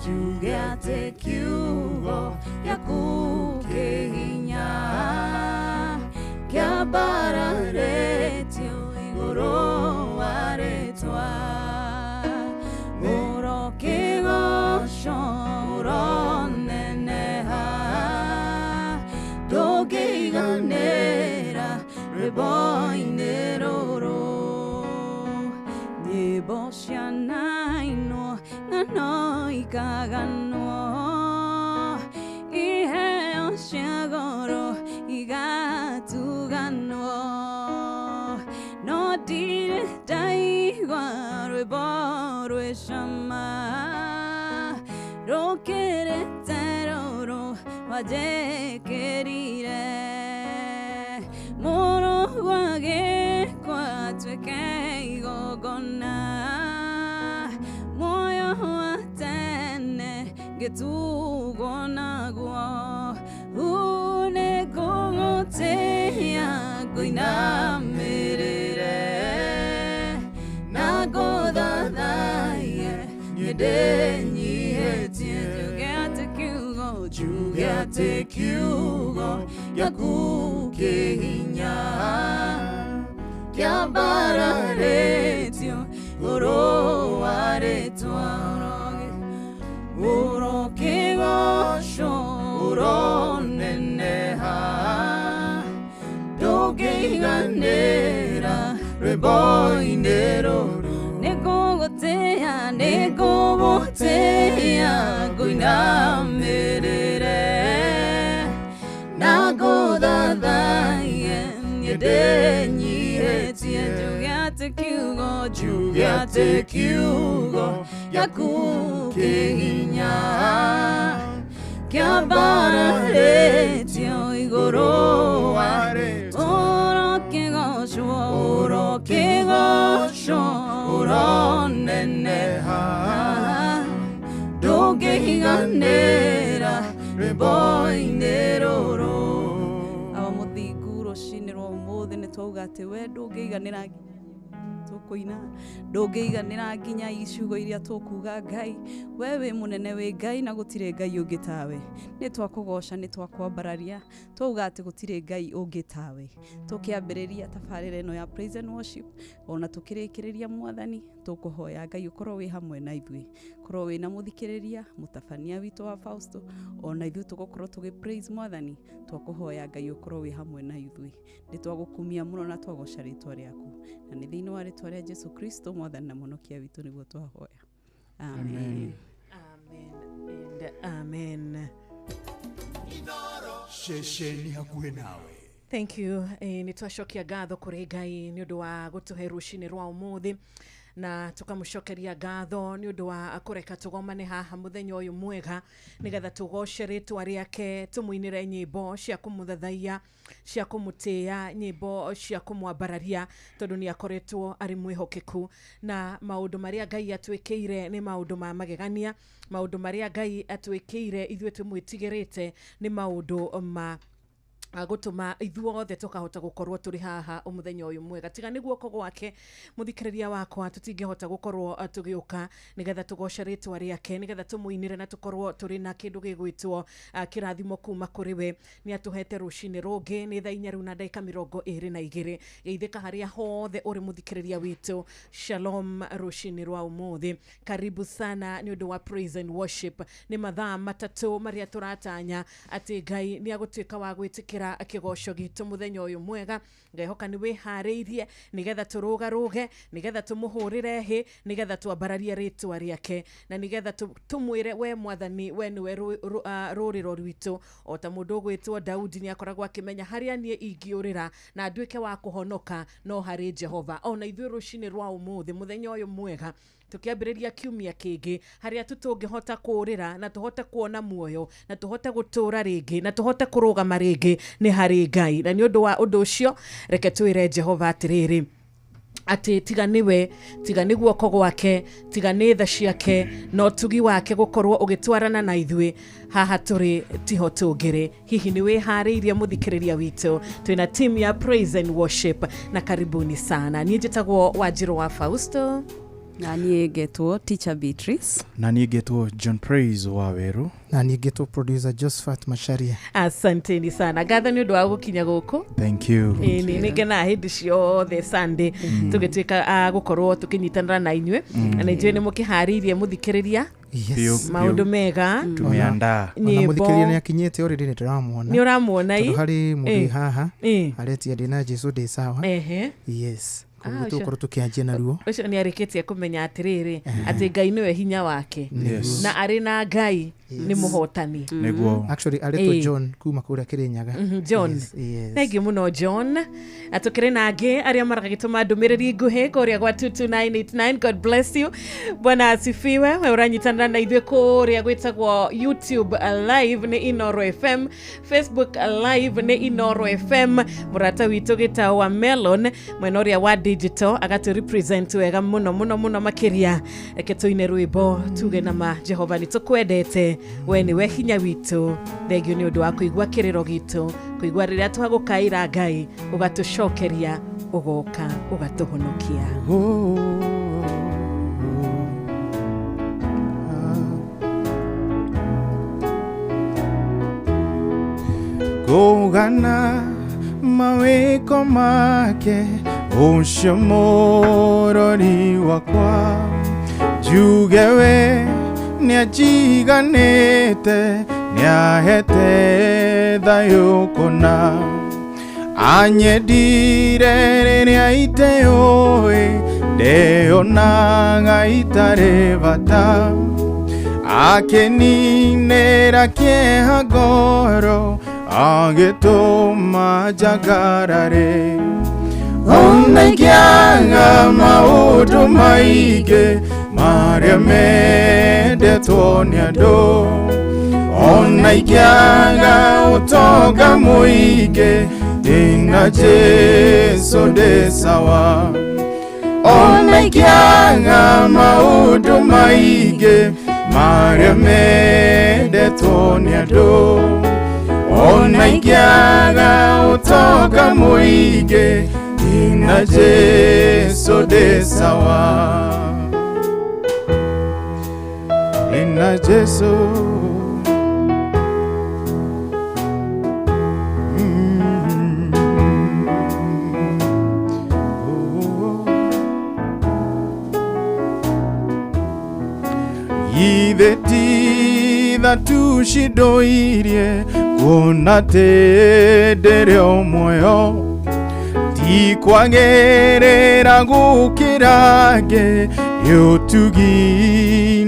Jugate kiugo ya kukehinya Kia bara retio igoro aretwa Moro kigo shoro neneha Doge ganera reboineroro Nebo shanaino ngano ikagano Ihe oshagoro igatugano No dire daiwa reboro shama Rokere teroro waje kerire Moro wage kwa tweke gogona Getu nagwa une gote ya goina merere nagoda daye yedeni hetie jugate kyugo yakuke hinya kya bararetio goro aretwa Uro kigo shoro neneha Doge ganera reboinero Nego gotea goina merere Nagoda dayen yedenyi hetie Jugate kyugo yakukehinya Kia bara retio igoro Oro kigo shoro neneha Doge higanera reboineroro Awa muthinguro shinero umothe nitwaugate we ndungiiganira tukuina ndungiiganira nginya iciugo iria tukuga Ngai wewe munene we Ngai na gutire Ngai ungi tawe ni twakugoca ni twakwambararia twauga ati gutire Ngai ungi tawe tukiambiriria tabarire no ya praise and worship ona tukirikiriria mwathani tukuhoya Ngai ukorwo wi hamwe na ithui korwo wi na muthikiriria mutabania witu wa Fausto ona ithui tugukorwo tugi praise mwathani twakuhoya Ngai ukorwo wi hamwe na ithui ni twagukumia muno na twagoca ritwa riaku na ni thiini wa ritwa ria Jesu Kristo mwathani na munokia witu niguo twahoya amen amen and amen Shesheni hakuhe nawe. Thank you. Ni twashokia gatho kuri Ngai ni undu wa gutuhe rucini rwa umuthi na tukamucokeria ngatho ni undu wa kureka tugomane haha muthenya uyu mwega nigetha tugoce ritwa riake tumuinire nyimbo cia kumuthathaia cia kumutia nyimbo cia kumwambararia tondu ni akoretwo ari mwihokeku na maundu maria Ngai atwikire ni maundu ma magegania maundu maria Ngai atwikire ithuĩ twimwitigirite ni maundu ma gutuma ithuothe tukahota gukorwo turi haha umuthenya uyu mwega tiga niguo ko gwake muthikiriria wakwa tutingehota gukorwo tugiuka nigetha tugoce ritwa riake nigetha tumuinire na tukorwo turi na kindu gigwitwo kirathimo kuma kuri we ni atuhete rucini rungi ni thaa 4:22 geithika haria hothe uri muthikiriria witu shalom rucini rwa umuthi karibu sana ni undu wa praise and worship ni mathaa matatu maria turatanya ati Ngai ni agutwika wa gwitikira akigoco gitu muthenya uyu mwega ngehoka ni wihariirie nigetha turugaruge nigetha tumuhurire hi nigetha twambararie ritwa riake na nigetha tumwire we mwathani we niwe ruriro rwitu o ta mundu gwitwo Daudi ni akoragwo akimenya haria nie ingiurira na nduike wa kuhonoka no hari Jehova ona ithuĩ rucini rwa umuthi muthenya uyu mwega tukiambiriria kiumia kingi haria tutungihota kurira na tuhote kuona muoyo na tuhote gutura ringi na tuhote kurugama ringi ni hari Ngai na ni undu wa undu ucio reke twire Jehova atiriri ati tiganiwe tiganiguo ko gwake tiganitha ciake no tugi wake gukorwo ugitwarana na ithuĩ haha turi tiho tungire hihi ni wihariirie muthikiriria witu twina team ya praise and worship na karibuni sana ni njitagwo Wanjiru wa Fausto Na niĩ ngetwo Teacher Beatrice. Na niĩ ngetwo John Praise Waweru. Na niĩ ngetwo Producer Josephat Macharia. Asanteni sana. Ngatho nĩ ũndũ wa gũkinya gũkũ. Thank you. Nĩ ngena hĩndĩ ciothe Sunday tũgĩtuĩka gũkorwo tũkĩnyitanĩra na inyuĩ. Na nĩnjũĩ nĩ mũkĩharĩirie mũthikĩrĩria. Yes. Maũndũ mega. Tumeandaa. Mũthikĩrĩria nĩ akinyĩte already nĩtũramuona. Nĩ ũramuona ii? Tondũ harĩ mũndũ haha aretia ndĩna Jesũ ndĩ sawa. Yes. Tukorwo tukianjia na ruo. Ucio nĩ arĩkĩtie kũmenya atĩrĩrĩ atĩ Ngai nĩwe hinya wake na arĩ na Ngai nĩ mũhotani. Nĩguo. Actually aretwo John kuma kũrĩa Kĩrĩnyaga. John. Thengiũ mũno John. Atukĩrĩ na angĩ arĩa maragĩtũma ndũmĩrĩri nguhĩ kũrĩa gwa 22989. God bless you. Bwana asifiwe. We ũranyitanĩra na ithuĩ kũrĩa gwĩtagwo YouTube live nĩ Inoro FM, Facebook live nĩ Inoro FM. Mũrata witũ gĩtao wa Melon mwena ũrĩa wa digital agatu represent wega mũno makĩria. Reke tũine rwĩmbo tuge na ma Jehova nĩtũkwendete, we nĩwe hinya witũ. Thengio nĩ ũndũ wa kũigua kĩrĩro gitũ, kũigua rĩrĩa twagũkaĩra Ngai ũgatũcokeria, ũgoka ũgatũhonokia. Kũgana mawĩko make ũcio mũrori wakwa, njuge we nĩajiganĩte nĩahete thayũ kũna, anyendire rĩrĩa iteyũĩ ndeyonaga itarĩ bata, akĩninĩra kĩeha ngoro agĩtũma njagarare. Ona ingĩaga maũndũ maingĩ marĩa mendetwo nĩ andũ, ona ingĩaga ũtonga mũingĩ ndĩna Jesũ ndĩ sawa, ona ingĩaga maũndũ maingĩ marĩa mendetwo nĩ andũ, ona ingĩaga ũtonga mũingĩ ndĩna Jesũ ndĩ sawa, ndĩna Jesũ. Ithe titha tucindoirie kuona tĩndĩrĩ o muoyo, tikwagĩrĩra gũkĩra ngĩ ũtugi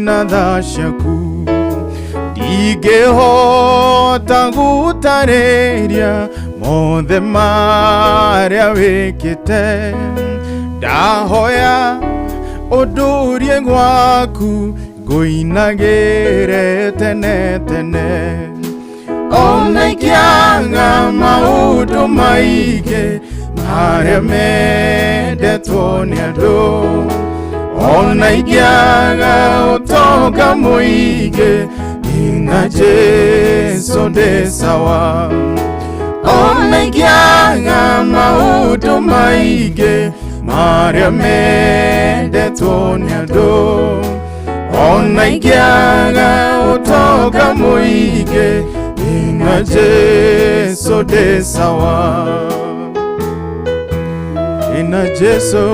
na tha ciaku, ndingĩhota gũtarĩria mothe marĩa wĩkĩte, ndahoya ũndũrie gwaku ngũinagĩre tene tene, ona ingĩaga maũndũ maingĩ marĩa mendetwo nĩ andũ, ona ingĩaga ũtonga mũingĩ ndĩna Jesũ ndĩ sawa, ona ingĩaga maũndũ maingĩ marĩa mendetwo nĩ andũ, ona ingĩaga ũtonga mũingĩ ndĩna Jesũ ndĩ sawa, ndĩna Jesũ.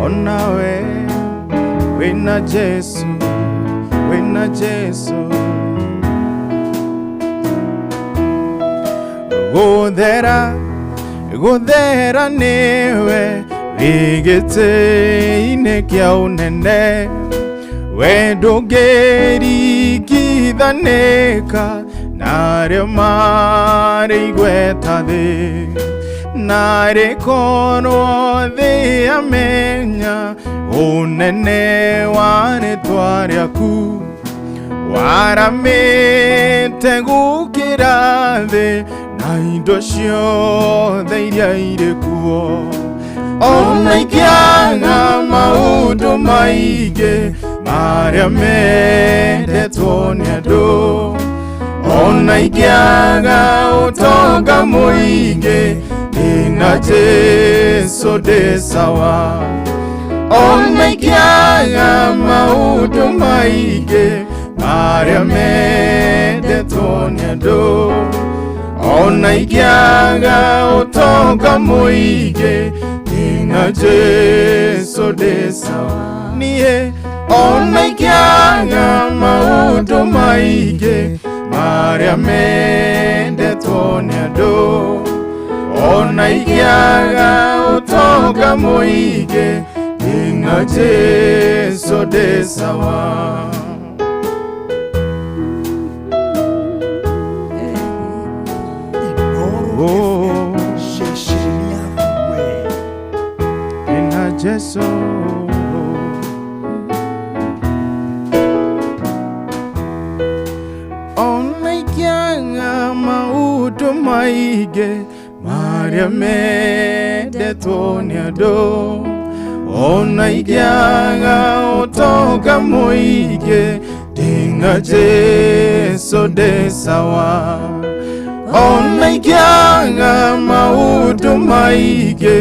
Ona we wĩna Jesũ, wĩna Jesũ, gũthera nĩwe wĩgĩtĩ-inĩ kĩa ũnene, we ndũngĩringithanĩka narĩo marĩ igweta thĩ, narĩ korwo thĩ amenya ũnene wa rĩtwa rĩaku, waramĩte gũkĩra thĩ na indo ciothe iria irĩ kuo, ona ingĩaga maũndũ maingĩ marĩa mendetwo nĩ andũ, ona ingĩaga ũtonga mũingĩ ndina Jesu ndĩ sawa. Ona ingĩaga maũndũ maingĩ marĩa mendetwo nĩ andũ, ona ingĩaga ũtonga mũingĩ ndina Jesu ndĩ sawa. Niĩ ona ingĩaga maũndũ maingĩ marĩa mendetwo nĩ andũ, ona ingĩaga ũtonga mũingĩ ndina Jesu ndĩ sawa. Oh, shesheria we ndina Jesu. Ona ingĩaga maũndũ maingĩ marĩa mendetwo nĩ andũ, ona ingĩaga ũtonga mũingĩ ndina Jesu ndĩ sawa. Ona ingĩaga maũndũ maingĩ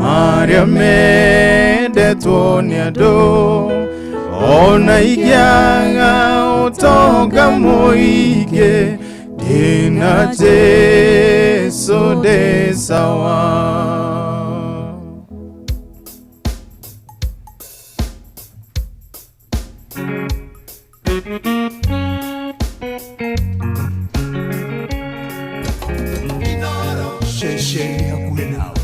marĩa mendetwo nĩ andũ, ona ingĩaga ũtonga mũingĩ ndina Jesu ndĩ sawa. shesheria kuwe nawe.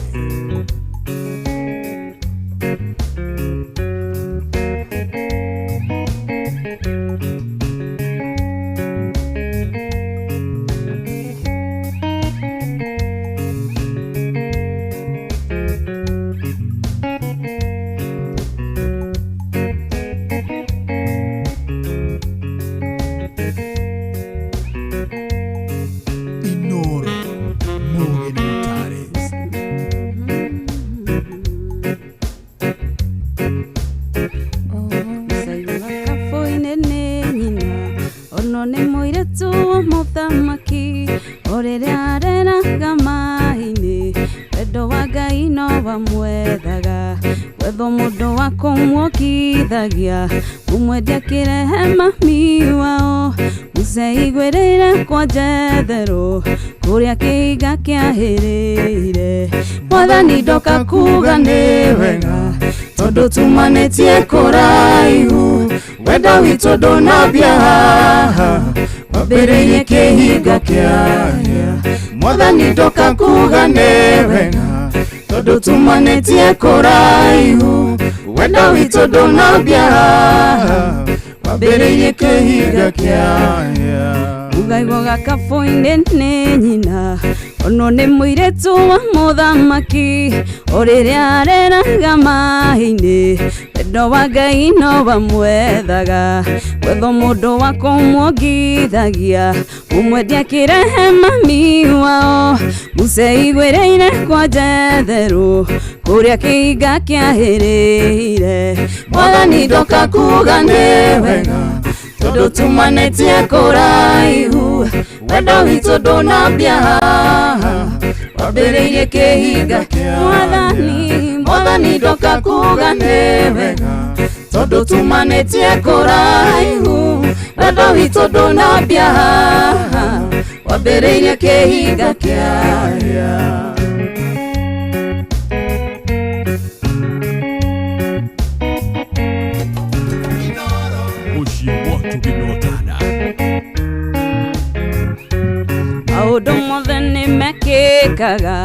Inoro muge notare. Kafoine nĩ nyina, ono nĩ mũirĩtu wa mũthamaki, ũrĩrĩa areraga maĩ-inĩ, wendo wa Ngai no wamwethaga, wetho mũndũ wa kũmuokithagia, mũmwendia kĩrehe mami wao, mũceiguĩrĩire kwa Jethero, kũrĩa kĩhinga kĩahĩrĩire. Mwathani ndoka kuga nĩ wega, tondũ tumanĩtie kũraihu, wendo witũ ndũnambia haha, wambĩrĩirie kĩhinga kĩahĩa. Mwathani ndoka kuga nĩ wega, tondũ tumanĩtie kũraihu, wendo witũ ndũnambia haha, wambĩrĩirie kĩhinga kĩahĩa. Mugaigua gakaboinĩ nĩ nyina, ono nĩ mũirĩtu wa mũthamaki, ũrĩrĩa areraga maĩ-inĩ, wendo wa Ngai no wamwethaga, wetho mũndũ wa kũmuongithagia, mũmwendia kĩrehe mami wao, mũceiguĩrĩire kwa Jethero, kũrĩa kĩhinga kĩahĩrĩire. Mwathani ndoka kuga nĩ wega, tondũ tumanĩtie kũraihu, wendo witũ ndũnambia haha, wambĩrĩirie kĩhinga kĩa. Mwathani ndoka kuga nĩ wega, tondũ tumanĩtie kũraihu, wendo witũ ndũnambia haha, wambĩrĩirie kĩhinga kĩarĩa. Maũndũ mothe nĩ mekĩkaga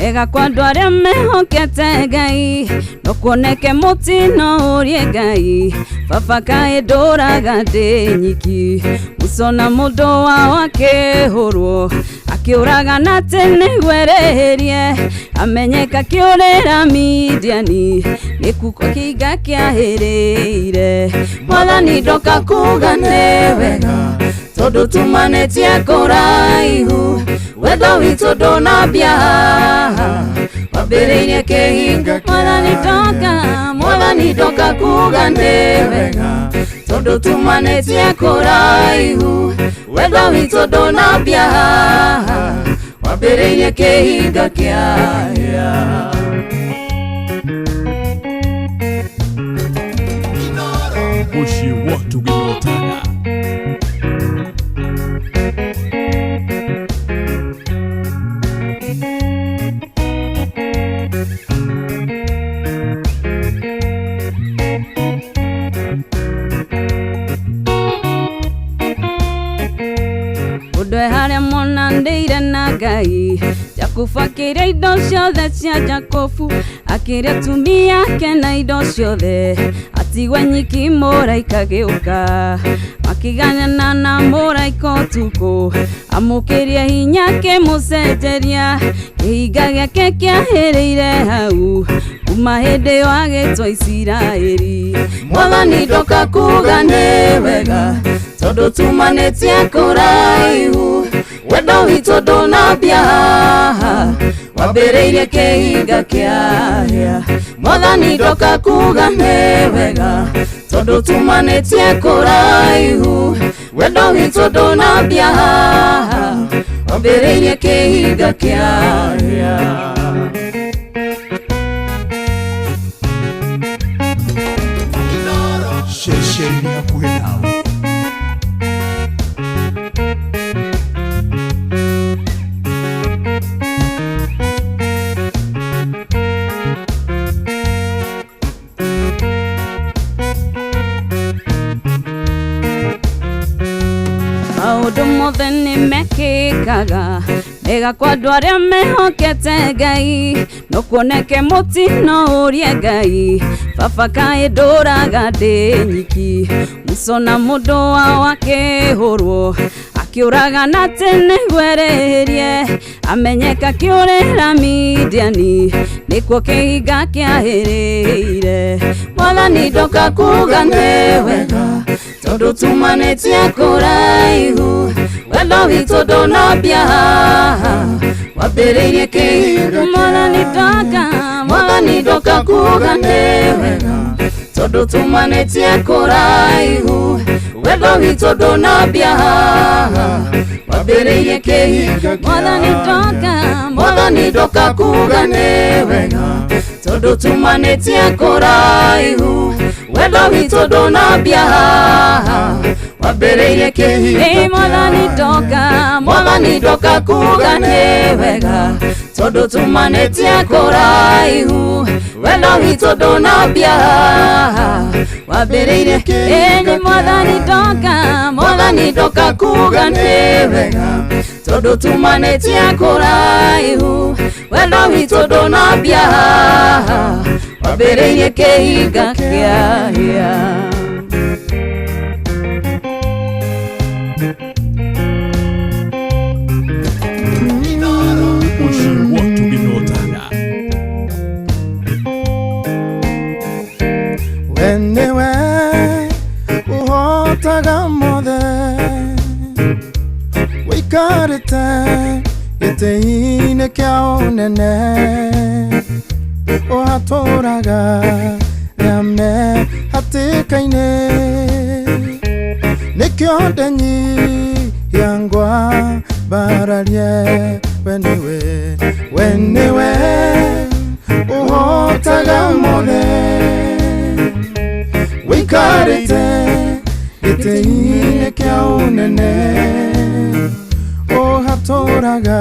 wega kwa andũ arĩa mehokete Ngai, no kuoneke mũtino ũrie Ngai, baba kaĩ ndũraga ndĩ nyiki, mũcona mũndũ wao akĩhũrwo, akĩũraga na atĩ nĩguo erĩhĩrie, amenyeka akĩũrĩra Midiani, gĩkuũ kĩhinga kĩahĩrĩire. Mwathani ndoka kuga nĩ wega, tondũ tumanĩtie kũraihu, wendo witũ ndũnambia haha, wambĩrĩirie kĩhinga kĩa. Mwathani ndoka kuga nĩ wega, tondũ tumanĩtie kũraihu, wendo witũ ndũnambia haha, wambĩrĩirie kĩhinga kĩaya. Muciĩ watu Ginotana. Ũndũ harĩa monanĩire na Ngai, Jakubu akĩrĩa indo ciothe cia Jakobu, akĩrĩa atumia ake na indo ciothe, atigwe nyiki mũraika gĩũka, makĩganana na mũraika ũtukũ, amũkĩrie hinya kĩmũcenjeria, kĩhinga gĩake kĩahĩrĩire hau, kuma hĩndĩ ĩyo agĩtwo Isiraeli. Mwathani ndoka kuga nĩ wega, tondũ tumanĩtie kũraihu, wendo witũ ndũnambia haha, wambĩrĩirie kĩhinga kĩaya. Mwathani ndoka kuga nĩ wega, tondũ tumanĩtie kũraihu, wendo witũ ndũnambia haha, wambĩrĩirie kĩhinga kĩaya. Ceceni hakuhĩ nawe. Maũndũ mothe nĩ mekĩkaga mega kwa andũ arĩa mehokete Ngai, no kuoneke mũtino ũrie Ngai, baba kaĩ ndũraga ndĩ nyiki, Musa na mũndũ wao akĩhũrwo, akĩũraga na tene gwererie, amenyeka kĩũrĩra Midiani, nĩkuo kĩhinga kĩahĩrĩire. Mwathani ndoka kuga nĩ wega, tondũ tumanĩtie kũraihu, wendo witũ ndũnambia haha, wambĩrĩirie kĩhinga. Mwathani ndoka kuga nĩ wega, tondũ tumanĩtie kũraihu, wendo witũ ndũnambia haha, wambĩrĩirie kĩhinga. Mwathani ndoka kuga nĩ wega, tondũ tumanĩtie kũraihu, wendo witũ ndũnambia haha, wambĩrĩirie kĩhinga. Mwathani ndoka kuga nĩ wega, tondũ tumanĩtie kũraihu, wendo witũ ndũnambia haha, wambĩrĩirie kĩhinga. Mwathani ndoka kuga nĩ wega, tondũ tumanĩtie kũraihu, wendo witũ ndũnambia haha, wambĩrĩirie kĩhinga kĩaya. Muciĩ watu Ginotana. We nĩwe ũhotaga mothe, wĩikarĩte gĩtĩ-inĩ kĩa ũnene, ũhatũraga rĩa mehatĩka-inĩ, nĩkĩo ndenyihia ngwambararie. We nĩwe ũhotaga mothe, wĩikarĩte gĩtĩ-inĩ kĩa ũnene, ũhatũraga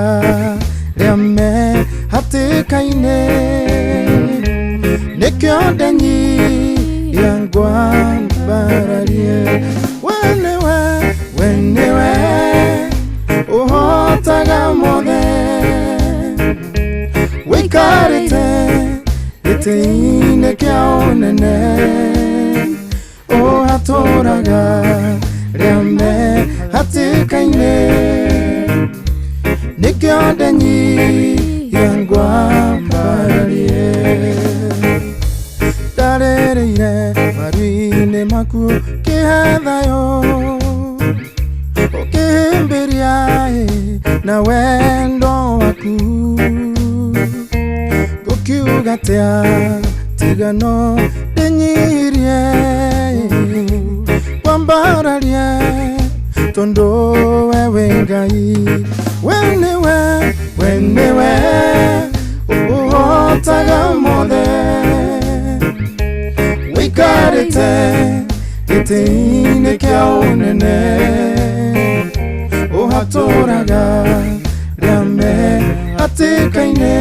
rĩa mehatĩka-inĩ, nĩkĩo ndenyihia ngwambararie. We nĩwe ũhotaga mothe, wĩikarĩte gĩtĩ-inĩ kĩa ũnene, ũhatũraga rĩa mehatĩka-inĩ, nĩkĩo ndenyihia ngwambararie. Ndarĩrĩire maru-inĩ maku kĩhe thayũ, ũkĩhĩmbĩria na wendo waku, ngũkiuga atĩa tigano ndĩnyihirie, wambararie tondũ we wĩ Ngai. We niwe uhotaga mothe wikarite gĩtĩ-inĩ kĩa ũnene ũhatũraga rĩa mehatĩka-inĩ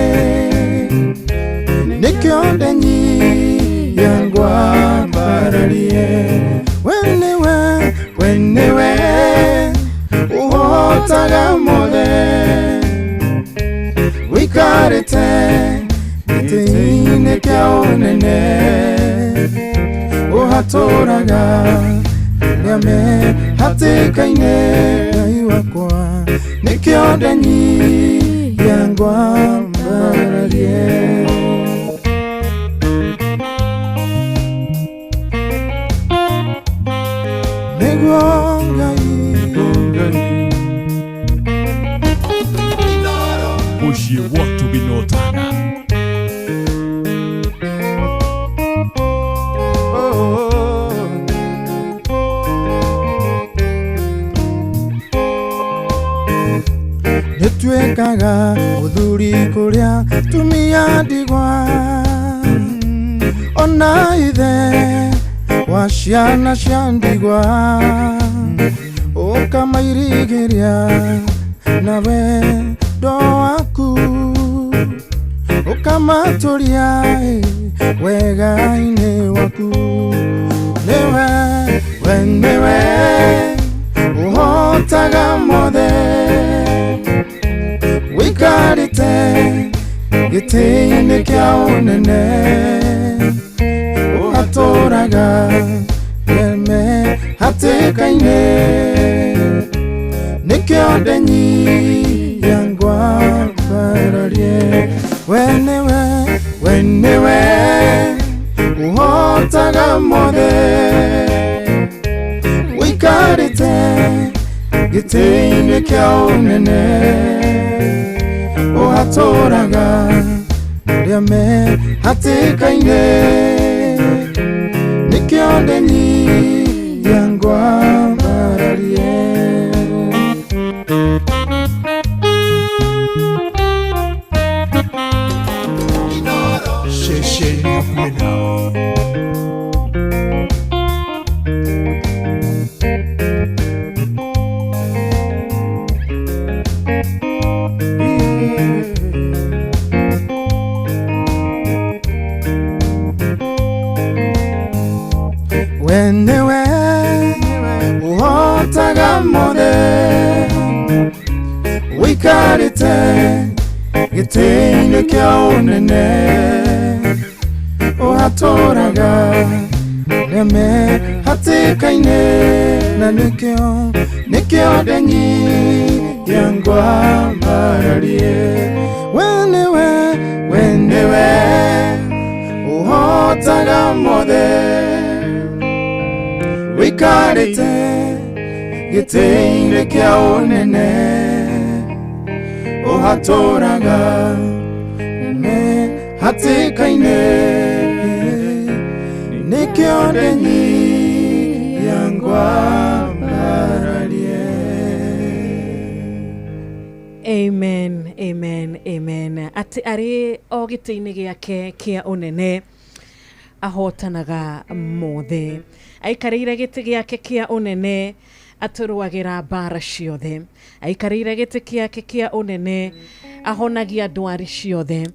nĩkĩo ndenyia ngwambararie we niwe uhotaga mothe wikarite gĩtĩ-inĩ kĩa ũnene ũhatũraga rĩa mehatĩka-inĩ Ngai wakwa nĩkĩo ndenyia ngwambararie Mushi watu binotana. Nĩtuĩkaga ũthuri kũrĩa tumia ndigwa ona ithe wa ciana cia ndigwa ũkamairigĩria na wendo waku ũkamatũria wega-inĩ waku niwe ũhotaga mothe wikarite gĩtĩ-inĩ kĩa ũnene ũhatũraga mehatĩka-inĩ nĩkĩo ndenyia ngwambararie we niwe ũhotaga mothe wikarite gĩtĩ-inĩ kĩa ũnene ũhatũraga rĩa mehatĩka-inĩ nĩkĩo ndenyia ngwambararie Shesheni hakuwe nawe. niwe uhotaga mothe wikarite gĩtĩ-inĩ kĩa ũnene ũhatũraga rĩa mehatĩka-inĩ na nĩkĩo ndenyia ngwambararie we niwe uhotaga mothe wikarite gĩtĩ-inĩ kĩa ũnene ũhatũraga mehatĩka-inĩ nĩkĩo ndenyia ngwambararie Amen, amen, amen. Ati ari o gĩtĩ-inĩ gĩake kĩa ũnene ahotanaga mothe aikarĩire gĩtĩ gĩake kĩa ũnene atũrũagĩra mbara ciothe aikarĩire gĩtĩ gĩake kĩa ũnene ahonagia ndwari ciothe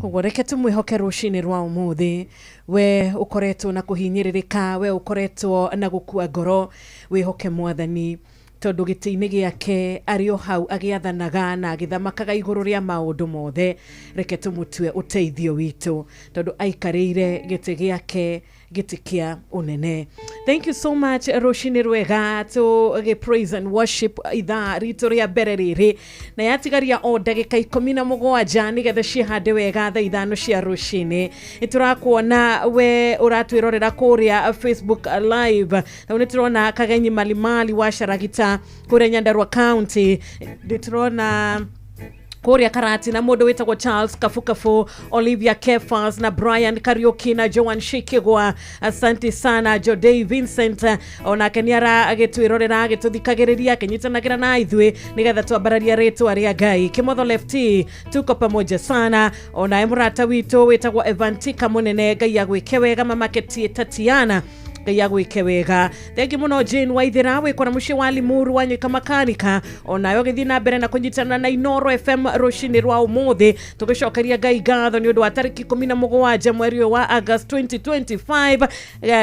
koguo reke tũmwĩhoke rũcinĩ rwa ũmũthĩ we ũkoretwo na kũhinyĩrĩrĩka we ũkoretwo na gũkua ngoro wĩhoke Mwathani tondũ gĩtĩ-inĩ gĩake arĩ o hau agĩathanaga na agĩthamakaga igũrũ rĩa maũndũ mothe reke tũmũtue ũteithio witũ tondũ aikarĩire gĩtĩ gĩake gĩtĩ kĩa ũnene. Thank you so much rũcinĩ rwega to praise and worship ithaa ritũ rĩa mbere rĩrĩ na yatigaria o ndagĩka 17 nĩgetha cihande wega thaa 5 cia rũcinĩ. Nĩtũrakuona we ũratwĩrorera kũrĩa Facebook live na nĩtũrona Kagenyi Malimali wa Sharagita kũrĩa Nyandarua County. Nĩtũrona Korea Karati na mundu witagwo Charles Kafukafu, Olivia Kefas na Brian Kariuki na Joan Shikigwa. Asante sana Jodei Vincent ona keniara agitwirorera agituthikagiriria kenyitanagira na ithwe nigetha twambararia ritwa ria Ngai. Kimotho Lefty tuko pamoja sana. Ona emurata witu witagwo Evantika munene Ngai agwike wega mama Keti Tatiana Ngai agwike wega. Thank you muno Jane Waithira wikora muci wa Limuru wanyika makanika onayo githi na mbere na kunyitana na Inoro FM rucini rwa umuthi tugicokeria Ngai ngatho ni undu wa tariki 17 mweri wa August 2025.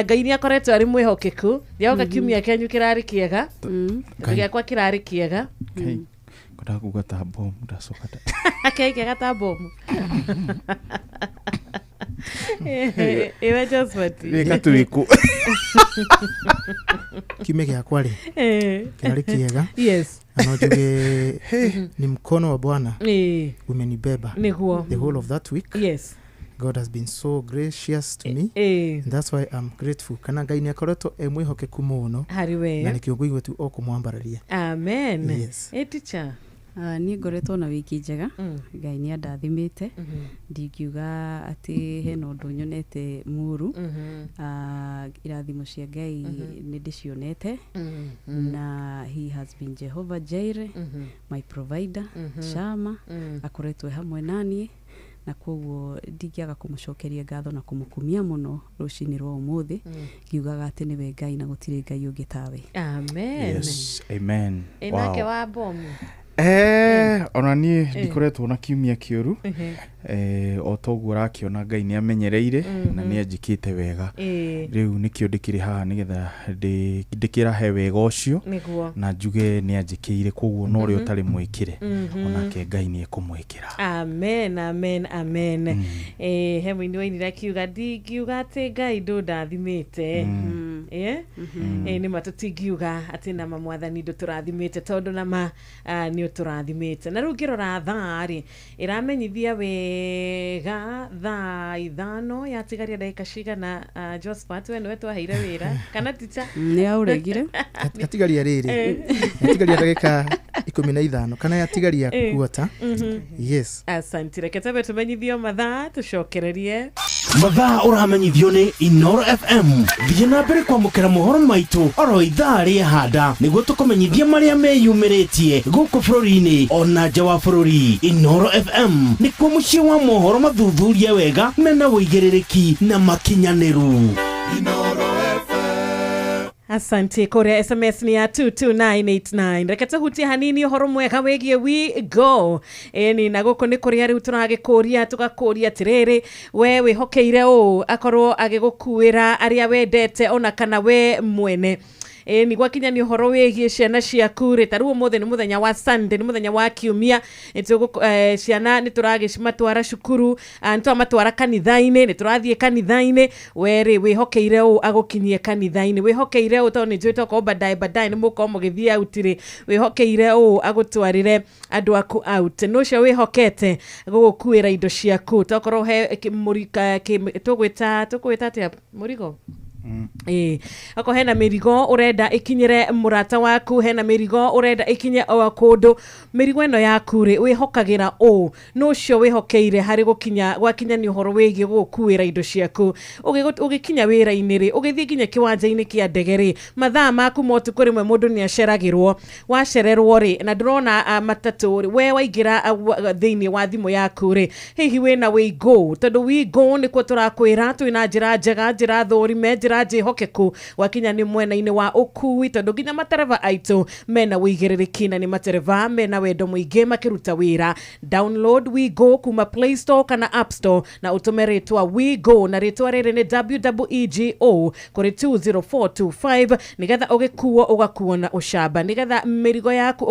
Ngai ni akoretwo ari mwihokeku yoga kiumia kenyu kirari kiega giakwa kirari kiega koda kugata bomu ndasokata kiega ta bomu Ewa just what Reka tuiku Kiume giakwa ri kirari kiega. Yes. Anojuge ni mkono wa Bwana umenibeba the whole of that week. Yes. God has been so gracious to me. And that's why I'm grateful. Kana Ngai ni akoretwo emwihokeku muno. Hariwe. Na nikio ngui wetu okumwambararia. Amen. Yes. Teacher. Ni ngoretwo na wiki njega. Ngai ni andathimite. Ndingiuga ati he no ndu nyonete muru. Irathimo cia Ngai ni ndicionete. Na he has been Jehovah Jireh, my provider, Shama, akoretwo hamwe nani. Na kwoguo ndingiaga kumucokeria ngatho na kumukumia muno rucini rwa umuthi ngiugaga ati niwe Ngai na gutire Ngai ungi tawe. Amen. Yes, amen. Inake wa bomu. Ona ni ndikoretwo na kiumia kiuru. Otoguo rakiona Ngai ni amenyereire na ni anjikite wega. Riu nikio ndikiri haha nigetha ndikira he wega ucio na njuge ni anjikire koguo no ri utari mwikire onake Ngai ni ekumwikira. Amen, amen, amen. Hemwe ni wainira kiuga ndigiuga ati Ngai ndathathimite. Ni matutingiuga ati na mamwathani ndu turathimite tondu na ni uturathimite. Na riu ngirora thaari iramenyithia wega thaa 5 yatigaria dakika cigana. Josephat we niwe twaheire wira kana ticha ni auregire yatigaria riri yatigaria dakika 15 kana yatigaria quarter. Yes. Asante. Reke tabe tumenyithio mathaa tucokererie mathaa uramenyithio ni Inoro FM. Thiĩ na mbere kwamũkĩra mohoro maitũ oro ithaa rĩa handa nĩguo tũkũmenyithia marĩa meyumĩrĩtie gũkũ bũrũri-inĩ ona nja wa bũrũri. Inoro FM nĩkuo mũciĩ wa mohoro mathuthurie wega mena wũigĩrĩrĩki na makinyanĩru. Inoro FM. Asante. Korea SMS ni ya 22989. Reke tuhutie hanini uhoro mwega wegie we go. Ni na gũkũ nĩ kũrĩa rĩu tũragĩkũria tũgakũria tirĩrĩ we wĩhokeire ũũ akorwo agĩgũkuĩra arĩa wendete ona kana we mwene. Ni gwakinya ni uhoro wegie ciana ciaku rĩtarũ ũmũthĩ nĩ mũthenya wa Sunday nĩ mũthenya wa kiumia ciana nĩ tũragĩcimatwara cukuru nĩtwamatwara kanitha-inĩ nĩ tũrathiĩ kanitha-inĩ weri wĩhokeire ũũ agũkinyie kanitha-inĩ wĩhokeire ũũ tondũ nĩ njũĩ tokorwo badaye nĩ mũkorwo mũgĩthiĩ out rĩ wĩhokeire ũũ agũtwarĩre andũ aku out nũcio wĩhokete gũgũkuĩra indo ciaku tokorwo he tũgwĩta atĩa mũrigo ako hena mirigo urenda ikinyire murata waku hena mirigo urenda ikinye o kundu mirigo eno yaku ri wihokagira o nucio wihokeire hari gwakinya ni uhoro wigie gukuira indo ciaku ugikinya wira-ini ri ugithie kinya kiwanja-ini kia ndege ri mathaa maku motu kuri mwe mundu ni aceragirwo wacererwo ri na ndurona matatu ri we waingira thiini wa thimu yaku ri hihi wina we go tondu we go ni ko turakwira twina njira njega njira thorime njira jihokeku wakinya ni mwena-ini wa ukui tondu nginya matereva aitu mena wĩigĩrĩrĩki na ni matereva mena wendo mũingĩ makiruta wira. Download we go kuma Play Store kana App Store na utume ritwa we go na ritwa riri ni WEGO kuri 20425 nigetha ugikuo ugakuo na ucamba nigetha mirigo yaku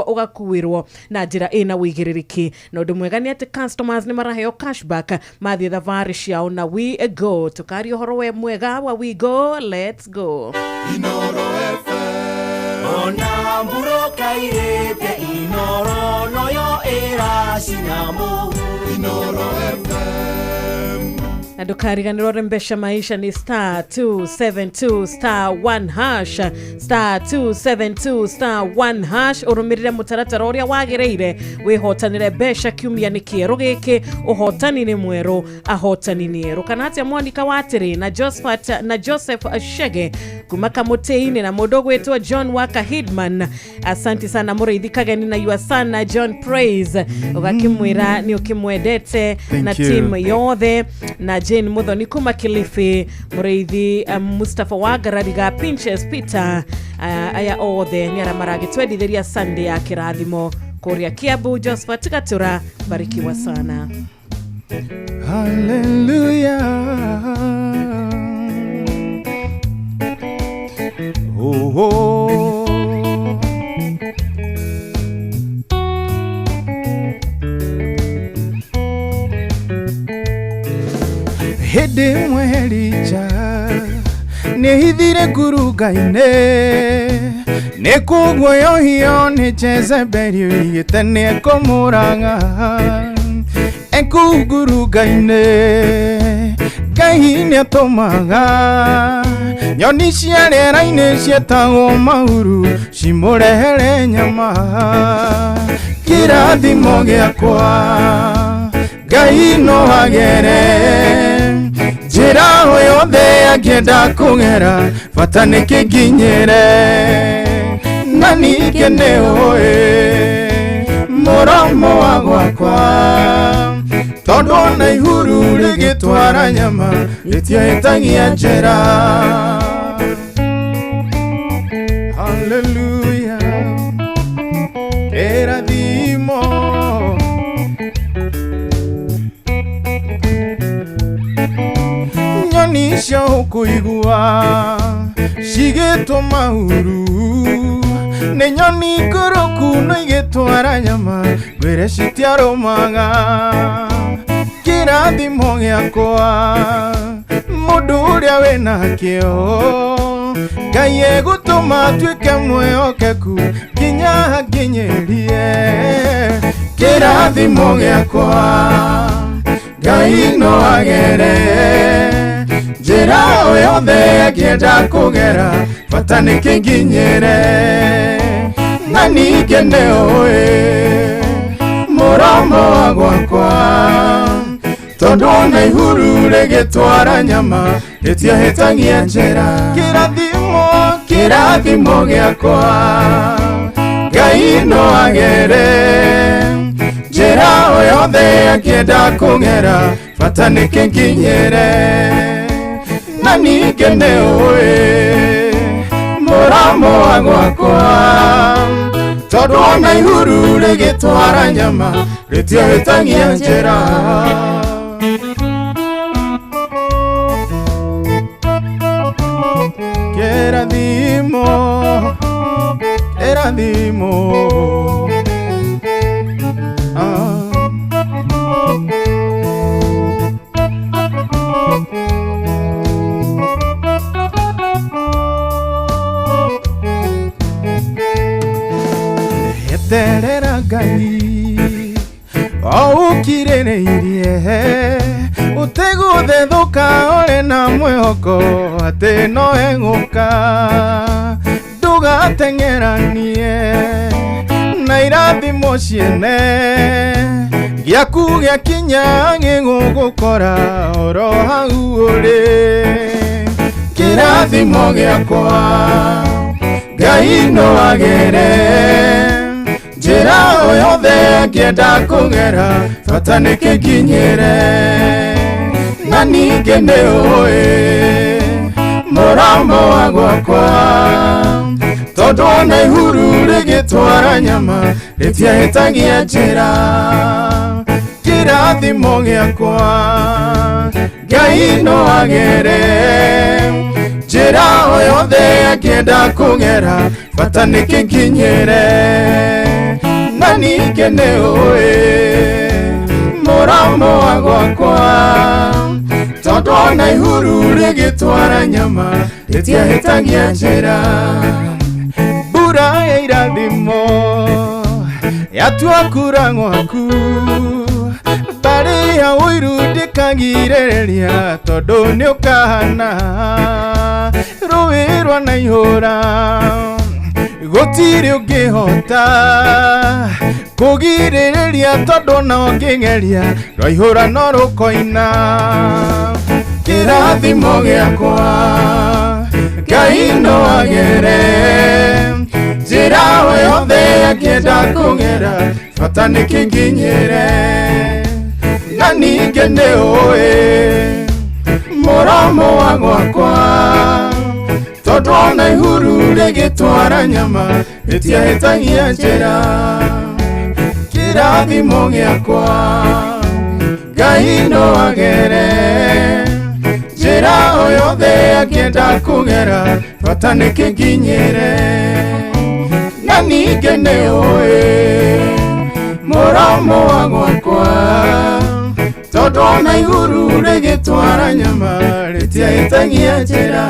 ugakuirwo na njira ina wĩigĩrĩrĩki na undu mwega ni ati customers ni maraheo cashback mathie thavari ciao na we go tukari uhoro we mwega wa we go. Let's go. Inoro FM. Ona mburoka irete Inoro noyo era sinamu. Inoro FM. na ndukariganirwo rembesha maisha ni *272*1# *272*1# urumirire mutaratara uria wagireire wihotanire besha kiumia ni kieru giki uhotani ni mweru ahotani ni eru kana atia Monica Watiri na Joseph Shege kuma Kamuteini na mudogo wetu John Waka Hidman. Asanti sana Muriithi Kageni na Yuasana John Praise ugakimwira ni ukimwedete na team yothe na Jane Muthoni kuma Kilifi Muriithi Mustafa Wagarariga Pinches Peter aya othe ni aramaragi twendithiria Sunday ya kirathimo Kuria Kiabu Josephat Gatura barikiwa sana. Hallelujah. Oh, oh. Hede mwelija nehithire ngurugaine nekugwoyo hiyo ni Jezebeli igitene komuranga enkugurugaine Ngai atomaga nyoni cia rĩera-inĩ cietagwo mauru cimurehere nyama kĩrathimo gĩakwa Ngai no agere njĩra o yothe angĩenda kũgera bata nĩ kĩnginyĩre na ningĩ nĩ ũĩ mũromo wa gwakwa tondu na ihuru rĩgĩtwara nyama rĩtiahĩtagia njĩra. Hallelujah. Kĩrathimo nyoni cia ũkũigua cigĩtwo mauru nĩ nyoni ngũrũku no igĩtwara nyama ngwĩre citiarũmaga kĩrathimo gĩakwa mũndũ ũrĩa wĩna kĩo Ngai egũtũma atuĩke mwĩhokeku nginya nginyĩrie kĩrathimo gĩakwa Ngai no agere njĩra o yothe angĩenda kũgera bata nĩ kĩnginyĩre na ningĩ nĩ ũĩ mũromo wa gwakwa tondu na ihuru rĩgĩtwara nyama rĩtiahĩtagia njĩra. Kĩrathimo gĩakwa Ngai no agere njĩra o yothe angĩenda kũgera bata nĩ kĩnginyĩre na ningĩ nĩ ũĩ mũromo wa gwakwa tondu na ihuru rĩgĩtwara nyama rĩtiahĩtagia njĩra. Kĩrathimo Terera Ngai o ukirĩrĩirie ũtegũthethũka ũrĩ na mwĩhoko atĩ no egũka ndũgateng'eranie na irathimo ciene gĩaku gĩakinya gĩgũgũkora oro hau ũrĩ kĩrathimo gĩakwa Ngai no agere njĩra o yothe angĩenda kũgera bata nĩ kĩnginyĩre na ningĩ nĩ ũĩ mũromo wa gwakwa tondu na ihuru rĩgĩtwara nyama rĩtiahĩtagia njĩra. Kĩrathimo gĩakwa Ngai no agere njĩra o yothe angĩenda kũgera bata nĩ kĩnginyĩre na ningĩ nĩ ũĩ mũromo wa gwakwa tondu na ihuru rĩgĩtwara nyama rĩtiahĩtagia njĩra. Mbura ya irathimo yatua kura gwaku mbarĩ ya ũiru ndikagirĩrĩria tondũ nĩ ũkahana rũĩ rwa Naihũra gũtirĩ ũngĩhota kũgirĩrĩria tondũ no ngĩngeria Rwaihũra no rũkoina kĩrathimo gĩakwa Ngai no agere njĩra o yothe angĩenda kũgera bata nĩ kĩnginyĩre na ningĩ nĩ ũĩ mũromo wa gwakwa tondũ ona ihuru rĩgĩtwara nyama rĩtiahĩtagia njĩra kĩrathimo gĩakwa Ngai no agere njĩra o yothe angĩenda kũgera bata nĩ kĩnginyĩre na ningĩ nĩ ũĩ mũromo wa gwakwa tondũ ona ihuru rĩgĩtwara nyama rĩtiahĩtagia njĩra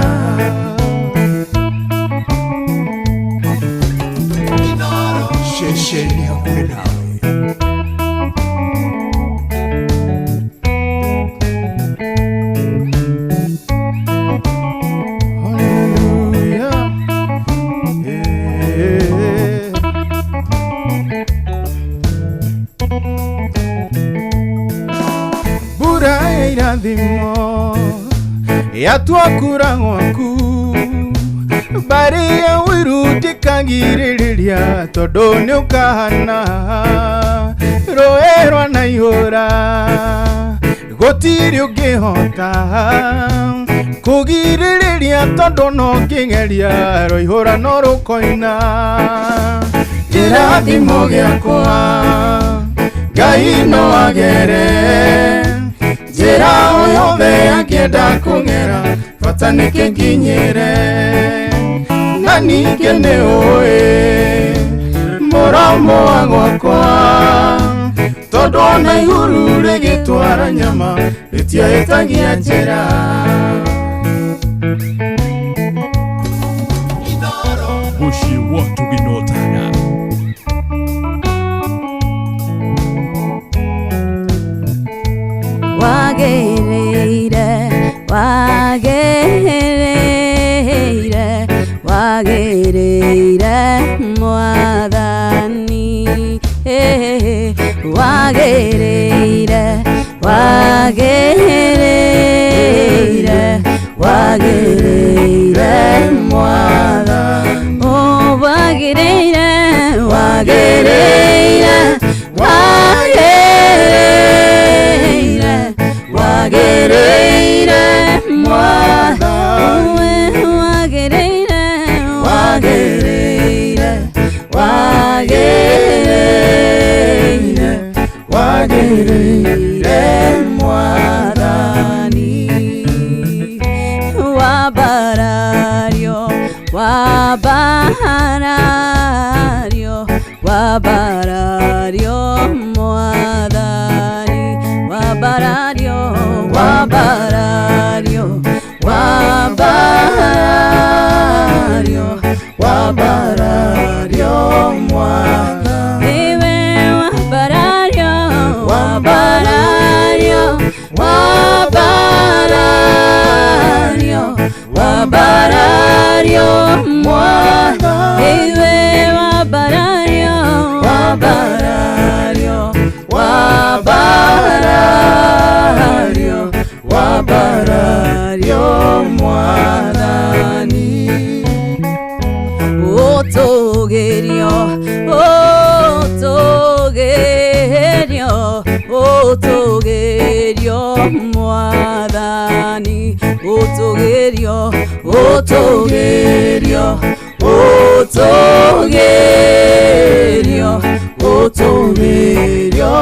Shesheni hakuhĩ nawe. irathimo yatwakura gwaku bari ya wiru ndikagirĩrĩria tondũ nĩ ũkahana rũĩ rwa Naihũra gũtirĩ ũngĩhota kũgirĩrĩria tondũ no ngĩngeria Rwaihũra no rũkoina kĩrathimo gĩakwa Ngai no agere njĩra o yothe angĩenda kũgera bata nĩ kĩnginyĩre na ningĩ nĩ ũĩ mũromo wa gwakwa tondũ ona ihuru rĩgĩtwara nyama rĩtiahĩtagia njĩra Mũciĩ wa Tũgĩnotana. Wagĩrĩire, wagĩrĩire, wagĩrĩire Mwathani, wagĩrĩire, wagĩrĩire, wagĩrĩire Mwathani, oh wagĩrĩire, wagĩrĩire, wagĩrĩire, wagĩrĩire Mwathani, wagĩrĩire, wagĩrĩire, wagĩrĩire, wagĩrĩire Mwathani, wabarario, wabarario, wabarario Mwathani, wabarario, wabarario, wabarario, wabarario Mwathani, iwe wabarario, wabarario, wabarario, wabarario Mwathani, iwe wabarario, wabarario, wabarario, wabarario Mwathani, otogerio, otogerio, otogerio Mwathani, otogerio, otogerio, otogerio, otogerio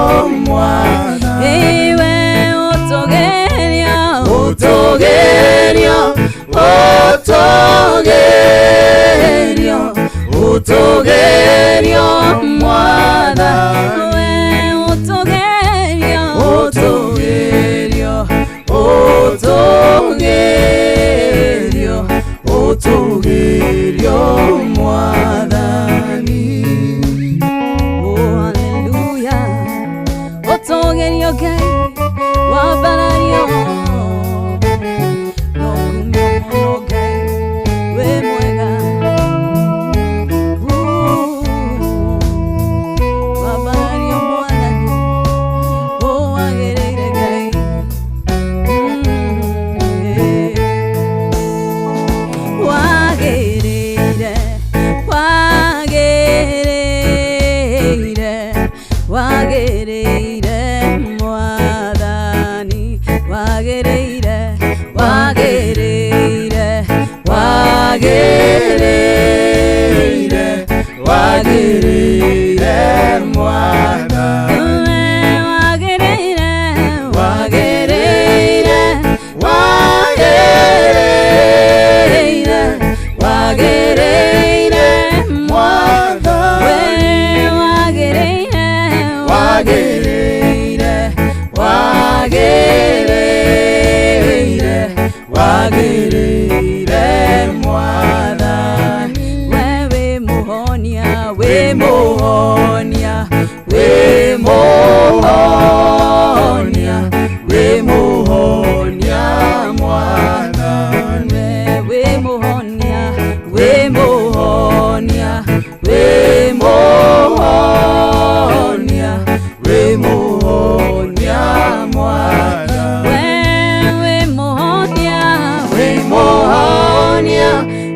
Mwathani, iwe otogerio, otogerio, otogerio, otogerio Mwathani, otogerio, otogerio, otogerio, otogerio Mwathani, oh hallelujah, otogerio Ngai wabarario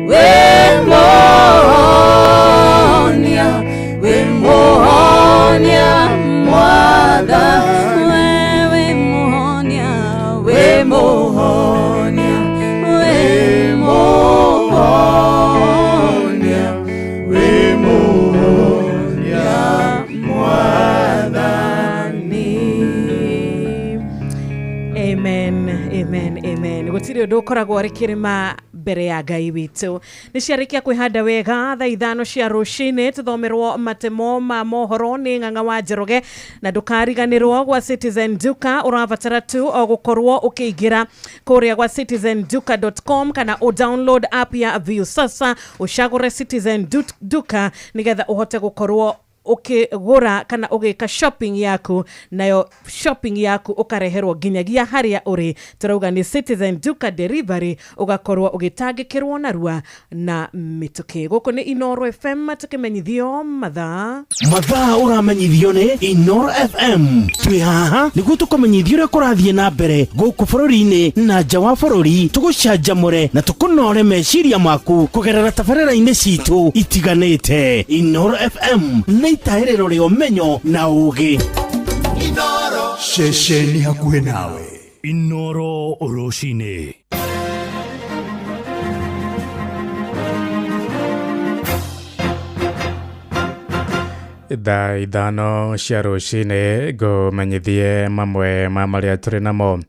Wemohonia mwatha wemohonia wemohonia Amen. Gutiri undu ukoragwo ri kirima mbere ya Ngai witu. Ni ciarikia kwihanda wega thaa 5 cia rucini tuthomerwo matemo ma mohoro ni Ng'ang'a wa Njoroge na ndukariganirwo gwa Citizen Duka urabatara tu o gukorwo ukiingira kuria gwa citizenduka.com kana o download app ya View sasa ushagure Citizen Duka nigetha uhote gukorwo ukigura kana ugika shopping yaku nayo shopping yaku ukareherwo ginyagia haria uri turauga ni Citizen Duka delivery ugakorwo ugitangikirwo narua na mituki guku ni Inoro FM tukimenyithio mathaa uramenyithio ni Inoro FM twi haha niguo tukumenyithio uria kurathie na mbere guku bururi-ini na nja wa bururi tugucanjamure na tukunore meciria maku kugerera tabarĩra-inĩ citu itiganĩte. Inoro FM nĩ itaĩrĩro rĩa ũmenyo na ũũgĩ. Inoro ceceni hakuhĩ nawe. Inoro rũcinĩ. Thaa 5 cia rũcinĩ ngũmenyithie mamwe ma marĩa tũrĩ namo.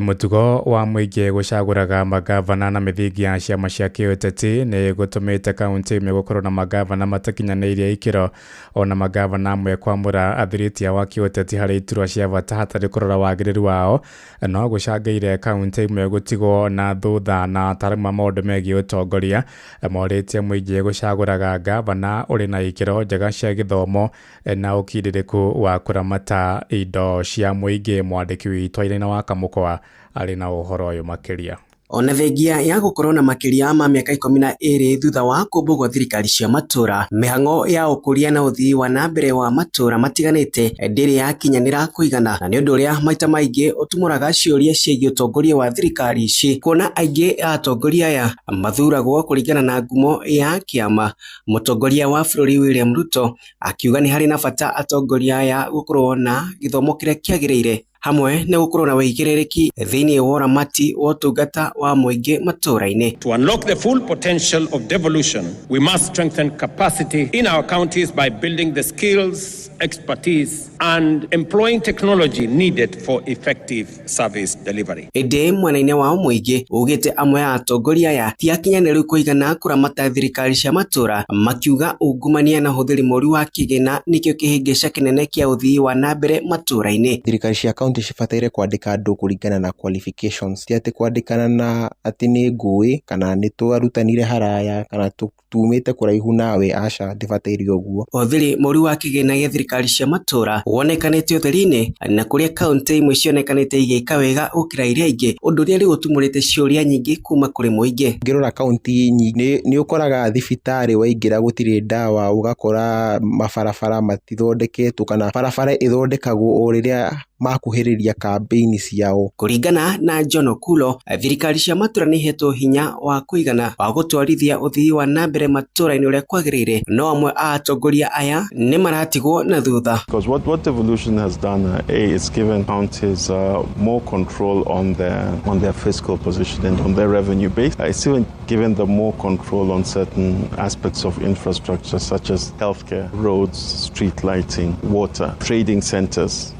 Mutugo wa mũingĩ gũcagũraga magavana na mĩthingi ya ciama cia kĩũteti nĩ gũtũmĩte kaunti imwe gũkorwo na magavana matakinyanĩirie ikĩro ona magavana amwe kwamũra athirĩtia wa kĩũteti harĩ iturwa cia bata hatarĩ kũrora wagĩrĩru wao no gũcangĩire kaunti imwe gũtigwo na thutha na ataaramu a maũndũ megiĩ ũtongoria morĩtie mũingĩ gũcagũraga gavana ũrĩ na ikĩro njega cia gĩthomo na ũkindĩrĩku wa kũramata indo cia mũingĩ. Mwandĩki witũ Aina wa Kamũkwa arĩ na ũhoro ũyũ makĩria. Ona thengia ya gukorwo na makiria ma miaka 12 thutha wa kumbugwo thirikari cia matura, mihang'o ya ukuria na uthii wa nambere wa matura matiganite ndĩrĩ yakinyanĩra kuigana, na nĩ ũndũ ũrĩa maita maingĩ ũtumũraga ciũria ciĩgiĩ ũtongoria wa thirikari ici, kuona aingĩ a atongoria aya mathuragwo kũringana na ngumo ya kĩama. Mũtongoria wa bũrũri William Ruto akiuga nĩ harĩ na bata atongoria aya gũkorwo na gĩthomo kĩrĩa kĩagĩrĩire hamwe na gukorwo na wĩigĩrĩrĩki thĩinĩ wa ũramati wa ũtungata wa mũingĩ matũra-inĩ. To unlock the full potential of devolution, we must strengthen capacity in our counties by building the skills, expertise and employing technology needed for effective service delivery. Ĩndĩ mwena-inĩ wa mũingĩ ugĩte amwe a atongoria aya ti akinyanĩru kũigana kũramata thirikari cia matũra, makiuga ungumania na hũthĩri mũru wa kĩgĩna nĩkĩo kĩhĩngĩca kĩnene kĩa ũthii wa nambere matũra-inĩ. Thirikari cia kaunti cibataire kwandĩka andũ kũringana na qualifications, ti atĩ kwandĩkana na atĩ nĩ ngũĩ kana nĩ twarutanire haraya kana tumĩte kũraihu nawe, aca ndĩbataire ũguo. Ũhũthĩri mũru wa kĩgĩna gĩa thirikari cia matũra wonekanĩte ũtheri-inĩ na kũrĩa kaunti imwe cionekanĩte igĩka wega gũkĩra iria ingĩ, ũndũ ũrĩa rĩu ũtumũrĩte ciũria nyingĩ kuma kũrĩ mũingĩ. Ngĩrora kaunti nyingĩ nĩ ũkoraga thibitarĩ waingĩra gũtirĩ ndawa, ũgakora mabarabara matithondeketwo kana barabara ĩthondekagwo o rĩrĩa makuhĩrĩria kampeni ciao. Kũringana na John Okulo, thirikari cia matura nĩ hetwo hinya wa kũigana wa gũtwarithia ũthii wa nambere matũra-inĩ ũrĩa kwagĩrĩire, no amwe a atongoria aya nĩ maratigwo na thutha. Because what devolution has done, it's given counties more control on their fiscal position and on their revenue base. It's even given them more control on certain aspects of infrastructure such as healthcare, roads, street lighting, water, trading centers.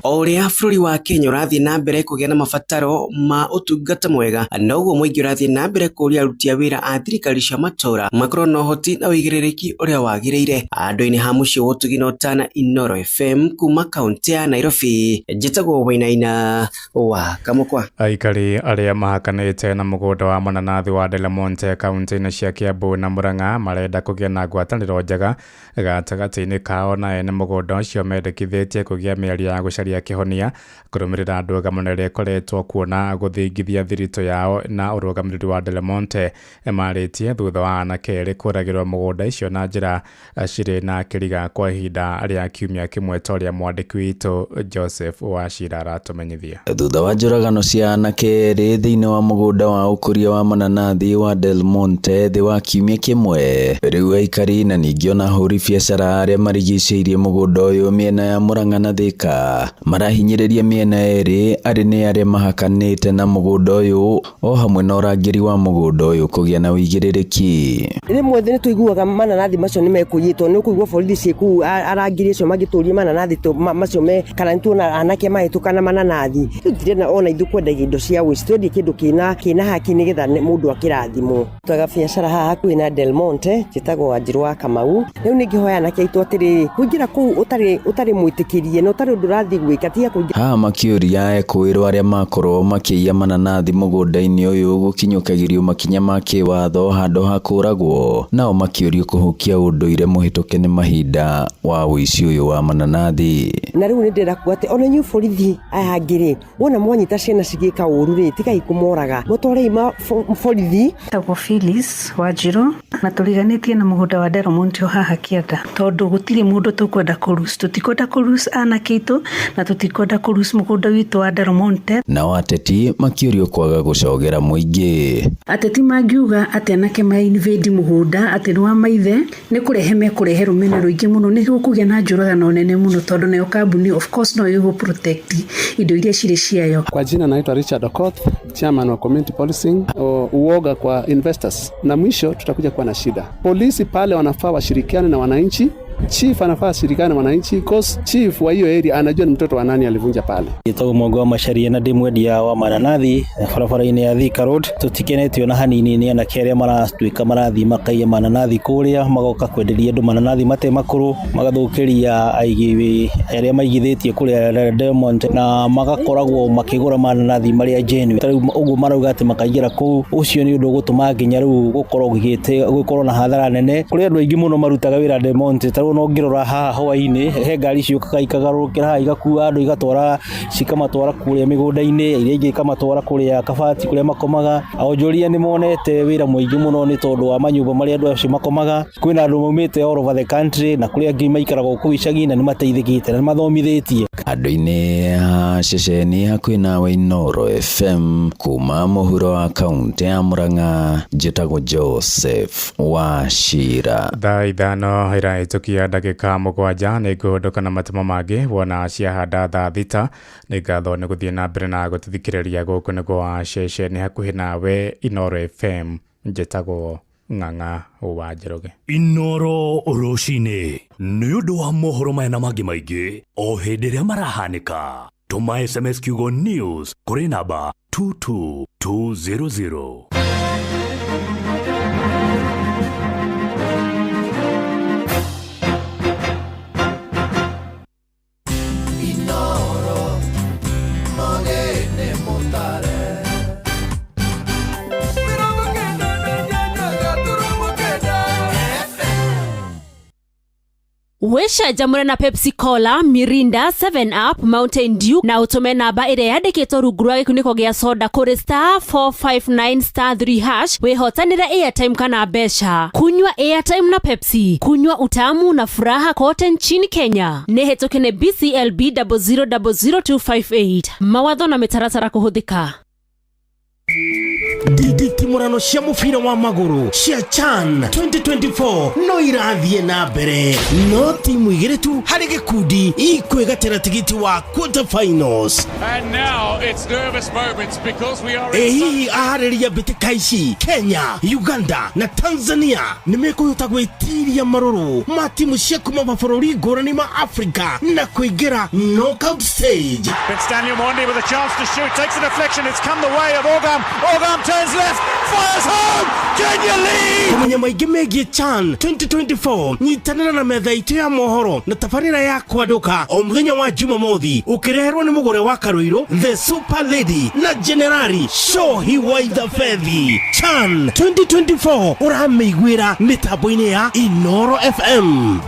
Bũrũri wa Kenya ũrathiĩ na mbere kũgĩa na mabataro ma ũtungata mwega, noguo mũingĩ ũrathiĩ na mbere kũria aruti a wĩra a thirikari cia matũra makorwo na ũhoti na wĩigĩrĩrĩki ũrĩa wagĩrĩire. Andũ-inĩ ha mũciĩ wa ũtugino tana Inoro FM kuma kaunti ya Nairobi, njĩtagwo Wainaina wa Kamũkwa. Aikari arĩa mahakanĩte na mũgũnda wa mananathi wa Delmonte kaunti-inĩ cia Kiambu na Murang'a marenda kũgĩa na ngwatanĩro njega gatagatĩ-inĩ kao na ene mũgũnda ũcio mendekithĩtie kũgĩa mĩario ya gũcaria kĩhonia kurumirira ndugamano iria ikoretwo kuona guthingithia thirito yao na urugamiriri wa Del Monte emaritie thutha wa anake eri kuragirwo mugunda icio na njira ciri na kiriga kwa ihinda ria kiumia kimwe toria mwandiki witu Joseph Wachira aratumenyithia. Thutha wa njuragano cia anake eri thiini wa mugunda wa ukuria wa mananathi wa Del Monte thi wa kiumia kimwe, riu aikari na ningi ona huri biacara aria marigiceirie mugunda uyu miena ya Murang'a na Thika marahinyiriria miena eri ari ni aria mahakanite na mugunda uyu o hamwe na urangiri wa mugunda uyu kugia na uigiririki. Rimwe thini tuiguaga mananathi macio ni mekuyitwo ni kuigua borithi ciku arangiri acio magituria mananathi macio me kana ntuna anake mahitukana mananathi tutirena ona ithu kwendagia indo cia wici twendi kindu kina haki nigetha mundu akirathimo twaga biacara haha hakuhi na Del Monte jitagwo Wanjiru wa Kamau. Riu ningihoya anake aitu atiri kuingira kuu utari mwitikirie no utari undu rathi gwika tia kuingira ha makiuria ekwirwo aria makorwo makiia mananathi mugunda-ini uyu gukinyukagirio makinya ma kiwatho handu ha kuragwo nao makiurio kuhukia unduire muhituke ni mahinda wa wici uyu wa mananathi. Na riu ndirakuga ati ona nyu borithi aya ngiri wona mwanyita ciana cigika uru ri tigai kumoraga mutore ima borithi tagwo Phyllis Wanjiru na tuliganitie na mugunda wa Del Monte haha Kianda tondu gutiri mundu tukwenda kurus tutikwenda kurus anakitu na tutikwenda kurus mugunda witu wa Del Monte. Na ateti makiurio kwaga gucogera muingi ateti magiuga ati anake ma invade mugunda ati ni wa maithe ni kurehe rumene ruingi muno ni gukugia na njuragano nene muno tondu nayo kambuni of course no yugo protect indo iria ciri ciayo. Kwa jina naitwa Richard Okoth, chairman wa community policing, uoga kwa investors na mwisho tutakuja kuwa na shida. Polisi pale wanafaa washirikiane na wananchi. Chief anafaa shirikana wananchi cause chief wa hiyo area anajua ni mtoto wa nani alivunja pale. Ito mwogo wa masharia na ndimwedia wa mananathi barabara-ini ya Thika Road tutikenetio na hanini ni anake aria maratuika marathi makaiya mananathi kuria magoka kwenderia andu mananathi mate makuru magathukiria aigi aria maigithitie kuria Del Monte na magakoragwo makigura mananathi maria genuine tari uguo marauga ati makaingira kuu ucio ni undu gutuma nginya riu gukorwo gukorwo na hathara nene kuria andu aingi muno marutaga wira Del Monte no ngirora haha hwaini he ngari ciukaga ikagarurukira ha igakua andu igatwara cikamatwara kuria migunda-ini iria ingi ikamatwara kuria Kabati kuria makomaga aonjoria ni monete wira muingi muno ni tondu wa manyumba maria andu acio makomaga kwina andu maumite all over the country na kuria angi maikaraga ku icagi na ni mateithikite na mathomithitie andu-ini ha ceceni hakuhi nawe Inoro FM kuma muhuro wa kaunti ya Murang'a njitagwo Joseph Wachira. Ithano iraitukia ndagika mugwanja ni nguhunduka na matemo mangi wona ciahanda thaa thita ni ngatho ni guthie na mbere na gututhikiriria guku niguo ceceni hakuhi nawe Inoro FM njitagwo Ng'ang'a wa Njoroge. Inoro Rucini ni undu wa mohoro mena mangi maingi o hindi ria marahanika. Tuma SMS kiugo news kuri namba 22200. Wesha jamura na Pepsi Cola, Mirinda, 7up, Mountain Dew na utume namba ire yandikitwo rungu rwa gikuniko gia soda kuri *459*3# wihotanire airtime kana besha. Kunywa airtime na Pepsi, kunywa utamu na furaha kote nchini Kenya. Nehetokene BCLB 0000258. Mawatho na mitaratara kuhuthika. Nditimurano cia mubira wa maguru cia CHAN 2024 no irathie na mbere no timu igiri tu hari gikundi ikwegatira tigiti wa quarter finals. And now it's nervous moments because we are ahariria bitika ici Kenya, Uganda na Tanzania nimekuhota gwitiria maruru ma timu cia kuma mabũrũri ngũrani ma Africa na kuingira knockout stage. Ben Stanley Omondi with a chance to shoot, takes a deflection, it's come the way of Ogam turns left, fires home, Kenya lead! Kumenya maingĩ megiĩ CHAN 2024 nyitanĩra na metha itũ ya mohoro na tabarĩra ya kwanduka o mũthenya wa Jumamothi ũkireherwo nĩ mũgũre wa Karũirũ, The Super Lady na Generali Shohi Waitha Fethi. CHAN 2024 ũramĩiguĩra mĩtambo-inĩ ya Inoro FM.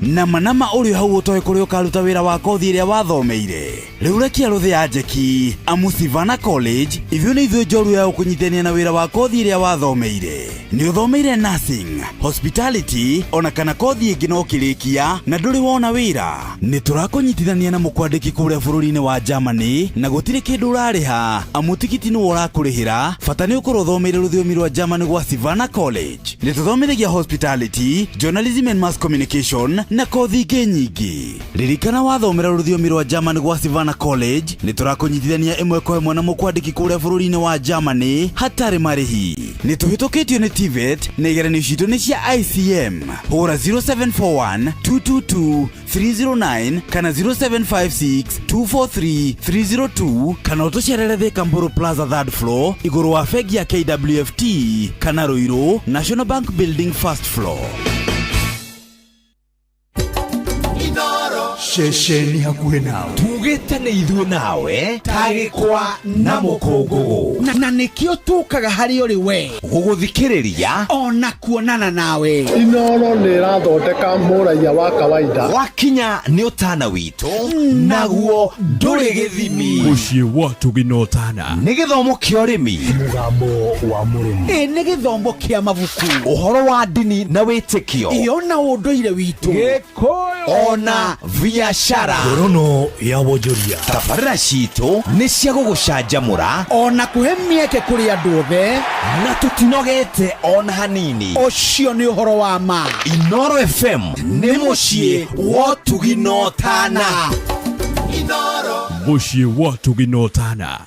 na manama ũrĩ hau ũtoĩ kũrĩa ũkaruta wĩra wa kothi ĩrĩa wathomeire. Rĩu rekia rũthĩ ya njeki amu Savannah College ithuĩ nĩ ithuĩ njoru ya gũkũnyitithania na wĩra wa kothi ĩrĩa wathomeire. Nĩ ũthomeire nursing, hospitality ona kana kothi ĩngĩ no kĩrĩkia na ndũrĩ wona wĩra. Nĩ tũrakũnyitithania na mũkwandĩki kũrĩa bũrũri-inĩ wa Germany na gũtirĩ kĩndũ ũrarĩha amu tigiti nĩ ũrakũrĩhĩra, bata nĩ ũkorwo ũthomeire rũthiomi rwa German gwa Savannah College. Nĩ tũthomithagia hospitality, journalism and mass communication na kothi ingĩ nyingĩ. Ririkana wathomera rũthiomi rwa German gwa Savannah College nĩ tũrakũnyitithania ĩmwe kwa ĩmwe na mũkwandĩki kũrĩa bũrũri-inĩ wa Germany hatarĩ marĩhi. Nĩ tũhĩtũkĩtio nĩ TVET na igeranio citũ nĩ cia ICM. Hũra 0741 222 309 kana 0756 243 302 kana ũtũcerere Thika Mburu Plaza 3rd floor igũrũ wa bengi ya KWFT kana Ruiru National Bank Building 1st floor. Shesheni hakuhĩ nawe tugĩte nĩ ithuĩ nawe tagĩkwa na mũkũngũgũ na nĩkĩo tũkaga harĩ ũrĩ we gũgũthikĩrĩria ona kuonana nawe. Inooro nĩ ĩrathondeka mũraia wa kawaida wakinya nĩ ũtana witũ naguo ndũrĩ gĩthimi. Mũciĩ wa Tũginotana nĩ gĩthomo kĩa ũrĩmi, mũgambo wa mũrĩmi, nĩ gĩthomo kĩa mabuku, ũhoro wa ndini na wĩtĩkio, ona ũndũire witũ, Gĩkũyũ ona biashara, ngorono ya wonjoria. Tabarĩra citũ nĩ cia gũgũcanjamũra ona kũhe mĩeke kũrĩ andũ othe na tũtinogete ona hanini. Ũcio nĩ ũhoro wa ma. Inooro FM nĩ mũciĩ wa Tũginotana. Inooro mũciĩ wa Tũginotana.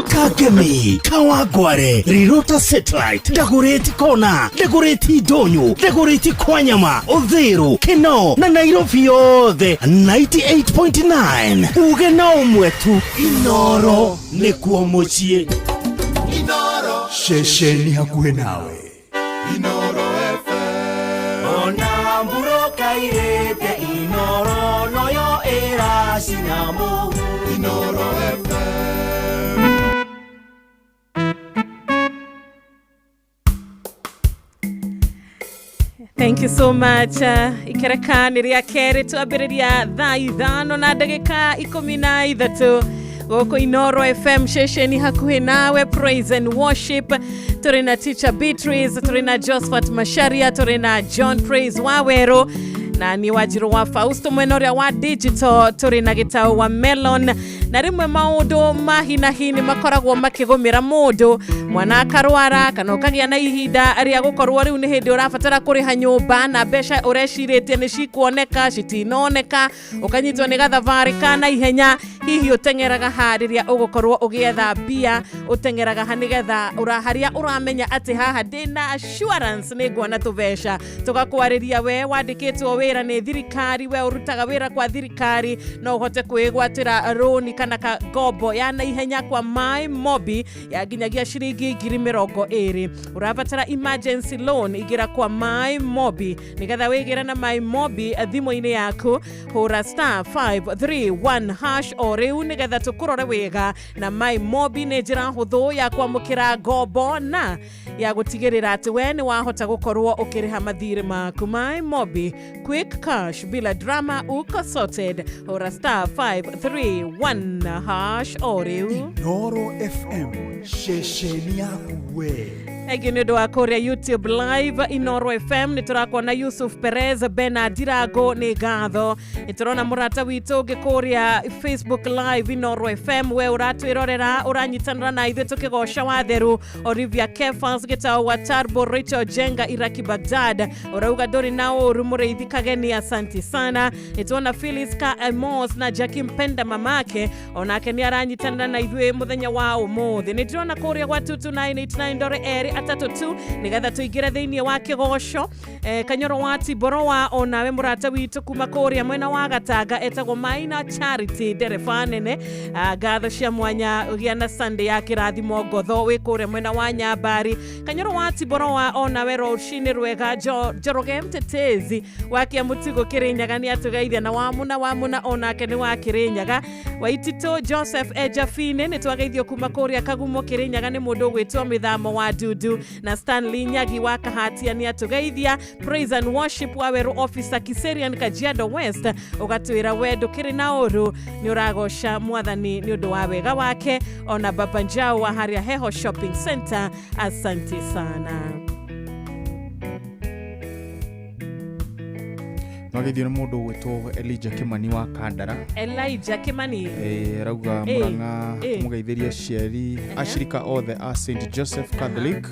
Kagemi, Kawangware, Rirota Satellite, Dagoretti Kona, Dagoretti Donyo, Dagoretti Kwanyama, Odhero, Keno, na Nairobi yothe 98.9. Uge na umwetu, Inooro nĩkuo mũciĩ. Inooro shesheni hakuhĩ nawe. Inooro FM. Ona mburoka irete Inooro noyo ĩracinamu. Inooro FM. Thank you so much. Ikereka nĩ rĩa kerĩ twambĩrĩria thaa 5:13 gũkũ Inooro FM shesheni hakuhĩ nawe, praise and worship. Tũrĩ na teacher Beatrice, tũrĩ na Josephat Masharia, tũrĩ na John Praise Wawero na ni Wajiro wa Fausto mwena ũrĩa wa digital. Tũrĩ na Gĩtaũ wa Melon na rĩmwe maũndũ mahinahini makoragwo makĩgũmĩra mũndũ, mwana akarwara kana ũkagĩa na ihinda rĩa gũkorwo rĩu nĩ hĩndĩ ũrabatara kũrĩha nyũmba na mbeca ũrecirĩtie nĩ cikuoneka citinoneka, ũkanyitwo nĩ gathabarĩ kana ihenya, hihi ũteng'eraga harĩria ũgũkorwo ũgĩetha mbia, ũteng'eraga nĩgetha ũraharia ũramenya atĩ haha ndĩna assurance nĩ nguona tũbeca, tũgakwarĩria we wandĩkĩtwo wĩra nĩ thirikari, we ũrutaga wĩra kwa thirikari no ũhote kwĩgwatĩra roni kana ngombo ya naihenya kwa My Mobi ya nginyagia ciringi 20,000. Ũrabatara emergency loan, igira kwa My Mobi nigetha wĩgĩre na My Mobi thimũ-inĩ yaku, hũra *531# o rĩu nigetha tũkũrore wega na My Mobi. Nĩ njĩra hũthũ ya kwamũkĩra ngombo na ya gũtigĩrĩra atĩ we nĩ wahota gũkorwo ũkĩrĩha mathirĩ maku. My Mobi, quick cash bila drama, uko sorted. Hũra *531# o rĩu. Inooro FM shesheni yaku we. Egi nĩ ũndũ wa kũrĩa YouTube live Inooro FM nĩ tũrakuona Yusuf Perez, Bernard Dirago nĩ ngatho. Nĩ tũrona mũrata witũ ũngĩkũrĩa Facebook live Inooro FM, we ũratwĩrorera ũranyitanĩra na ithuĩ tũkĩgoca watheru. Olivia Kefans, Gĩtaũ wa Tarbo, Rachel Jenga, Iraki Baghdad, ũrauga ndũrĩ na ũru mũrĩithi Kageni, asanti sana. Nĩ tuona Phyllis Ka Amos na Jackie Mpenda mamake onake nĩ aranyitanĩra na ithuĩ mũthenya wa ũmũthĩ. Nĩ tũrona kũrĩa gwa 22989 nigetha tũingĩre thĩinĩ wa kĩgoco. Kanyoro wa Tiborowa onawe mũrata witũ kuma kũrĩa mwena wa Gatanga etagwo Maina Charity, ndereba nene. Ngatho cia mwanya ũgĩa na Sunday ya kĩrathimo ngotho wĩ kũrĩa mwena wa Nyambari. Kanyoro wa Tiborowa onawe rũcinĩ rwega. Njoroge mtetezi wakia mũtigo Kĩrĩnyaga nĩ atũgeithia na wamuna onake nĩ wa Kĩrĩnyaga. Waitito Joseph Ejafine nĩ twageithio kuma kũrĩa Kagumo Kĩrĩnyaga nĩ mũndũ gwĩtwo Mĩthamo wa Dudu. Mwandu na Stanley Nyagi wa Kahatia ni atugeithia. Praise and Worship wa Weru Officer Kiserian Kajiado West ugatwira wedu kiri na oru ni uragosha mwathani ni undu wa wega wake. Ona Baba Njau wa Haria Heho Shopping Center, asante sana. Nagithio ni mundu gwitwo Elijah Kimani wa Kandara. Elijah Kimani rauga Murang'a tumugeithiria ciari ashirika othe a St Joseph Catholic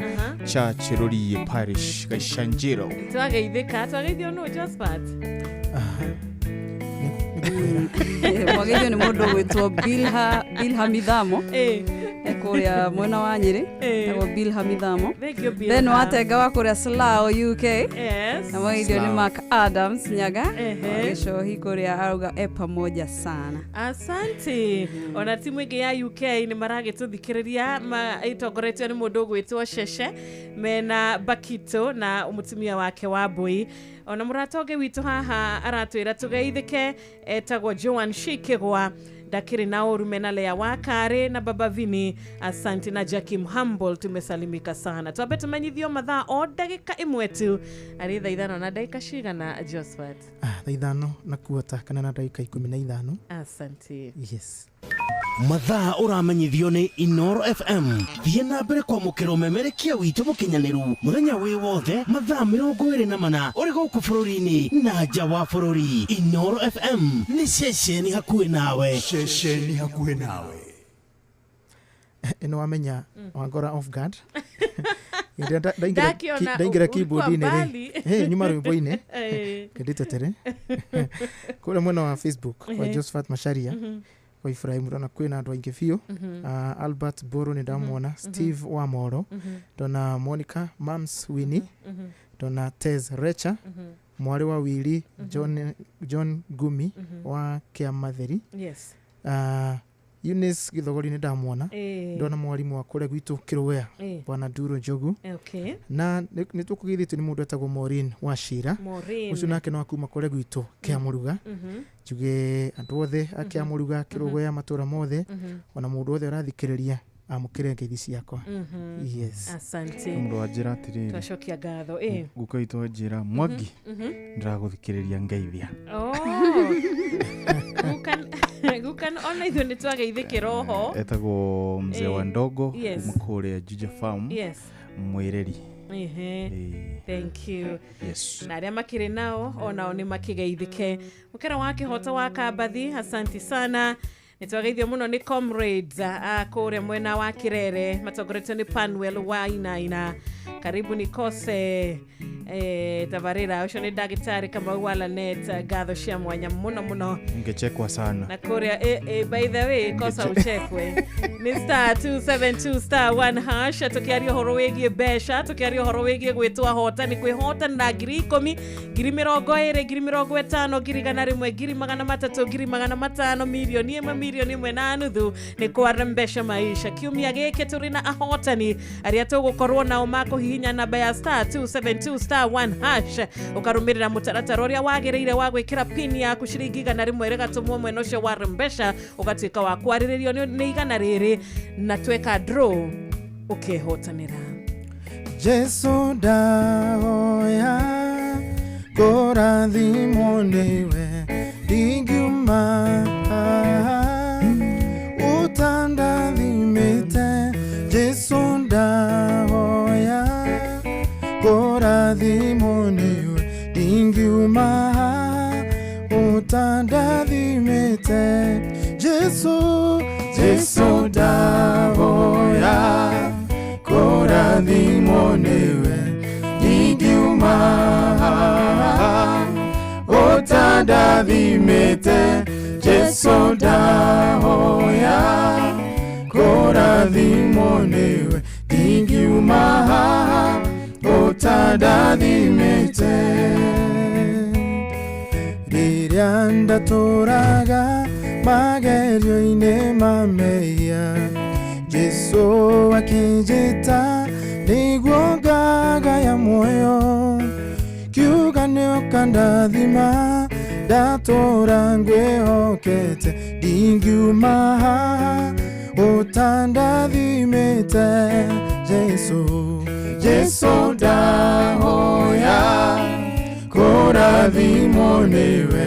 Church Ruri Parish Gaishanjiro. Twageithio no Josephat. Mwagithio ni mundu gwitwo Bilha Midhamo. Kuria mwena wa Nyeri tago Bilha Midhamo. Then watenga wa kuria Slough UK. Yes. Na mwagithio ni Mark Adams Nyaga. Gesho hikuria arauga pamoja sana. Asante. Ona timu ingi ya UK ni marage tuthikiriria itogoretio ni mundu gwitwo Sheshe mena Bakito na umutumia wake wa Boy. Ona muratoge witu haha aratwira tugeithike etagwo Joan Shikigwa Dakiri na Orumena Lea Wakare na Baba Vini. Asante na Jackie Humble, tumesalimika sana. Tuwabe tumanyithio mathaa o dakika imwetu. Ari thaithano na dakika cigana Josephat? Thaithano na kuota kana na dakika 15. Asante. Yes. Mathaa uramenyithio ni Inoro FM. Thie na mbere kwa mukiro memerekia witu mukinyaniru muthenya wi wothe mathaa 24 uri guku bururi-ini na nja wa bururi. Inoro FM ni ceceni hakuhi nawe. Ceceni hakuhi nawe. Eno wamenya wangora off guard. Daingira keyboard-ini ri nyuma rwimbo-ini kedite tere kule mwena wa Facebook kwa Josephat Masharia kwa Ibrahim Rona kwena andu aingi biu. Albert Boro ni ndamwona. Steve Wamoro dona Monica Mams Winnie dona Tez Recha mwari wa Wili John Gumi wa Kiamatheri. Yes. Eunice Githogori ni ndamwona. Ndona mwarimu wa kule gwitu Kirowea bwana Duro Njogu. Okay. Na nitukugithite ni mundu etagwo Maureen wa Shira. Ucio nake no akuma kule gwitu Kiamuruga. Juge andu othe Akiamuruga Kirowea matura mothe ona mundu othe arathikiriria amukire ngeithi ciakwa. Yes. Asante. Mundu ajira atiriri. Twashokia gatho gukaitwo njira Mwangi ndiraguthikiriria ngeithia. Gukan ona ithu ni twageithikira oho. Etagwo mzee wa Ndogo kumukure Juja Farm. Yes. Mwireri. Thank you. Yes. Na aria makire nao onao ni makigeithike. Mukera wake hota wa Kabathi, asante sana. Nitwageithio muno ni comrades kure mwena wa Kirere matogoretwo ni Panwell wa Inaina. Karibu nikose tabarira ucio ni ndagitari kama wala net gatho cia mwanya muno ngechekwa sana na kuria by the way kosa uchekwe ni *272*1# tukiario horo wigie besha tukiario horo wigie gwitwa hota ni kwihota na 10,000 20,000 20,50 2,300 milioni 1.5 ni kwarembesha maisha kiumia giki turi na ahotani aria tugukorwo nao mako hihinya namba ya *272*1# ukarumirira mutaratara uria wagireire wa gwikira pin ya ciringi 100 gatumwo mwena ucio wa rembesha ugatwika wa kwariririo ni igana riri na tweka draw ukihotanira. Jesu dahoya korathimo niwe ndingiuma utandathimite. Jesu dahoya korathimo niwe ndingiuma utandathimite. Jesu dahoya korathimo niwe ndingiuma utandathimite. Jesu dahoya korathimo niwe ndingiuma utandathimite. Riria ndaturaga magerio-ini mameya Jesu akinjita niguo ngagaya muoyo kiuga nioka ndathima ndatura ngwihokete ndingiuma utandathimite. Jesu ndahoya kurathimwo niwe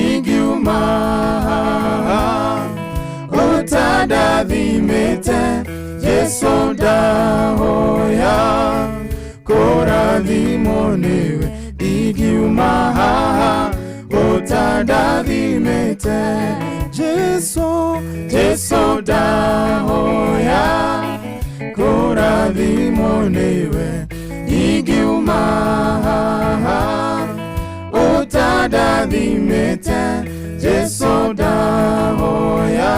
ingiuma utandathimite Jesu ndahoya kurathimwo niwe ingiuma utandathimite Jesu ndahoya kurathimwo niwe ingiuma utandathimite Jesu ndahoya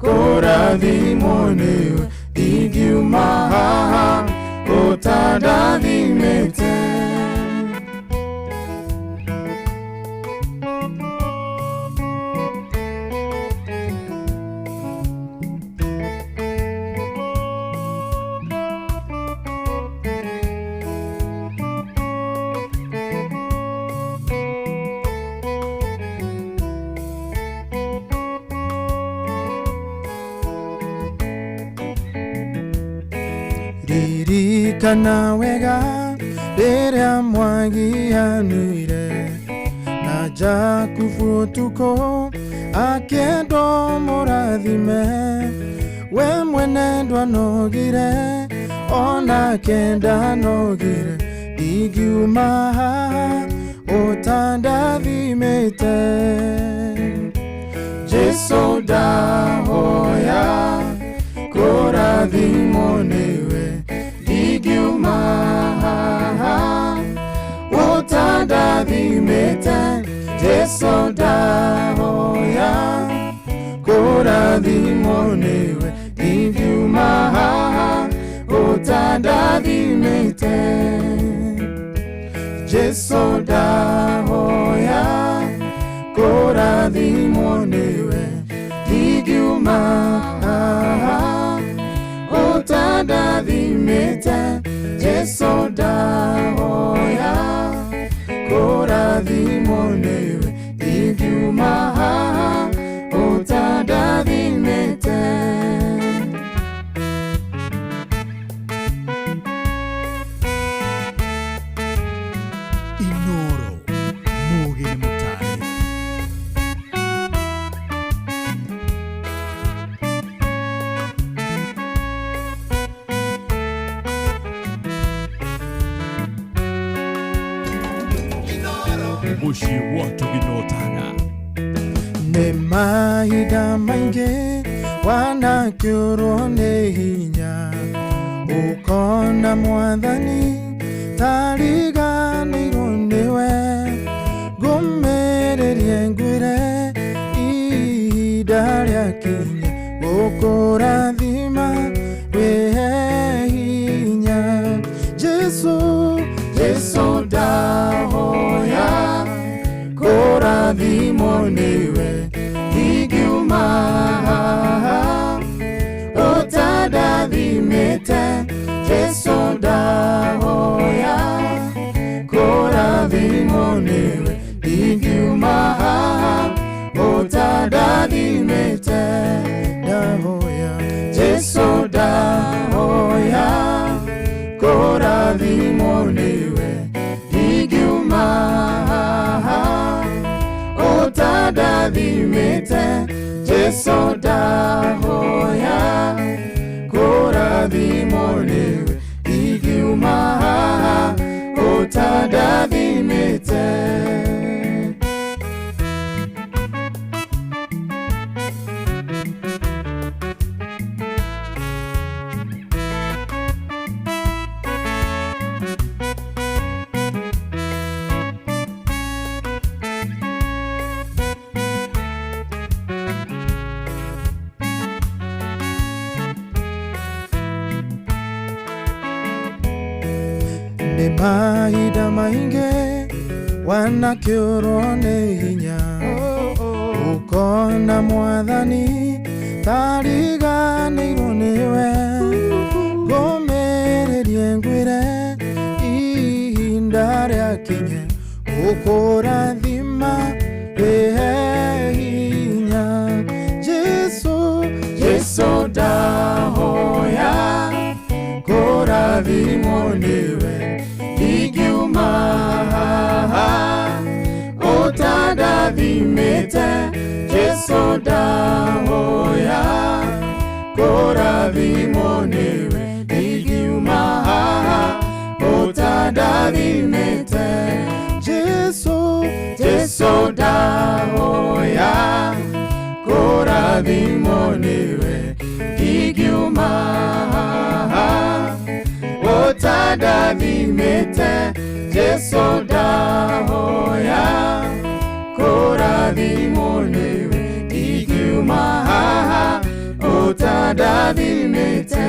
kurathimwo niwe ingiuma utandathimite ririkana wega rĩrĩa mwagianire na Jakubu ũtukũ akĩenda mũrathime we mwene ndwanogire onake ndanogire ingiuma ũtandathimĩte Jesu ndahoya kurathimwo niwe ingiuma utandathimite Jesu ndahoya kurathimwo niwe ingiuma utandathimite Jesu ndahoya kurathimwo niwe ingiuma utandathimite Jesu ndahoya kurathimwo niwe ingiuma utandathimite Inoro Mugeni Mutare Mushi watu binotana nĩ mahinda maingĩ wanakĩũrwo nĩ hinya ũkona mwathani tariganĩirwo nĩwe ngũmĩrĩrie ngwĩre ihinda rĩakinya gũkũrathima wĩhe hinya Jesu ndahoya kurathimwo niwe ingiuma utandathimite Jesu ndahoya kurathimwo niwe ingiuma utandathimite ndahoya Jesu ndahoya kurathimwo niwe ingiuma utandathimite Jesu ndahoya kurathimwo niwe ingiuma utandathimite nĩ mahinda maingĩ wanakĩũrwo nĩ hinya ũkona mwathani tariganĩirwo nĩwe ngũmĩrĩrie ngwĩre ihinda rĩakinya gũkũrathima wĩhe hinya Jesu ndahoya kũrathimwo nĩwe ingiuma haha ũtandathimĩte Jesu ndahoya kũrathimwo nĩwe ingiuma haha ũtandathimĩte Jesu ndahoya kũrathimwo nĩwe ingiuma haha ũtandathimĩte Jesu ndahoya kũrathimwo nĩwe ingiuma haha ũtandathimĩte.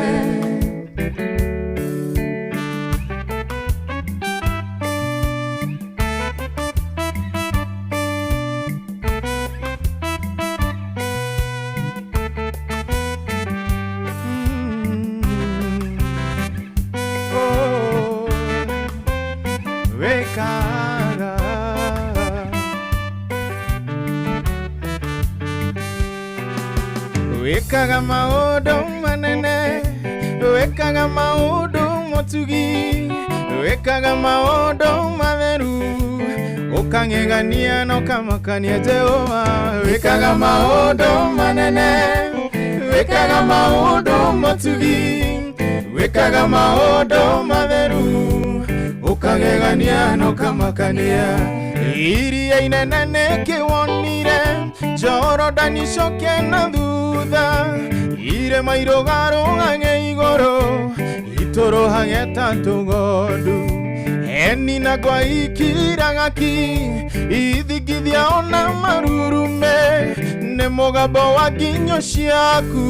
Wekaga maũndũ manene, wekaga maũndũ motugi, wekaga maũndũ matheru, ũkang'egania na ũkamakania Jehova. Wekaga maũndũ manene, wekaga maũndũ motugi, wekaga maũndũ matheru, ũkang'egania na ũkamakania. Iria inene nĩkĩwonire, Jorodani coke na thutha, irĩma irũgarũgage igũrũ, itũrũhage ta tũgondu. Heni na ngwa ikiraga ki, ithingithia ona marurume, nĩ mũgambo wa nginyo ciaku.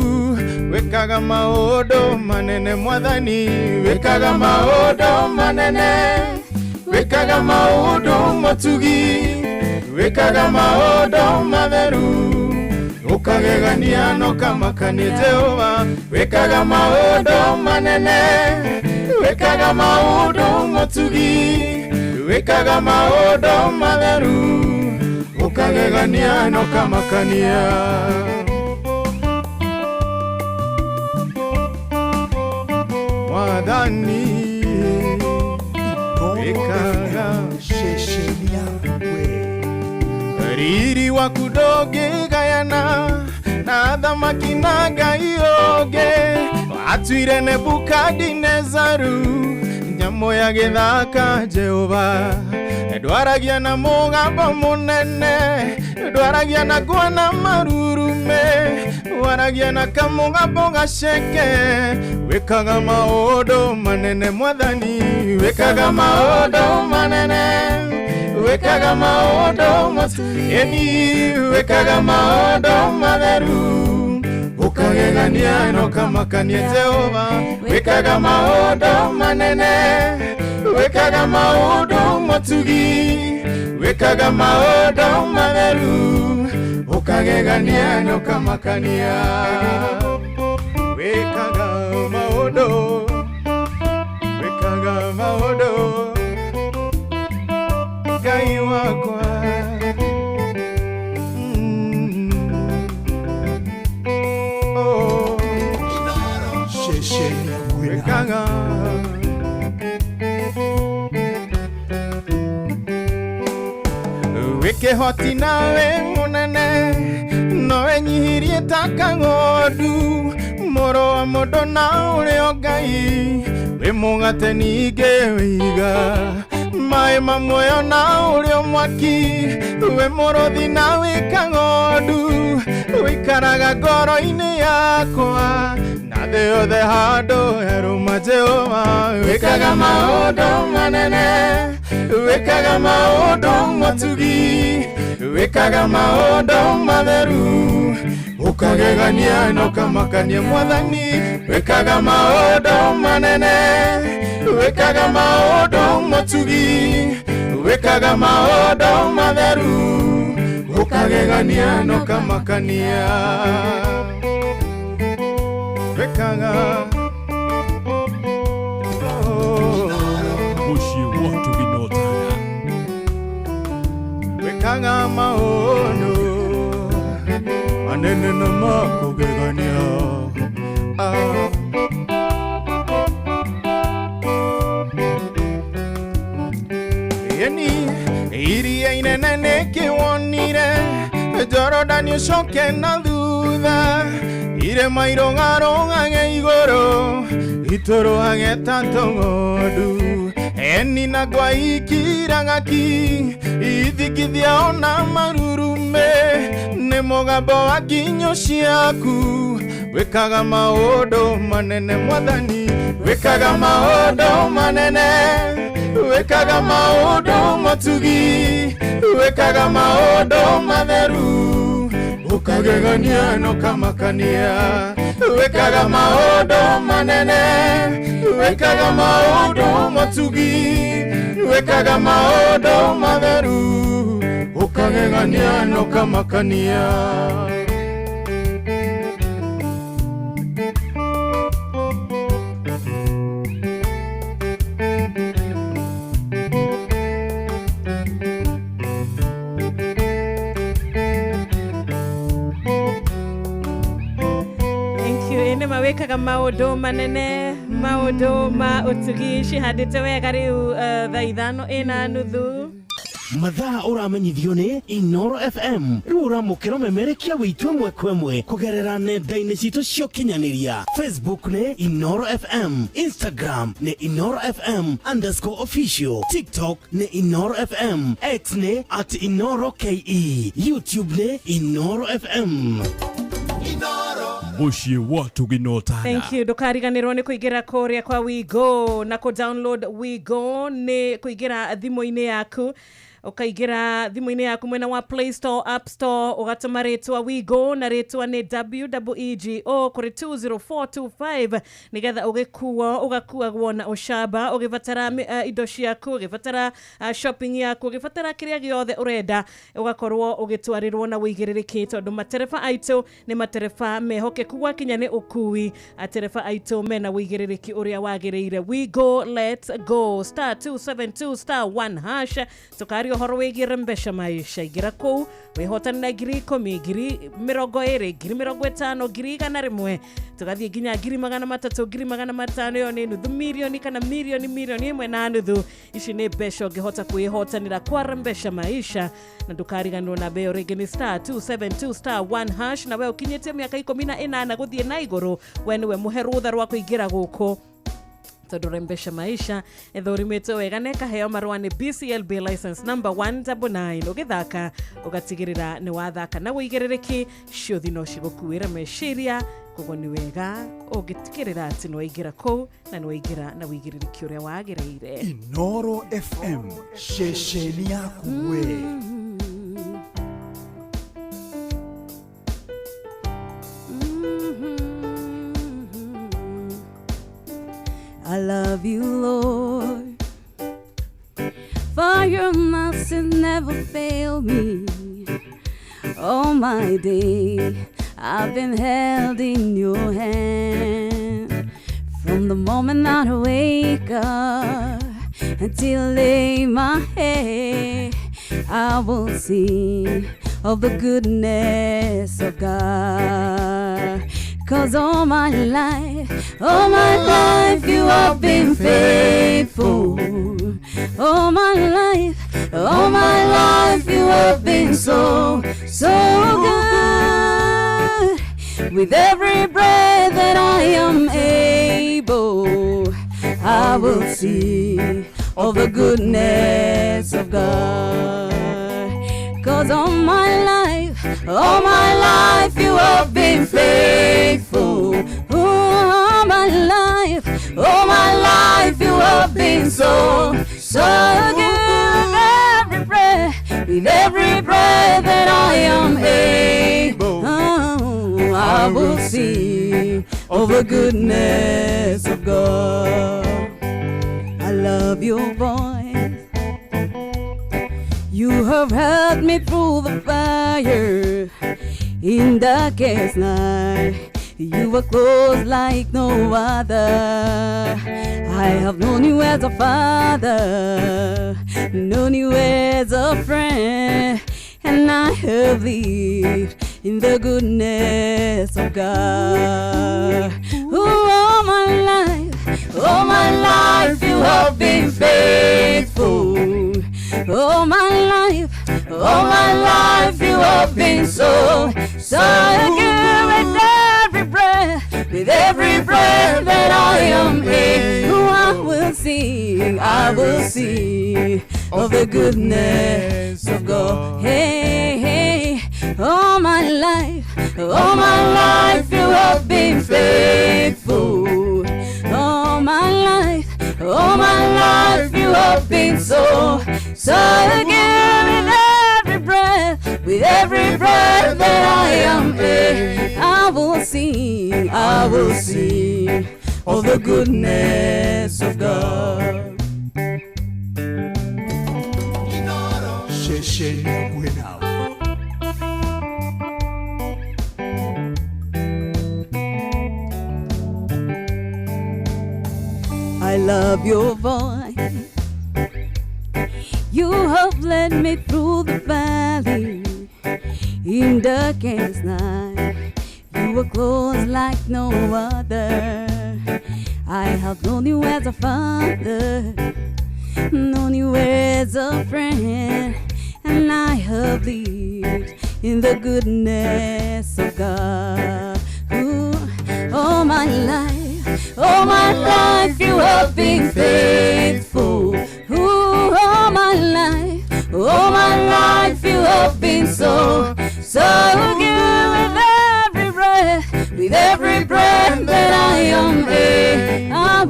Wekaga maũndũ manene Mwathani, wekaga maũndũ manene, wekaga maũndũ matugi, wekaga maũndũ matheru, ũkagegania na ũkamakania Jehova. Wekaga maũndũ manene, wekaga maũndũ matugi, wekaga maũndũ matheru, ũkagegania na ũkamakania. Mwathani wekaga riri waku ndũngĩgayana na thamaki na ngai ũngĩ. Watuire Nebukadinezaru nyamũ ya gĩthaka Jehova, ndwaragia na mũgambo mũnene, ndwaragia na ngwa na marurume, waragia na kamũgambo gaceke. Wekaga maũndũ manene Mwathani, wekaga maũndũ manene, wekaga maũndũ matugi, wekaga maũndũ matheru, ũkagegania na ũkamakania Jehova. Wekaga maũndũ manene, wekaga maũndũ matugi, wekaga maũndũ matheru, ũkagegania na ũkamakania. Wekaga maũndũ, wekaga maũndũ Ngai wakwa. Wekaga wĩkĩhoti nawe mũnene, nowe nyihirie ta kang'ondu, mũrũ wa mũndũ na ũrĩo Ngai, wĩ mũgate ningĩ wĩiga maĩ mamuoyo na ũrĩo mwaki, wĩ mũrũthi na wĩ kang'ondu, wĩikaraga ngoro-inĩ yakwa na thĩ yothe handũ herũma Jehova. Wĩkaga maũndũ manene, wĩkaga maũndũ matugi, wĩkaga maũndũ matheru, ũkagegania na ũkamakania Mwathani. Wĩkaga maũndũ manene, wĩkaga maũndũ matugi, wĩkaga maũndũ matheru, ũkagegania na ũkamakania. Wĩkaga mũciĩ watu Binotaga, wĩkaga maũndũ manene na makũgegania. ni ucoke na thutha irema irongarongange iguru ituruhage tato ng'ondu eni na gwaikira ng'aki ithikithia ona marurume nĩ mũgambo wa nginyo ciaku wĩkaga maũndũ manene mwathani wĩkaga maũndũ manene wĩkaga maũndũ matugi wĩkaga maũndũ matheru ũkagegania no kamakania wĩkaga maũndũ manene wĩkaga maũndũ matugi wĩkaga maũndũ matheru ukagegania no kamakania. Thank you. Ene mawekaga maũndũ manene maũndũ ma ũtugi cihandĩte wega rĩu thaa ithano ĩna nuthu mathaa uramenyithio ni Inoro FM riu uramukira memerekia witu ĩmwe kwa ĩmwe kugerera nenda-inĩ citũ cia ũkinyanĩria. Facebook ni Inoro FM, Instagram ni Inoro FM_official, TikTok ni Inoro FM, X ni @InoroKE, YouTube ni Inoro FM. Mushi watu ginotana. Thank you. Ndukariganirwo ni kuingira kuria kwa Wigo na ku download Wigo ni kuingira thimu-ini yaku. Ukaingira thimu-ini yaku mwena wa Play Store, App Store, ugatuma ritwa Wigo na ritwa ni WEGO kuri 20425 nigetha ugakuagwo na ushaba ugivatara indo ciaku ugivatara shopping yaku ugivatara kiria giothe urenda ugakorwo ugitwarirwo na wigiririkia tondu matereba aitu ni matereba mehokeku gwakinya ni ukui atereba aitu mena wigiririkia uria wagiriire. Wigo, let's go *272*1# tukari horo wigire mbesha maisha igira kou wihotana ngiri 10 ngiri 20 ngiri 50 ngiri 100 tugathie nginya ngiri 300 ngiri 500 yo ni nuthu milioni kana milioni 1.5 ici ni mbesha ungihota kuihotanira kwa mbesha maisha na ndukariganirwo na mbeo ringi ni *272*1# na we ukinyite miaka 18 guthie na iguru we niwe muherutha rwa kuingira guku tondu rembesha maisha ethorimetwo wega neka heo marwa ni BCLB license number 199 ugithaka ugatigirira ni wathaka na wigiririki ciuthi no cigukuira meciria koguo ni wega ugitigirira ati ni waingira kou na ni waingira na wigiririki uria wagiriire. Inoro FM shesheni yaku we. I love you, Lord, for your mercy never failed me. All my day I've been held in your hand. From the moment that I wake up until I lay my head, I will sing of the goodness of God. 'Cause all my life you have been faithful. All my life you have been so good. With every breath that I am able, I will see of the goodness of God. 'Cause all my life you have been faithful. All my life you have been so good. With every breath that I am able, I will see of the goodness of God. I love your voice. You have helped me through the fire in darkest night. You were close like no other. I have known you as a father, known you as a friend, and I have lived in the goodness of God. All my life you have been faithful. All my All my life you have been so good with every breath that I am in. I will sing of the goodness of God. Hey, hey, all my life you have been faithful. All my life you have been so good with every breath that I am in. I will sing of the goodness of God. I love your voice. You have led me through the valley in darkest night. You were close like no other. I have known you as a father, known you as a friend, and I have lived in the goodness of God. Ooh, all my life you have been faithful. Ooh, all my life you have been so good with every breath that I am in. I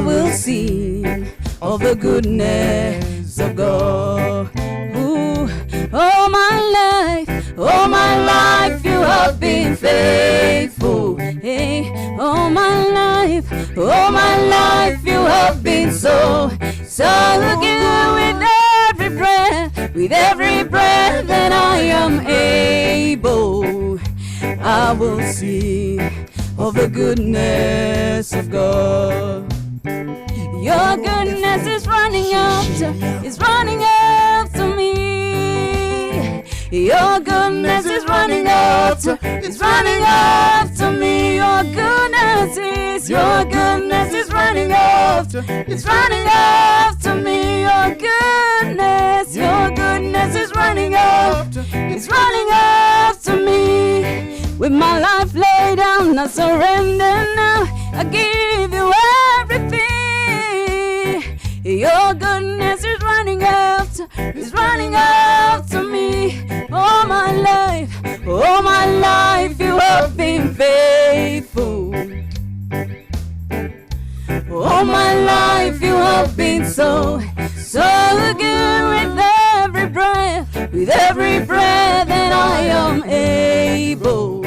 will sing of the goodness of God. Ooh, all my life you have been faithful. Hey, all my life you have been so good with every breath that I am able. I will sing of the goodness of God. Your goodness is running after me. Your goodness is running after me. Your goodness is running after me. Your goodness is running after me. With my life laid down, I surrender now. I give you everything. Your goodness is running after me. All my life you have been faithful. All my life you have been so good with every breath that I am able.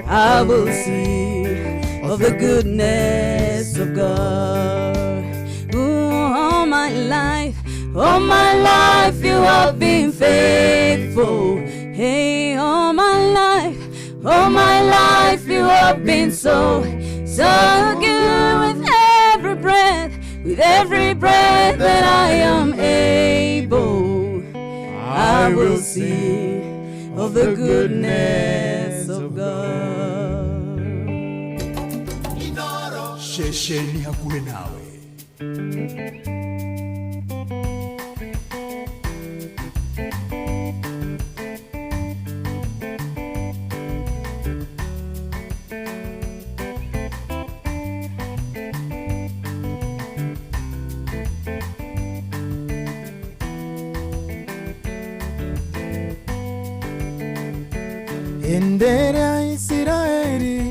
I will sing of the goodness of God. Ooh, all my life you have been faithful. Hey, all my life you have been so good with every breath that I am able. I will sing of the goodness of God. Shesheni hakuwe nawe. Endere ya Isiraeli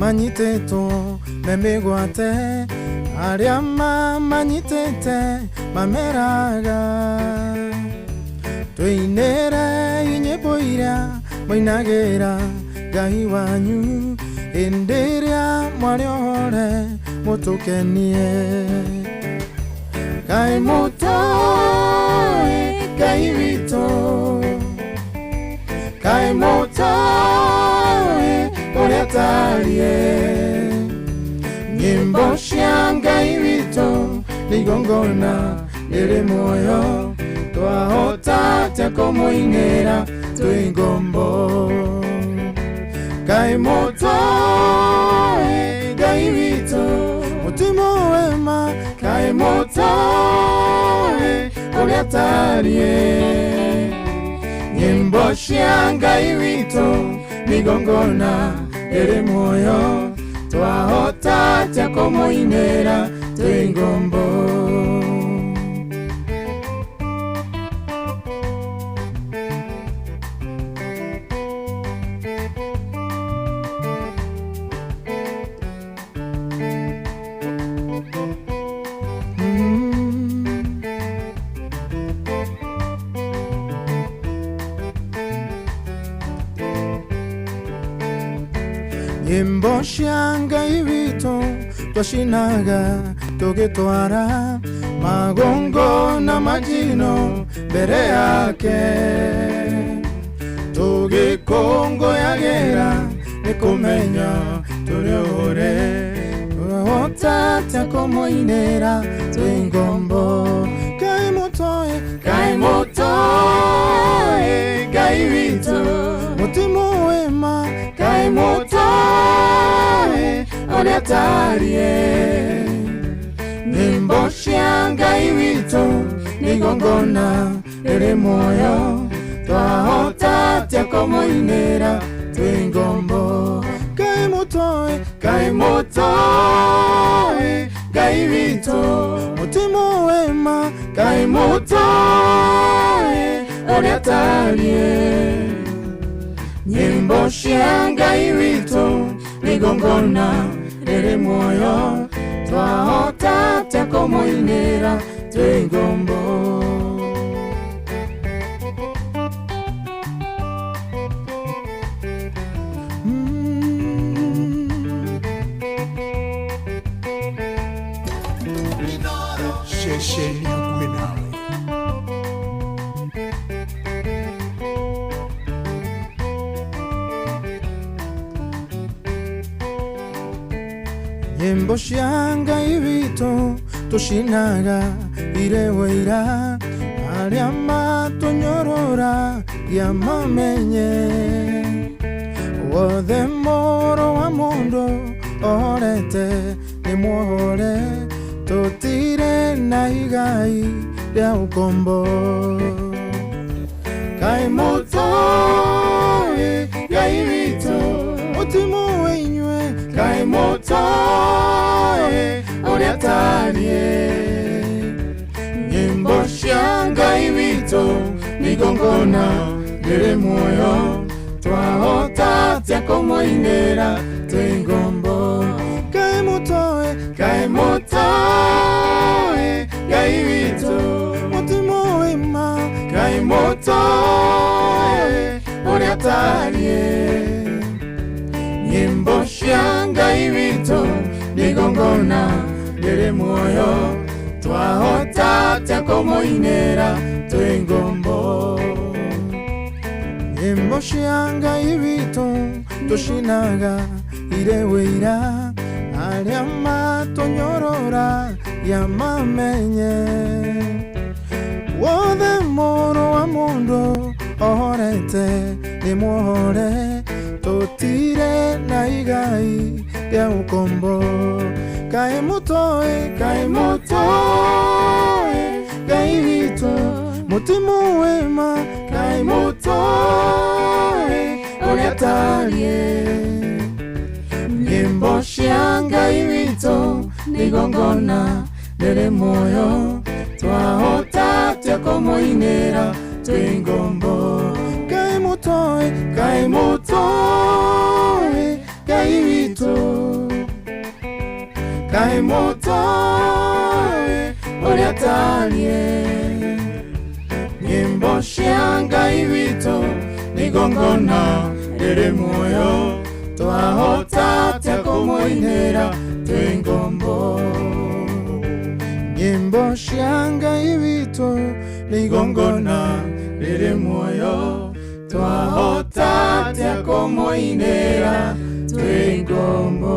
manyitetwo memegwate aria manyitete mameraga twinere inyimbo iria moinagira Ngai wanyu endere ya mwariohore mutukenie Ngai mutoe Ngai wito Ngai mutoe uria tarie nyimbo cia Ngai wito nigongona niri muoyo twahota te kumuinira twi ngombo Ngai mutoe Ngai wito mutima wema Ngai mutoe uria tarie nyimbo cia Ngai witũ nĩigongona rĩrĩ muoyo twahota atĩa kũmũinĩra twĩ ngombo. Nyimbo cia Ngai witũ twacinaga tũgĩtwara magongo na majino mbere yake, tũgĩkũngũyagĩra nĩ kũmenya tũrĩ ũrĩ twahota atĩa kũmũinĩra twĩ ngombo. Ngai mũtoĩ, Ngai mũtoĩ, Ngai witũ mũtimo wema, Ngai mũtoĩ ũrĩa tariĩ. Nyimbo cia Ngai witũ nĩigongona rĩrĩ muoyo twahota atĩa kũmũinĩra twĩ ngombo. Ngai mũtoĩ, Ngai mũtoĩ, Ngai witũ mũtimo wema, Ngai mũtoĩ ũrĩa tariĩ. Nyimbo cia Ngai witũ nĩigongona rĩrĩ muoyo twahota atĩa kũmũinĩra twĩ ngombo. Shesheni akuwe nawe. Nyimbo cia Ngai witũ tũcinaga ire wĩira, arĩa matũnyorũragia mamenye wothe mũrũ wa mũndũ ohorete nĩ muohore, tũtirĩ na igai rĩa ũkombo. Ngai mũtoĩ, Ngai witũ mũtimo wĩinyue, Ngai mũtoĩ ũrĩa tariĩ. Nyimbo cia Ngai witũ nĩigongona rĩrĩ muoyo twahota atĩa kũmũinĩra twĩ ngombo. Ngai mũtoĩ, Ngai mũtoĩ, Ngai witũ mũtimo wema, Ngai mũtoĩ ũrĩa tariĩ. Nyimbo cia Ngai witũ nĩigongona rĩrĩ muoyo twahota atĩa kũmũinĩra twĩ ngombo. Nyimbo cia Ngai witũ tũcinaga ire wĩira, arĩa matũnyorũragia mamenye wothe mũrũ wa mũndũ ohorete nĩ muohore, tũtirĩ na igai rĩa ũkombo. Ngai mũtoĩ, Ngai mũtoĩ, Ngai witũ mũtimo wema, Ngai mũtoĩ ũrĩa tariĩ. Nyimbo cia Ngai witũ nĩigongona rĩrĩ muoyo twahota atĩa kũmũinĩra twĩ ngombo. Ngai mũtoĩ, Ngai mũtoĩ, Ngai witũ, Ngai mũtoĩ ũrĩa tariĩ. Nyimbo cia Ngai witũ nĩigongona rĩrĩ muoyo twahota atĩa kũmũinĩra twĩ ngombo. Nyimbo cia Ngai witũ nĩigongona rĩrĩ muoyo twahota atĩa kũmũinĩra twĩ ngombo.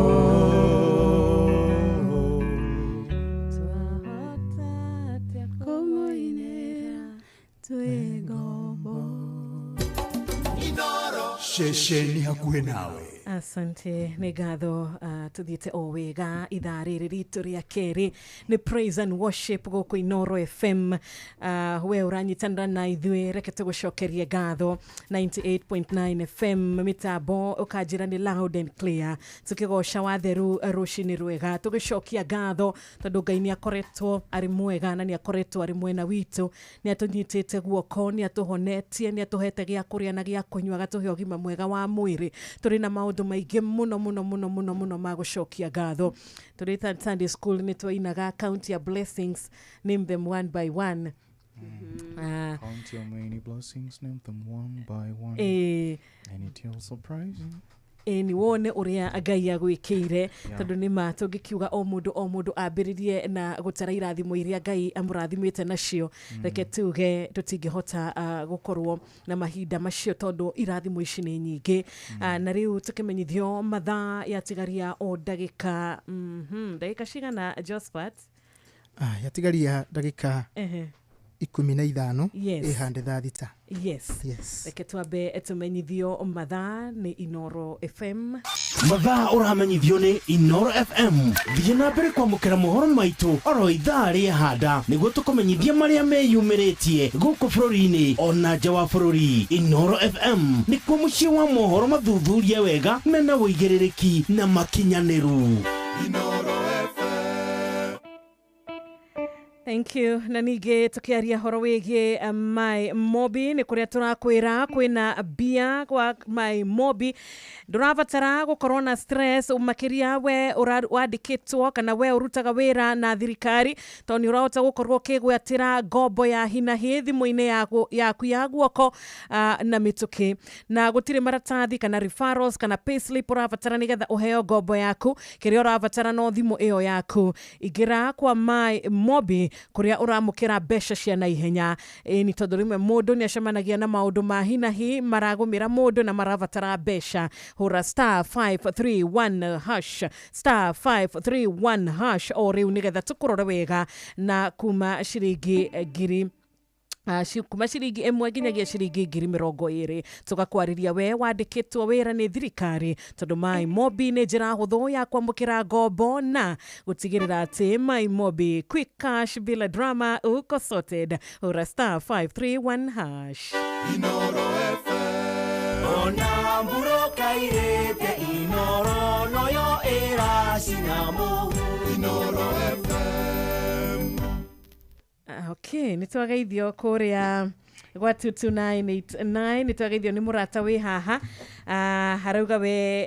Shesheni hakuwe nawe. Asante nĩ ngatho tuthiĩte o wega ithaa rĩrĩ ritũ rĩa kerĩ nĩ praise and worship gũkũ Inoro FM. We ũranyitanĩra na ithuĩ, reke tũgũcokerie ngatho 98.9 FM mĩtambo ũkanjĩra nĩ loud and clear, tũkĩgoca watheru rũcinĩ rwega, tũgĩcokia ngatho tondũ Ngai nĩ akoretwo arĩ mwega na nĩ akoretwo arĩ mwena witũ, nĩ atũnyitĩte guoko, nĩ atũhonetie, nĩ atũhete gĩa kũrĩa na gĩa kũnyua, agatũhe ũgima mwega wa mwĩrĩ. Tũrĩ na maũndũ maingĩ mũno ma gũcokia ngatho. Tũrĩ Sunday school nĩ twainaga count your blessings, name them one by one. Count your many blessings, name them one by one. And it will surprise you. Ni wone uria Ngai agwĩkĩire tondũ nĩ ma tũngĩkiuga o mũndũ ambĩrĩrie na gũtara irathimo iria Ngai amũrathimĩte nacio, reke tuge tũtingĩhota gũkorwo na mahinda macio tondũ irathimo ici nĩ nyingĩ. Na rĩu tũkĩmenyithio mathaa yatigaria o ndagĩka cigana Josephat? Yatigaria ndagĩka 15 ihande thaa thita. Yes. Reke twambe tumenyithio mathaa nĩ Inoro FM. Mathaa ũramenyithio nĩ Inoro FM. Thiĩ na mbere kwamũkĩra mohoro maitũ oro ithaa rĩa handa nĩguo tũkũmenyithia marĩa meyumĩrĩtie gũkũ bũrũri-inĩ ona nja wa bũrũri. Inoro FM nĩkuo mũciĩ wa mohoro mathuthurie wega mena wũigĩrĩrĩki na makinyanĩru. Inoro FM. Thank you. Na ningĩ tukiaria horo wĩgiĩ My Mobi nĩ kũrĩa tũrakwĩra kwĩna bia kwa My Mobi. Ndũrabatara gũkorwo na stress makĩria we wandĩkĩtwo kana we ũrutaga wĩra na thirikari, tondũ nĩ ũrahota gũkorwo ũkĩgwatĩra ngombo ya hinahi thimũ-inĩ yaku ya guoko na mĩtũkĩ, na gũtirĩ maratathi kana referrals kana payslip ũrabatara nĩgetha ũheo ngombo yaku. Kĩrĩa ũrabatara no thimũ ĩyo yaku. Ingĩra kwa My Mobi kũrĩa ũramũkĩra mbeca cia naihenya. Nĩ tondũ rĩmwe mũndũ nĩ acemanagia na maũndũ ma hinahi maragũmĩra mũndũ na marabatara mbeca. Hũra *531# *531# o rĩu nĩgetha tũkũrore wega na kuma ciringi ngiri kuma ciringi ĩmwe nginyagia ciringi 20,000 tũgakwarĩria we wandĩkĩtwo wĩra nĩ thirikari, tondũ My Mobi nĩ njĩra hũthũ ya kwamũkĩra ngombo na gũtigĩrĩra atĩ My Mobi quick cash bila drama uko sorted. Hũra *531#. Inoro FM. Ona mburoka irete Inoro noyo eracinamu. Inoro FM. Okay, nitwageithio kũrĩa gwa 22989 nitwageithio nĩ mũrata wĩ haha. Harauga we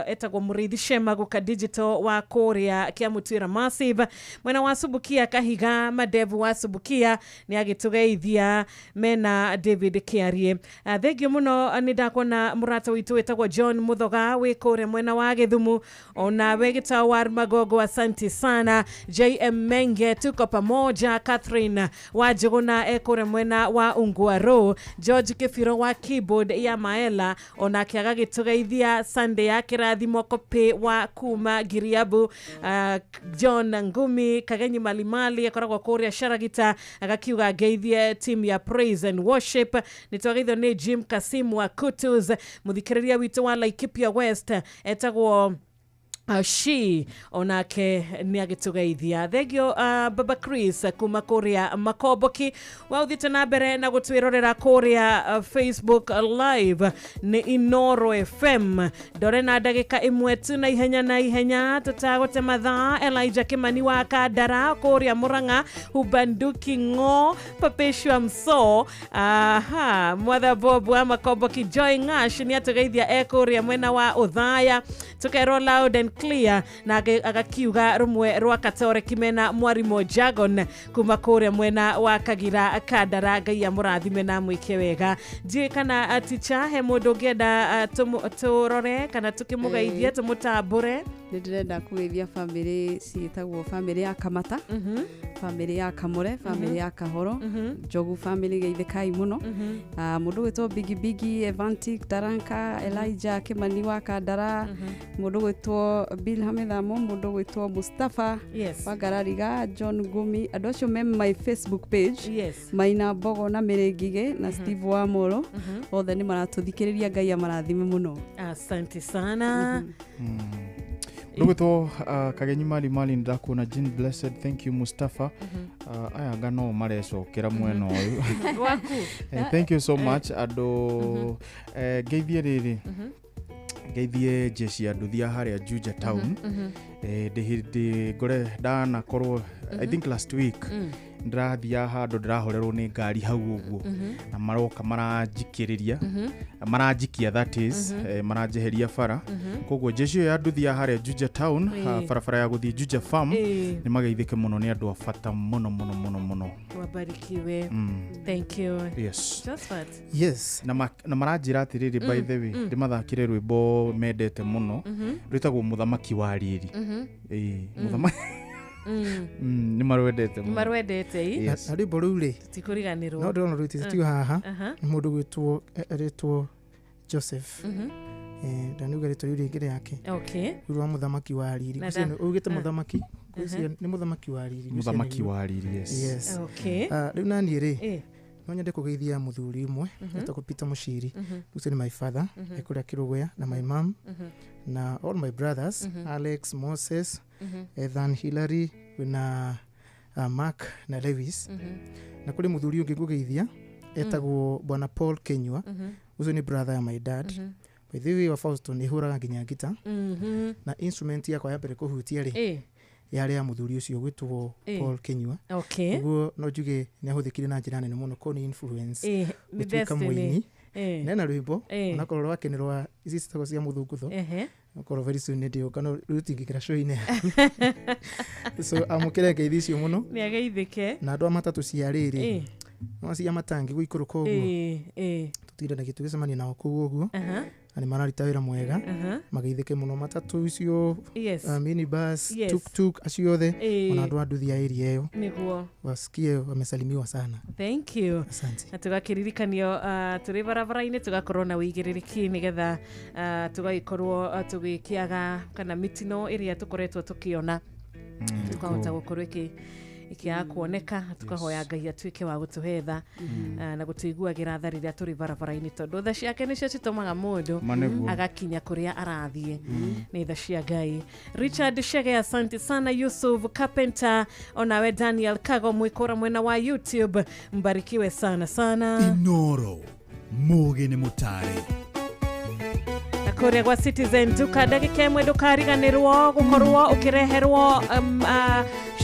etagwo Mũrĩithi Shema gũka digital wa kũrĩa Kĩamũtuĩra Massive mwena wa Subukia Kahiga. Madevu wa Subukia nĩ agĩtũgeithia mena David Kĩarie. Thengio mũno nĩ ndakuona mũrata witũ wetagwo John Muthoga wĩ kũrĩa mwena wa Gĩthumu, ona we Gĩtaũ wa Magogo, asante sana. JM Menge tuko pamoja. Catherine wa Njũgũna kũrĩa mwena wa Ungwaro. George Kĩbiro wa keyboard ya Maela ona kiaga gĩtũgeithia. Sunday ya kĩrathimo Kope wa kuma Giriabu. John Ngumi Kagenyi Malimali akoragwo kũrĩa Sharagita agakiuga geithie team ya praise and worship. Nitwageithio nĩ Jim Kasim wa Kutus, muthikĩrĩria witũ wa Laikipia West etagwo She onake nĩ agĩtũgeithia. Thengio Baba Chris kuma kũrĩa Makomboki wa ũthiĩte na mbere na gũtwĩrorera kũrĩa Facebook live nĩ Inoro FM. Ndore na ndagĩka ĩmwe tu na ihenya tũtagũte mathaa. Elijah Kimani wa Kandara kũrĩa Murang'a. Hubanduki Ng'o Papeshwa Mso Mother Bob wa Makomboki. Joy Ng'ash nĩ atũgeithia kũrĩa mwena wa Uthaya. Tũkerwo loud and clear na agakiuga rumwe rwa Katore Kimena Mwarimo Jagon kuma kũrĩa mwena wa Kagira Kandara. Ngai amũrathime na mwĩke wega. Ndiũĩ kana teacher he mũndũ ũngĩenda tũrore kana tũkĩmũgeithia tũmũtambũre. Nĩ ndĩrenda kũgeithia family ciĩtagwo family ya Kamata. family ya Kamore, family ya Kahoro, Jogu family geithikai muno. Mundu gwitwo Bigi Evantic Taranka, Elijah Kimani wa Kandara, mundu gwitwo Bill Hamithamo, mundu gwitwo Mustafa Wagarariga, John Gumi, andu acio me my Facebook page, Maina Bogo na Mirengige na Steve Wamolo, othe ni maratuthikiriria Ngai amarathime muno. Asante sana. Nduguto kagenyi mali ndakuona Jean Blessed, thank you Mustafa. Aya ngano marecokera mwena uyu. Thank you so much ado geithie riri. Geithie jeshi anduthia haria Juja town. De gore dana korwo I think last week. Ndirathia handu ndirahorerwo ni ngari hau uguo na maroka maranjikiriria maranjikia that is maranjeheria bara koguo jeshi ya nduthia haria Juja town barabara ya guthii Juja farm ni mageithike muno ni andu afata muno wabarikiwe. Thank you. Yes, just that yes na maranjira atiriri by the way ndimathakire rwimbo mendete muno rwitagwo muthamaki wa riri muthamaki ni marwedete yes ari borule tikuriganirwo no ndona rwititio haha mundu gwitwo eretwo Joseph ndani garitwo yuri ngire yake rwa muthamaki wa riri ugite muthamaki ni muthamaki wa riri yes riu nani ri no nyende kugeithia muthuri imwe etagwo Peter Mushiri ucio ni my father ekuria Kirugwea na my mom na all my brothers Alex Moses Ethan Hillary na Mark na Lewis na kule muthuri ungi ngugeithia etagwo bwana Paul Kenywa ucio ni brother ya my dad by the way wa Fausto ni huraga nginya gita na instrument yakwa ya mbere kuhutia ri yari ya muthuri ucio gwitwo Paul Kenywa uguo no juge ni ahuthikire na njira nene muno ko ni influence gutuika muini nena rwimbo na korwo wakenirwa ici citago cia muthungutho korwo very soon ndio kana rutingikira show-ine so amukire ngeithi icio muno ni ageithike na andu amatatu cia riri no cia matangi guikuru koguo tutira na gitu gicemania nao koguo guo ani mararita wira mwega mageithike muno matatu icio minibus tuk aciothe ona andu anduthia area iyo niguo wasikie wamesalimiwa sana. Thank you. Asante. Tugakiririkanio turi barabara-ini tugakorwo na wigiririki nigetha tugagikorwo tugikiaga kana mitino iria tukoretwo tukiona tukahota gukorwo ikia kuoneka tukahoya Ngai atuike wa gutuhetha na gutuiguagira tha riria turi barabara-ini tondu tha ciake nicio citumaga mundu agakinya kuria arathie ni tha cia Ngai. Richard Shege, asante sana. Yusuf Carpenter, onawe Daniel Kago mwikora mwena wa YouTube, mbarikiwe sana. Inoro Mugine Mutare kuria gwa Citizen Duka ndagika imwe ndukariganirwo gukorwo ukireherwo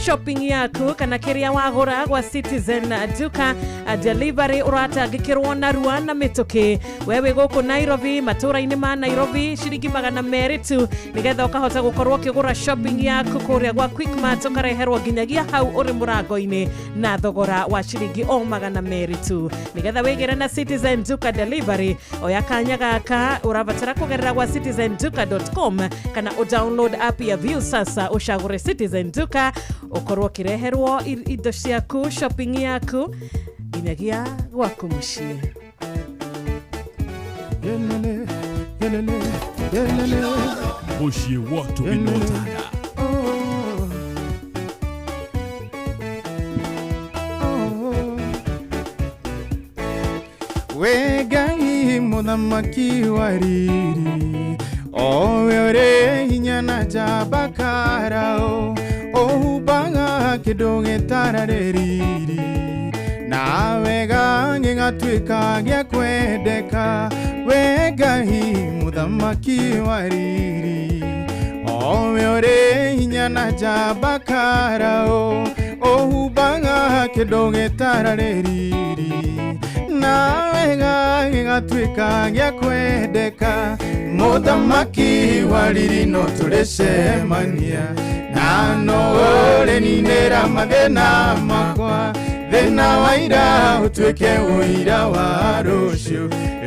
shopping yaku kana kiria wagura gwa Citizen Duka delivery uratangikirwo na rua na mituki wewe guku Nairobi matura-ini ma Nairobi shiringi 200 tu nigetha ukahota gukorwo kigura shopping yaku kuria gwa Quickmart ukareherwo ginyagia hau uri murango-ini na thogora wa shiringi 200 tu nigetha wigire na Citizen Duka delivery oya kanya gaka urabatara kugerera gwa citizenduka.com kana download app ya View sasa ushagure Citizen Duka ukorwo kireherwo indo ciaku shopping yaku inyagia gwaku mucii. Mucii watu binotana Wegai muthamaki wa riri owe ore hinya na jabakarao ohubaga kindo gitara riri na wega ngigatuika gya kwendeka wegai muthamaki wa riri owe ore hinya na jabakarao ohubaga kindo gitara riri na wega gigatuika gya kwendeka muthamaki wa riri no turecemania na no ore ninera mathina makwa thina wa ira utuike uira wa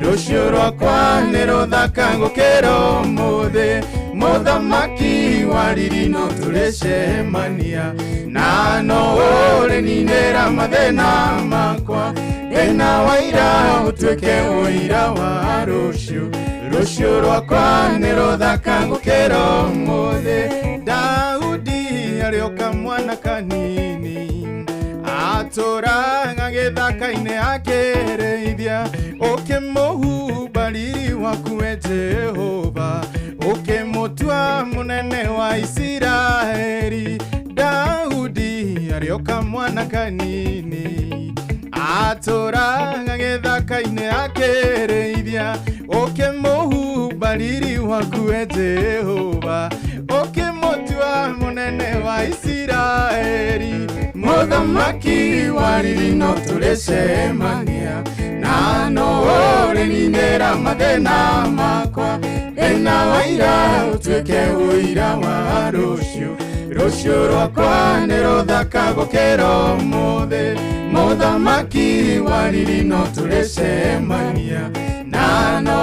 rucio rwakwa ni ruthaka ngukira umuthi Muthamaki wa riri no turecemania, na no ureninĩra mathĩna makwa, thĩna wa ira ũtuĩke ũira wa rũciũ, rũciũ rwakwa nĩ rũthaka gũkĩra ũmũthĩ. Daudi arĩ o kamwana kanini, atũraga gĩthaka-inĩ akĩrĩithia, ũkĩmũhumba riri waku we Jehova, ũkĩmũtua mũnene wa Isiraeli. Daudi arĩ o kamwana kanini, atũraga gĩthaka-inĩ akĩrĩithia, ũkĩmũhumba riri waku we Jehova, ũkĩmũtua mũnene wa Isiraeli. Muthamaki wa riri no turecemania, na no ũreninĩra mathĩna makwa, thĩna wa ira ũtuĩke ũira wa rũciũ, rũciũ rwakwa nĩ rũthaka gũkĩra ũmũthĩ. Muthamaki wa riri no turecemania, na no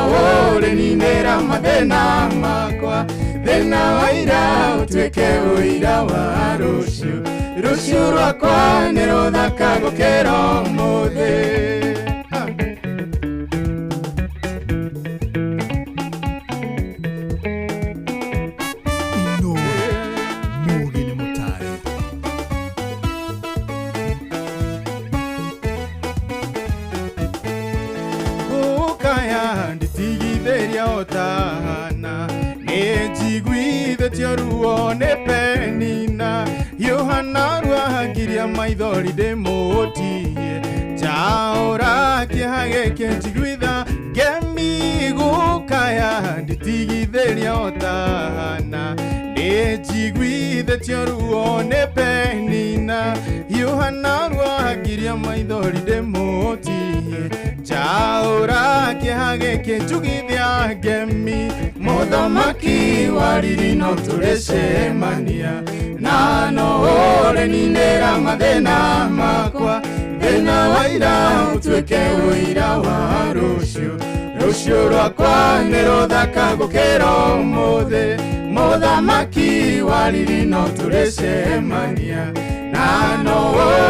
ũreninĩra mathĩna makwa, thĩna wa ira ũtuĩke ũira wa rũciũ, rũciũ rwakwa nĩ rũthaka gũkĩra ũmũthĩ. Otahana nejiguithĩtio ruo nĩ Penina, Yohana rwagiria maithori ndĩmũtie, njaũra kĩeha gĩkĩ njiguitha ngemi gũkaya nditigithĩria otahana, nejiguithĩtio ruo nĩ Penina, Yohana rwagiria maithori ndĩmũtie, njaũra kĩeha gĩkĩ njugithia ngemi. Muthamaki wa riri no turecemania, na no ũreninĩra mathĩna makwa, thĩna wa ira ũtuĩke ũira wa rũciũ, rũciũ rwakwa nĩ rũthaka gũkĩra ũmũthĩ. Muthamaki wa riri no turecemania, na no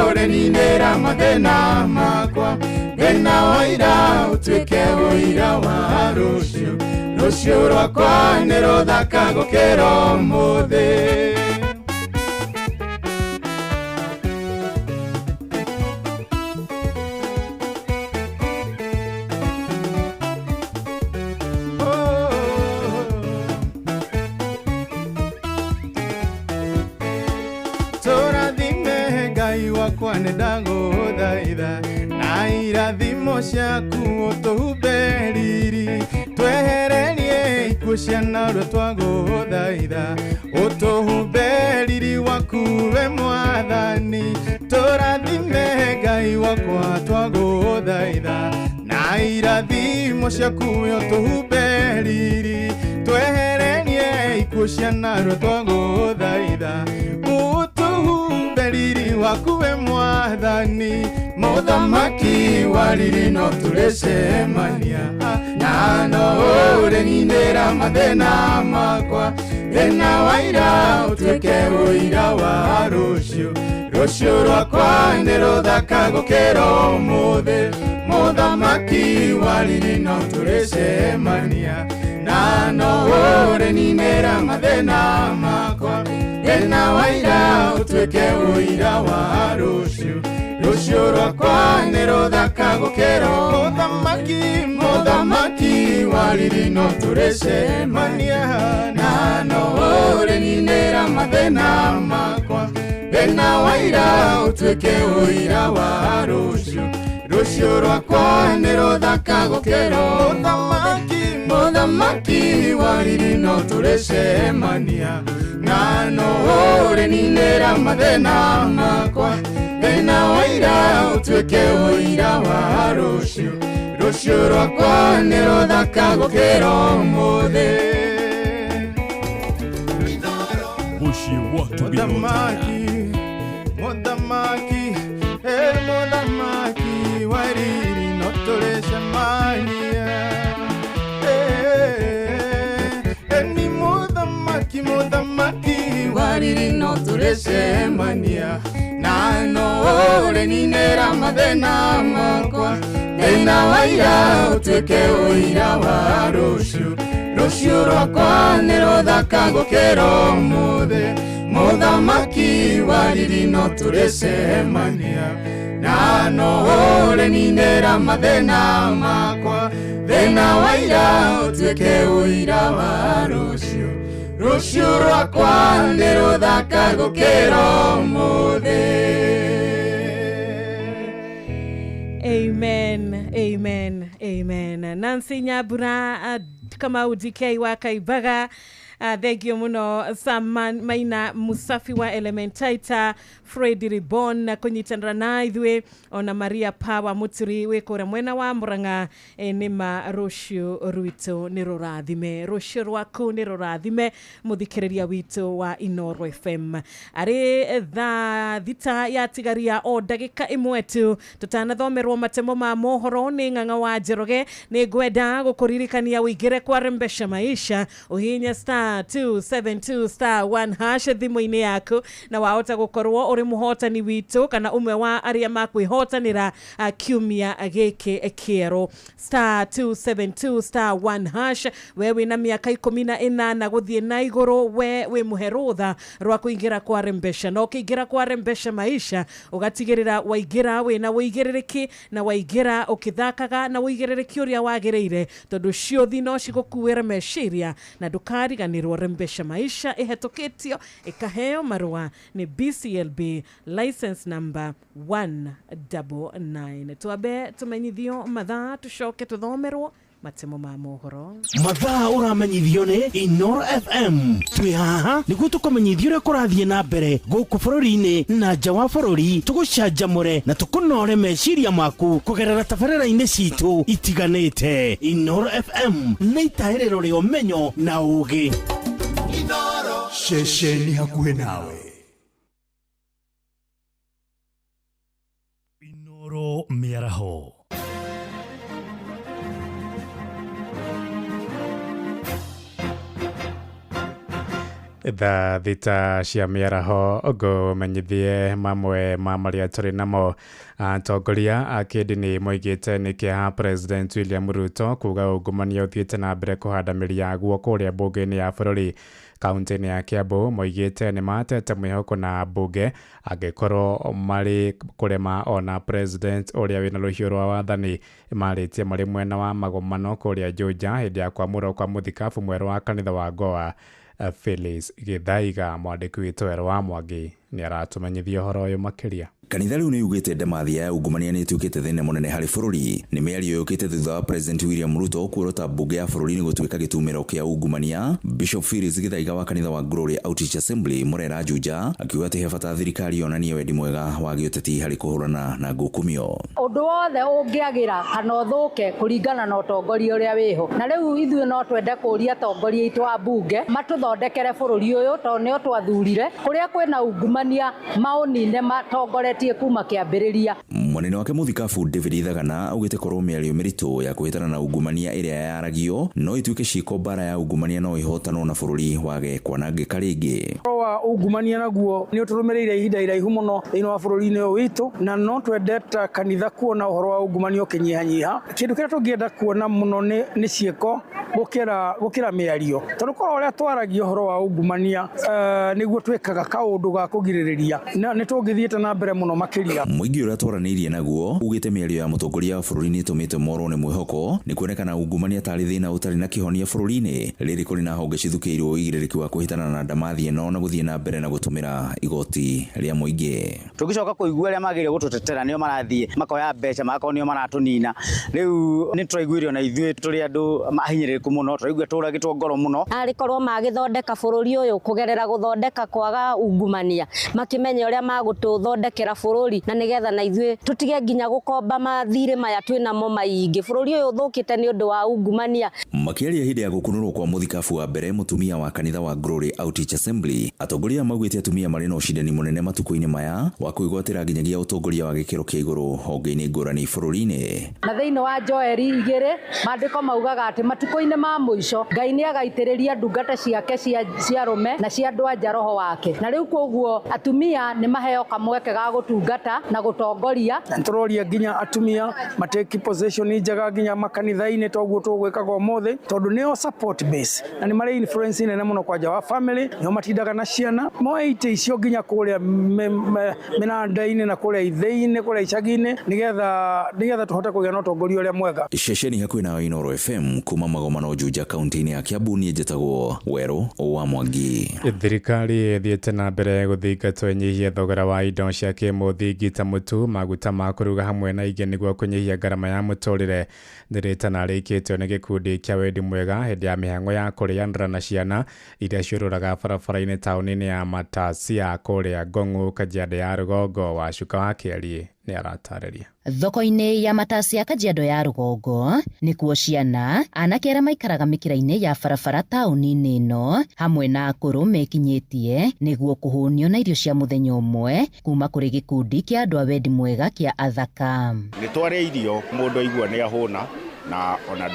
ũreninĩra mathĩna makwa, thĩna wa ira ũtuĩke ũira wa rũciũ, rũciũ rwakwa nĩ rũthaka gũkĩra ũmũthĩ. Tũrathime Ngai wakwa nĩ ndagũthaitha, na irathimo ciaku ũtũhumbe riri, twehererie ikuũ cia narua twagũthaitha, ũtũhumbe riri waku we Mwathani. Tũrathime Ngai wakwa twagũthaitha, na irathimo ciaku ũtũhumbe riri, twehererie ikuũ cia narua twagũthaitha, ũtũhumbe riri waku we Mwathani. Muthamaki wa riri no turecemania, na no ũreninĩra mathĩna makwa, thĩna wa ira ũtuĩke ũira wa rũciũ, rũciũ rwakwa nĩ rũthaka gũkĩra ũmũthĩ. Muthamaki wa riri no turecemania, na no ũreninĩra mathĩna makwa, thĩna wa ira ũtuĩke ũira wa rũciũ, rũciũ rwakwa nĩ rũthaka gũkĩra Muthamaki. Muthamaki wa riri no turecemania, na no ũreninĩra mathĩna makwa, thĩna wa ira ũtuĩke ũira wa rũciũ, rũciũ rwakwa nĩ rũthaka gũkĩra Muthamaki. Muthamaki wa riri no turecemania, na no ũreninĩra mathĩna makwa, thĩna wa ira ũtuĩke ũira wa rũciũ, rũciũ rwakwa nĩ rũthaka gũkĩra ũmũthĩ. Muthamaki, Muthamaki, Muthamaki wa riri no turecemania, ni Muthamaki wariri no turecemania na no ũrĩninĩra mathĩna makwa thĩna wa ira ũtuĩke ũira wa rũciũ rũciũ rwakwa nĩ rũthaka gũkĩra ũmũthĩ mũthamaki wariri no turecemania na no ũrĩninĩra mathĩna makwa thĩna wa ira ũtuĩke ũira wa rũciũ rũciũ rwakwa nĩ rũthaka gũkĩra ũmũthĩ. Amen, amen, amen. Nancy Nyambura, Kamau DK wa Kaibaga, thengio muno Sam Maina Musafi wa Elementaita, Freddy Ribon na kunyitanira na ithuĩ ona Maria Power Muturi wikora mwena wa Murang'a nima rũciũ rwitũ nĩ rũrathime rũciũ rwaku nĩ rũrathime muthikĩrĩria witũ wa Inoro FM arĩ tha thita ya tigaria o ndagĩka ĩmwe tu tutanathomerwo matemo ma mohoro nĩ Ng'ang'a wa Njoroge nĩ ngwenda gũkũririkania ũingĩre kwa Rembesha Maisha uhinya *272*1# thimũ-inĩ yaku na wahota gũkorwo uri muhotani witũ kana umwe wa aria makwihotanira kiumia gĩkĩ kĩero *272*1# wewe na miaka 18 gũthiĩ na igũrũ we muherutha rwa kuingira kwa Rembesha no kĩingira kwa Rembesha Maisha ugatigĩrĩra waingira wĩna ũigĩrĩrĩki na waingira ũkĩthakaga na ũigĩrĩrĩki ũrĩa wagĩrĩire tondu ciothi no cigũkuĩre meciria na ndũkariganĩrwo Rembesha Maisha ĩhetũkĩtio ĩkaheo marũa nĩ BCLB license number 199. Tuabe tumenyithio mathaa tucoke tuthomerwo matemo ma mohoro. Mathaa uramenyithio nĩ Inoro FM. Twi haha nĩguo tũkũmenyithia ũrĩa kũrathiĩ na mbere gũkũ bũrũri-inĩ na nja wa bũrũri tũgũcanjamũre na tũkũnore meciria maku kũgerera tabarĩra-inĩ citũ itiganĩte. Inoro FM nĩ itahĩrĩro rĩa ũmenyo na ũũgĩ. Inoro ceceni hakuhĩ nawe. Inoro mĩaraho. Tha thita cia mĩaraho ngũmenyithie mamwe ma marĩa tũrĩ namo. Atongoria a kĩndini moigĩte nĩ kĩeha President William Ruto kuga ungumania ũthiĩte na mbere kũhanda mĩri yaguo kũrĩa mbunge-inĩ ya bũrũri. Kaunti-inĩ ya Kiambu moigĩte nĩ matete mwĩhoko na mbunge angĩkorwo marĩ kũrema ona President ũrĩa wĩna rũhiũ rwa wathani marĩtie marĩ mwena wa magomano kũrĩa Juja hĩndĩ ya kwamũrwo kwa mũthikabu mwerũ wa kanitha wa Goa. Felix Githaiga mwandĩki witũ Ero wa Mwangi nĩ aratũmenyithia ũhoro ũyũ makĩria. Kanitha rĩu nĩ yugĩte ndamathia ya ungumania nĩ ĩtuĩkĩte thĩna mũnene harĩ bũrũri. Nĩ mĩario yũkĩte thutha wa President William Ruto kuorota mbunge ya bũrũri nĩ gũtuĩka gĩtumĩro kĩa ungumania. Bishop Felix Githaiga wa kanitha wa Glory Outreach Assembly Murera Juja akiuga atĩ he bata thirikari yonanie wendi mwega wa gĩũteti harĩ kũhũrana na ngũkumio. Ũndũ wothe ũngĩagĩra kana ũthũke kũringana na ũtongoria ũrĩa wĩho. Na rĩu ithuĩ no twende kũria atongoria aitũ a mbunge matũthondekere bũrũri ũyũ tondũ nĩo twathurire kũrĩa kwĩna ungumania maũnine matongoretie kuma kĩambĩrĩria. Mwanene wake mũthikabu David Ithagana augĩte korwo mĩario mĩritũ ya kũhĩtana na ungumania ĩrĩa yaragio no ituĩke ciiko mbara ya ungumania no ihotanwo na bũrũri wage kwanangĩka rĩngĩ. Wa ungumania naguo nĩ ũtũrũmĩrĩire ihinda iraihu mũno thĩinĩ wa bũrũri-inĩ ũyũ witũ na no twendete kanitha kuona ũhoro wa ungumania ũkĩnyihanyiha. Kĩndũ kĩrĩa tũngĩenda kuona mũno nĩ ciĩko gũkĩra mĩario. Tondũ korwo ũrĩa twaragia ũhoro wa ungumania nĩguo twĩkaga kaũndũ ga kũgirĩrĩria nĩ tũngĩthiĩte na mbere mũno makĩria. Mũingĩ ũrĩa twaranĩirie naguo ugĩte mĩario ya mũtongoria wa bũrũri nĩ ĩtũmĩte morwo nĩ mwĩhoko nĩ kuonekana ungumania tarĩ thĩna ũtarĩ na kĩhonia bũrũri-inĩ rĩrĩ kũrĩ na honge cithukĩirwo ũigĩrĩrĩki wa kũhĩtana na ndamathi ĩno na gũthiĩ na mbere na gũtũmĩra igoti rĩa mũingĩ. Tũgĩcoka kũigua arĩa magĩrĩire gũtũtetera nĩo marathiĩ makoya mbeca magakorwo nĩo maratũnina. Rĩu nĩ tũraiguire ona ithuĩ tũrĩ andũ mahinyĩrĩrĩku mũno tũraigua tũragĩtwo ngoro mũno. Arĩkorwo magĩthondeka bũrũri ũyũ kũgerera gũthondeka kwaga ungumania makĩmenya ũrĩa magũtũthondekera bũrũri na nĩgetha na ithuĩ tũtige nginya gũkomba mathirĩ maya twĩnamo maingĩ. Bũrũri ũyũ ũthũkĩte nĩ ũndũ wa ungumania. Makĩaria hĩndĩ ya gũkunũrwo kwa mũthikabu wa mbere mũtumia wa kanitha wa Glory Outreach Assembly atongoria maugite atumia marĩ na ũcindani mũnene matukũ-inĩ maya wa kwĩgwatĩra nginyagia ũtongoria wa gĩkĩro kĩa igũrũ honge-inĩ ngũrani bũrũri-inĩ. Na thĩinĩ wa Joeli 2 maandĩko maugaga atĩ matukũ-inĩ ma mũico Ngai nĩ agaitĩrĩria ndungata ciake cia rũme na cia andũ-a-nja roho wake. Na rĩu koguo atumia nĩ maheo kamweke ga gũtungata na gũtongoria. Tũroria nginya atumia mateki position njega nginya makanitha-inĩ toguo tũgwĩkaga ũmũthĩ tondũ nĩo support base na nĩ marĩ influence nene mũno kwa nja wa family, nĩo matindaga na ciana moite icio nginya kũrĩa mĩnanda-inĩ na kũrĩa ithĩ-inĩ kũrĩa icagi-inĩ nĩgetha tũhote kũgĩa na ũtongoria ũrĩa mwega. Ceceni hakuhĩ na Inooro FM kuma Magomano Juja kaunti-inĩ ya Kiambu niĩ njĩtagwo Werũ wa Mwangi. Thirikari ĩthiĩte na mbere gũthingatwo ĩnyihie thogora wa indo cia kĩmũthingi ta mũtu, maguta ma kũruga hamwe na ingĩ nĩguo kũnyihia ngarama ya mũtũrĩre. Nĩrĩtana rĩkĩtwo nĩ gĩkundi kĩa Wendi Mwega hĩndĩ ya mĩhang'o ya kũrĩanĩra na ciana iria ciũrũraga barabara-inĩ taũni-inĩ ya Matasia kũrĩa Ngong'u, Kajiado ya Rũgongo. Wacuka wa Kĩari nĩ aratarĩria. Thoko-inĩ ya Matasia Kajiado ya Rũgongo nĩkuo ciana, anake arĩa maikaraga mĩkĩra-inĩ ya barabara taũni-inĩ ĩno hamwe na akũrũ mekinyĩtie nĩguo kũhũnio na irio cia mũthenya ũmwe kuma kũrĩ gĩkundi kĩa andũ a Wendi Mwega kĩa Athaka. Nĩtwarĩa irio mũndũ aigua nĩ ahũna na ona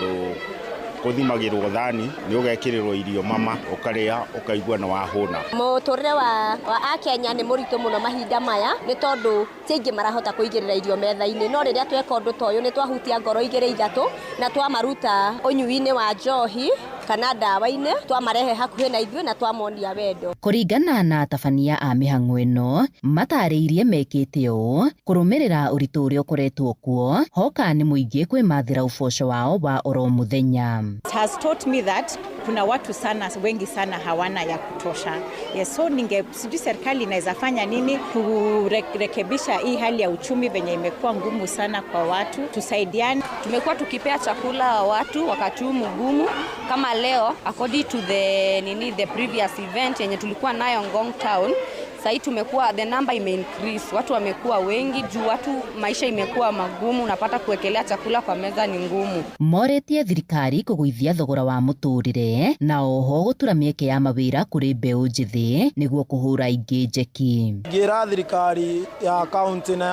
kuthimagirwo thani ni ugekirirwo irio mama ukaria ukaigua na wahuna. Muturire wa Akenya ni muritu muno mahinda maya ni tondu tingi marahota kuigirira irio metha-ini, no riria tweka undu toyo ni twahutia ngoro igire ithatu na twamaruta unyui-ini wa njohi kana ndawa-ini twamarehe hakuhi na ithuĩ na twamonia wendo. Kũringana na atabania a mĩhang'o ĩno matarĩirie mekĩte ũũ kũrũmĩrĩra ũritũ ũrĩa ũkoretwo kuo hoka nĩ mũingĩ kwĩmathĩra ũboco wao wa oro mũthenya. It has taught me that kuna watu wengi sana hawana ya kutosha. Yes, so sijui serikali inaweza fanya nini kurekebisha hii hali ya uchumi venye imekuwa ngumu sana kwa watu. Tusaidiane. Tumekuwa tukipea chakula watu wakati huu mgumu kama leo, according to the previous event yenye tulikuwa nayo Ngong Town. Sasa tumekuwa the number increase, watu wamekuwa wengi juu watu maisha imekuwa magumu, unapata kuwekelea chakula kwa meza ni ngumu. Moretie thirikari kũgũithia thogora wa mũtũrĩre na oho gũtura mĩeke ya mawĩra kũrĩ mbeũ njĩthĩ nĩguo kũhũra ingĩ njeki. Ngira thirikari ya kaunti na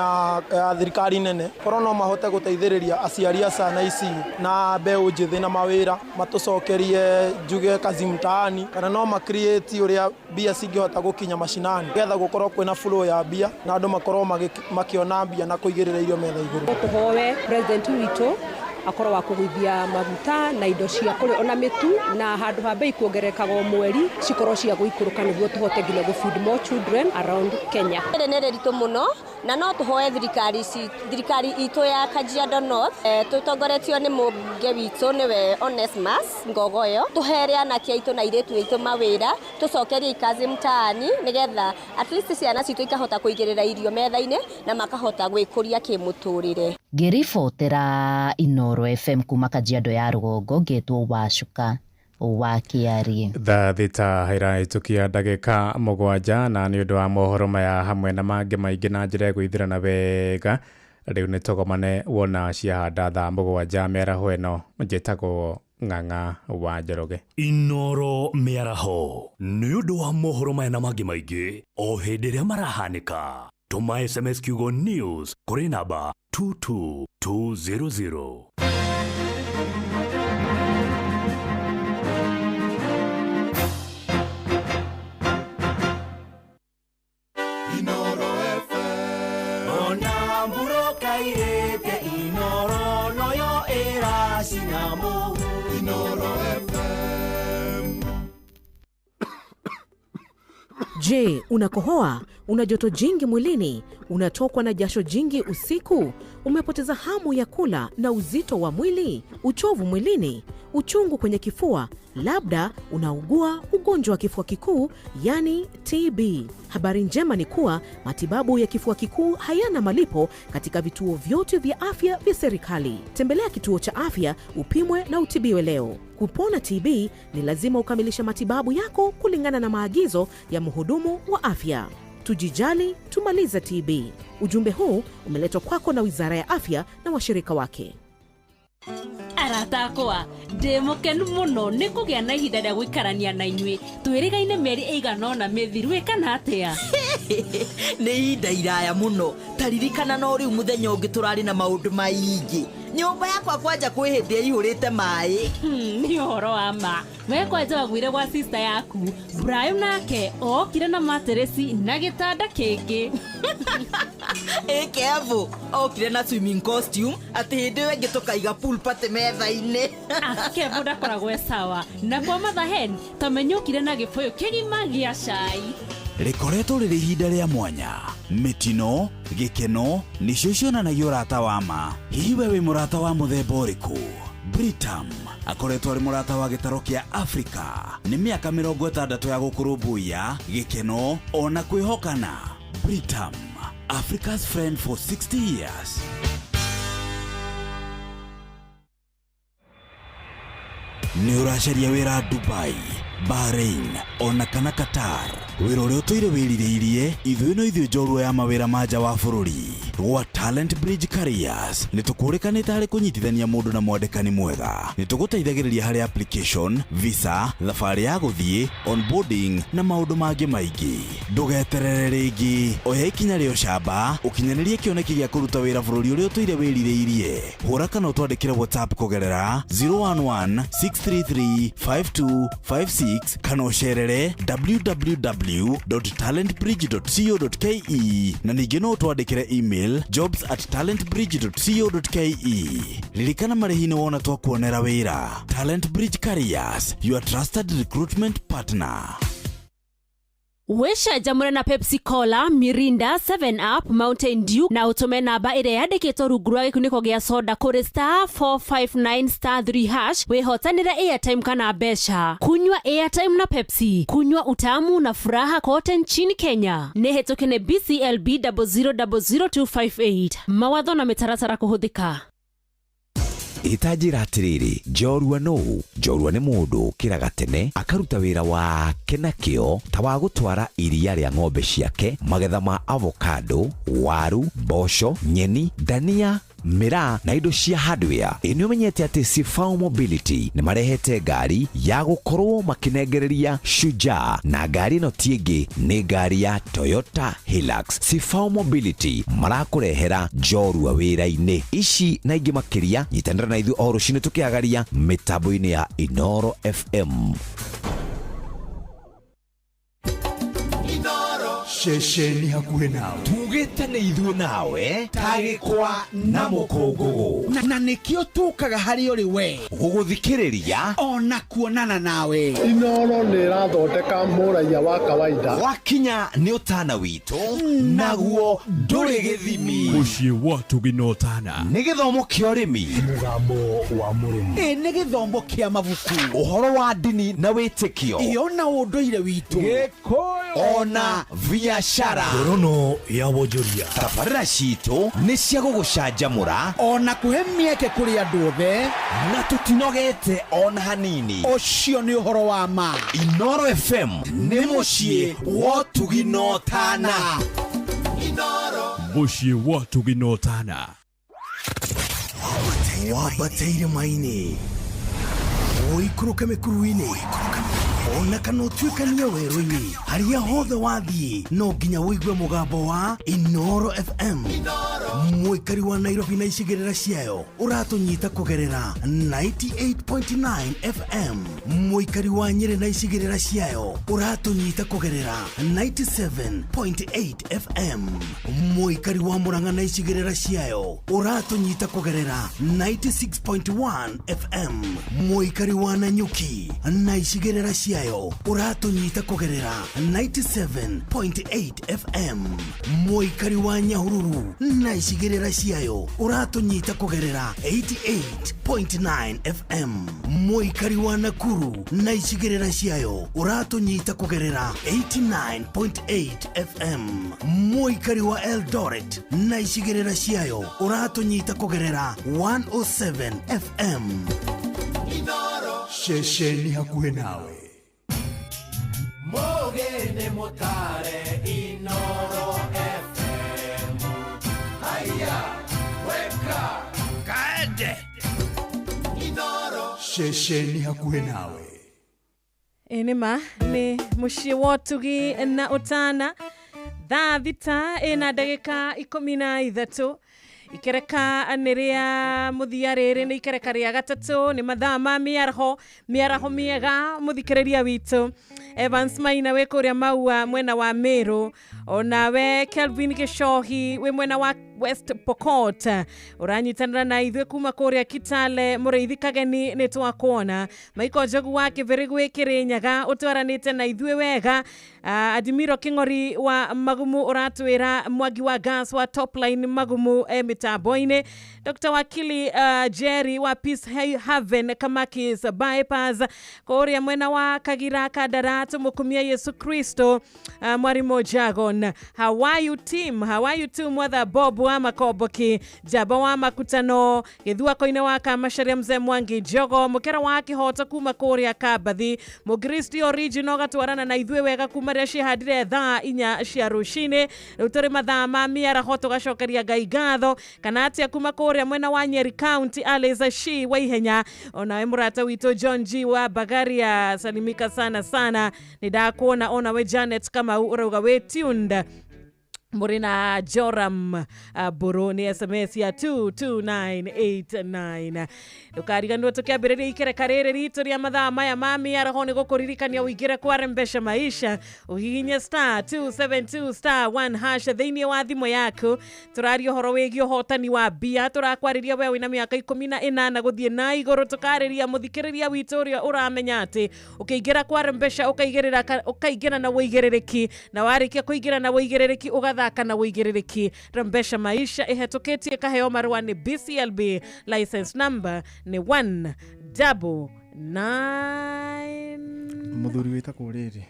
ya thirikari nene korwo no mahote gũteithĩrĩria aciari a ciana ici na mbeũ njĩthĩ na mawĩra matucokerie njuge kazi mtaani kana no ma create ũrĩa mbia cingĩhota gũkinya mashinani getha gukorwo kwina flow ya mbia na andu makorwo makiona mbia na kuigirira irio metha iguru. Tuhowe president witũ akorwo wa kũgũithia maguta na indo cia kũrĩ ona mĩtu na handũ ha bei kuongerekaga mweri cikorwo cia gũikũrũka nĩguo tũhote nginya gũ-feed more children around Kenya. Nĩ rĩritũ mũno na no tũhoe thirikari itũ ya Kajiado North tũtongoretio nĩ mũmbunge witũ nĩwe Onesmus Ngogoyo, tũhere anake aitũ na airĩtu aitũ mawĩra, tũcokerie ikazi mtaani nĩgetha at least ciana citũ ikahota kũigĩrĩra irio metha-inĩ na makahota gwĩkũria kĩmũtũrĩre. Ngĩribotera Inooro FM kuma Kajiado ya Rũgongo ngetwo Wacuka wa Kĩari. Thaa thita ĩrahĩtũkia ndagĩka 7 na nĩ ũndũ wa mohoro maya hamwe na mangĩ maingĩ na njĩra gwĩthirana wega rĩu nĩ tũgomane wona ciahanda thaa 7 mĩaraho ĩno. Njĩtagwo Ng'ang'a wa Njoroge. Inooro mĩaraho nĩ ũndũ wa mohoro maya na mangĩ maingĩ o hĩndĩ ĩrĩa marahanĩka. Tuma SMS kiugo news kũrĩ namba 22200. Inooro FM ona mburo kairĩte Inooro noyo ĩracinamu. Inooro FM. Je, unakohoa? Una joto jingi mwilini? Unatokwa na jasho jingi usiku? Umepoteza hamu ya kula na uzito wa mwili? Uchovu mwilini? Uchungu kwenye kifua? Labda unaugua ugonjwa wa kifua kikuu, yani TB. Habari njema ni kuwa matibabu ya kifua kikuu hayana malipo katika vituo vyote vya afya vya serikali. Tembelea kituo cha afya upimwe na utibiwe leo. Kupona TB ni lazima ukamilishe matibabu yako kulingana na maagizo ya mhudumu wa afya. Tujijali, tumalize TB. Ujumbe huu umeletwa kwako na Wizara ya Afya na washirika wake. aratakwa ndimukenu muno ni kugia na ihinda rĩa gũikarania na inyuĩ twĩrĩgaine mĩeri ĩigana ũna mĩthiru ĩkana atĩa nĩ ihinda iraya muno taririkana no rĩu mũthenya ũngĩ tũrarĩ na maũndũ maingĩ nyũmba yakwa kwanja kwĩ hĩndĩ ĩihũrĩte maĩ nĩ ũhoro wa ma we kwanja wagwire gwa sister yaku Brian nake okire na materesi na gĩtanda kĩngĩ Kevo okire na swimming costume atĩ hĩndĩ ĩyo ĩngĩ tũkaiga pool party metha-inĩ Kevo ndakoragwo sawa na kwa mathahen tamenyũkire na gĩbũyũ kĩgima gĩa cai rĩkoretwo rĩrĩ ihinda rĩa mwanya mĩtino gĩkeno nĩcio cionanagia ũrata wa ma hihi we wĩ mũrata wa mũthemba ũrĩkũ Britam akoretwo arĩ mũrata wa gĩtaro kĩa Afrika nĩ mĩaka 60 ya gũkũrũmbũiya gĩkeno ona kwĩhokana Britam Africa's friend for 60 years. Nĩ ũracaria wĩra Dubai, Bahrain, ona kana Qatar. Wĩra ũrĩa ũtũire wĩrirĩirie, ithuĩ no ithuĩ njorua ya mawĩra ma nja wa bũrũri. Gwa Talent Bridge Careers, nĩ tũkũrĩkanĩte harĩ kũnyitithania mũndũ na mwandĩkani mwega. Nĩ tũgũteithagĩrĩria harĩ application, visa, thabarĩ ya gũthiĩ, onboarding na maũndũ mangĩ maingĩ. Ndũgeterere rĩngĩ, oya ikinya rĩo camba, ũkinyanĩrie kĩoneki gĩa kũruta wĩra bũrũri ũrĩa ũtũire wĩrirĩirie. Hũra kana ũtwandĩkĩre WhatsApp kũgerera 011-633-5256 kana ũcerere www.talentbridge.co.ke na ningĩ no ũtwandĩkĩre email jobs@talentbridge.co.ke. Ririkana marĩhi nĩ wona twakuonera wĩra. Talent Bridge Careers, your trusted recruitment partner. Wĩcenjamũre na Pepsi Cola, Mirinda, 7up, Mountain Dew na ũtũme namba ĩrĩa yandĩkĩtwo rungu rwa gĩkunĩko gĩa soda kũrĩ *459*3# wĩhotanĩre airtime kana mbeca. Kunywa airtime na Pepsi, kunywa utamu na furaha kote nchini Kenya. Nĩ hĩtũkie nĩ BCLB 0000258. Mawatho na mĩtaratara kũhũthĩka. Itajira atiriri njorua nĩ mũndũ kĩraga tene akaruta wĩra wake na kĩo ta wa gũtwara iria rĩa ng'ombe ciake, magetha ma avocado, waru, mboco, nyeni, dania, mĩraa na indo cia hardware. Nĩ ũmenyete atĩ Sifau Mobility nĩ marehete ngari ya gũkorwo makinengereria Shujaa, na ngari ĩno ti ĩngĩ nĩ ngari ya Toyota Hilux. Sifau Mobility marakũrehera njorua wĩra-inĩ ici na ingĩ makĩria. Nyitanĩra na ithuĩ o rũciinĩ tũkĩagaria mĩtambo-inĩ ya Inoro FM. Shesheni hakuhĩ nawe tugĩte nĩ ithuĩ nawe tagĩkwa na mũkũngũgũ na nĩkĩo tũkaga harĩ ũrĩ we gũgũthikĩrĩria ona kuonana nawe. Inoro nĩ ĩrathondeka mũraia wa kawaida. Wakinya nĩ ũtana witũ naguo ndũrĩ gĩthimi. Mũciĩ watu ginotana nĩ gĩthomo kĩa ũrĩmi, mũgambo wa mũrĩmi, nĩ gĩthomo kĩa mabuku, ũhoro wa ndini na wĩtĩkio, ona ũndũire witũ, Gĩkũyũ ona biashara, ngorono ya wonjoria. Tabarĩra citũ nĩ cia gũgũcanjamũra ona kũhe mĩeke kũrĩ andũ othe, na tũtinogete ona hanini. Ũcio nĩ ũhoro wa ma. Inoro FM nĩ mũciĩ wa ũtugi na ũtana. Mũciĩ wa ũtugi na ũtana. Wambateire maini ũikũrũke mĩkuru-inĩ ona kana ũtuĩkanie werũ-inĩ, harĩa hothe wathiĩ no nginya wĩigue mũgambo wa Inoro FM. Mũikari wa Nairobi na icigĩrĩra ciayo ũratũnyita kũgerera 98.9 FM. Mũikari wa Nyeri na icigĩrĩra ciayo ũratũnyita kũgerera 97.8 FM. Mũikari wa Murang'a na icigĩrĩra ciayo ũratũnyita kũgerera 96.1 FM. Mũikari wa Nanyuki na icigĩrĩra ciayo ũratũnyita kũgerera 97.8 FM. Mũikari wa Nyahururu na icigĩrĩra ciayo ũratũnyita kũgerera 88.9 FM. Mũikari wa Nakuru na icigĩrĩra ciayo ũratũnyita kũgerera 89.8 FM. Mũikari wa Eldoret na icigĩrĩra ciayo ũratũnyita kũgerera 107 FM. Shesheni hakuhĩ nawe. Mogene motare Inoro FM. Haya, weka kaende. Inoro ceceni hakuhĩ nawe. Nĩma nĩ mũciĩ wa Ũtugi na Ũtana, thaa thita ĩna ndagĩka 13 ikereka nĩrĩa mũthia rĩrĩ nĩ ikereka rĩa gatatũ, nĩ mathaa ma mĩaraho mĩega mũthikĩrĩria witũ. Evans Maina wĩ kũrĩa Maua mwena wa Meru, onawe Kelvin Gĩcohi wĩ mwena wa West Pokot, ũranyitanĩra na ithuĩ kuma kũrĩa Kitale. Mũrĩithi Kageni nĩ twakuona, Maiko Njogu wa Kĩbĩrĩgũ Kĩrĩnyaga ũtwaranĩte na ithuĩ wega. Adimiro King'ori wa Magumu ũratwĩra Mwangi wa Gas wa Topline Magumu mitambo-inĩ. Dr. Wakili Jerry wa Peace Haven Kamakis Bypass kũrĩa mwena wa Kagira Kandara, tũmũkumia Yesu Kristo. Mwarimo Jagon, how are you team? How are you too mother Bob wa Makoboki, Jaba wa Makutano, Githua Koine wa Kamasharia Mzee Mwangi Jogo, Mukera wa Kĩhoto kuma kũrĩa Kabathi, Mugristi Original gatwarana na ithuĩ wega kuma rĩa cihadire thaa 4 cia rũcinĩ. Rĩu tũrĩ mathaa ma mĩaraho tũgacokeria Ngai ngatho. Kana atĩa kuma kũrĩa mwena wa Nyeri County, Aliza Shi wa Ihenya, onawe mũrata witũ John G wa Bagaria, salimika sana. Nĩdakuona onawe Janet kama urauga we tuned. Murina Joram Buroni SMS ya 22989. Ndũkariganĩrwo tũkĩambĩrĩria ikereka rĩrĩ ritũ rĩa mathaa maya ma mĩaraho nĩ gũkũririkania ũingĩre kwa Rembesha Maisha, ũhihinye *272*1# thĩinĩ wa thimũ yaku. Tũraria ũhoro wĩgiĩ ũhotani wa mbia, tũrakwarĩria we wĩna mĩaka 18 gũthiĩ na igũrũ. Tũkarĩria mũthikĩrĩria witũ ũrĩa ũramenya atĩ ũkĩingĩra kwa Rembesha ũkaingĩra na wĩigĩrĩrĩki, na warĩkia kũingĩra na wĩigĩrĩrĩki ũgathaka na wĩigĩrĩrĩki. Rembesha Maisha ĩhetũkĩtie kaheo marũa nĩ BCLB, license number nĩ 199. Mũthuri wĩtagwo rĩrĩ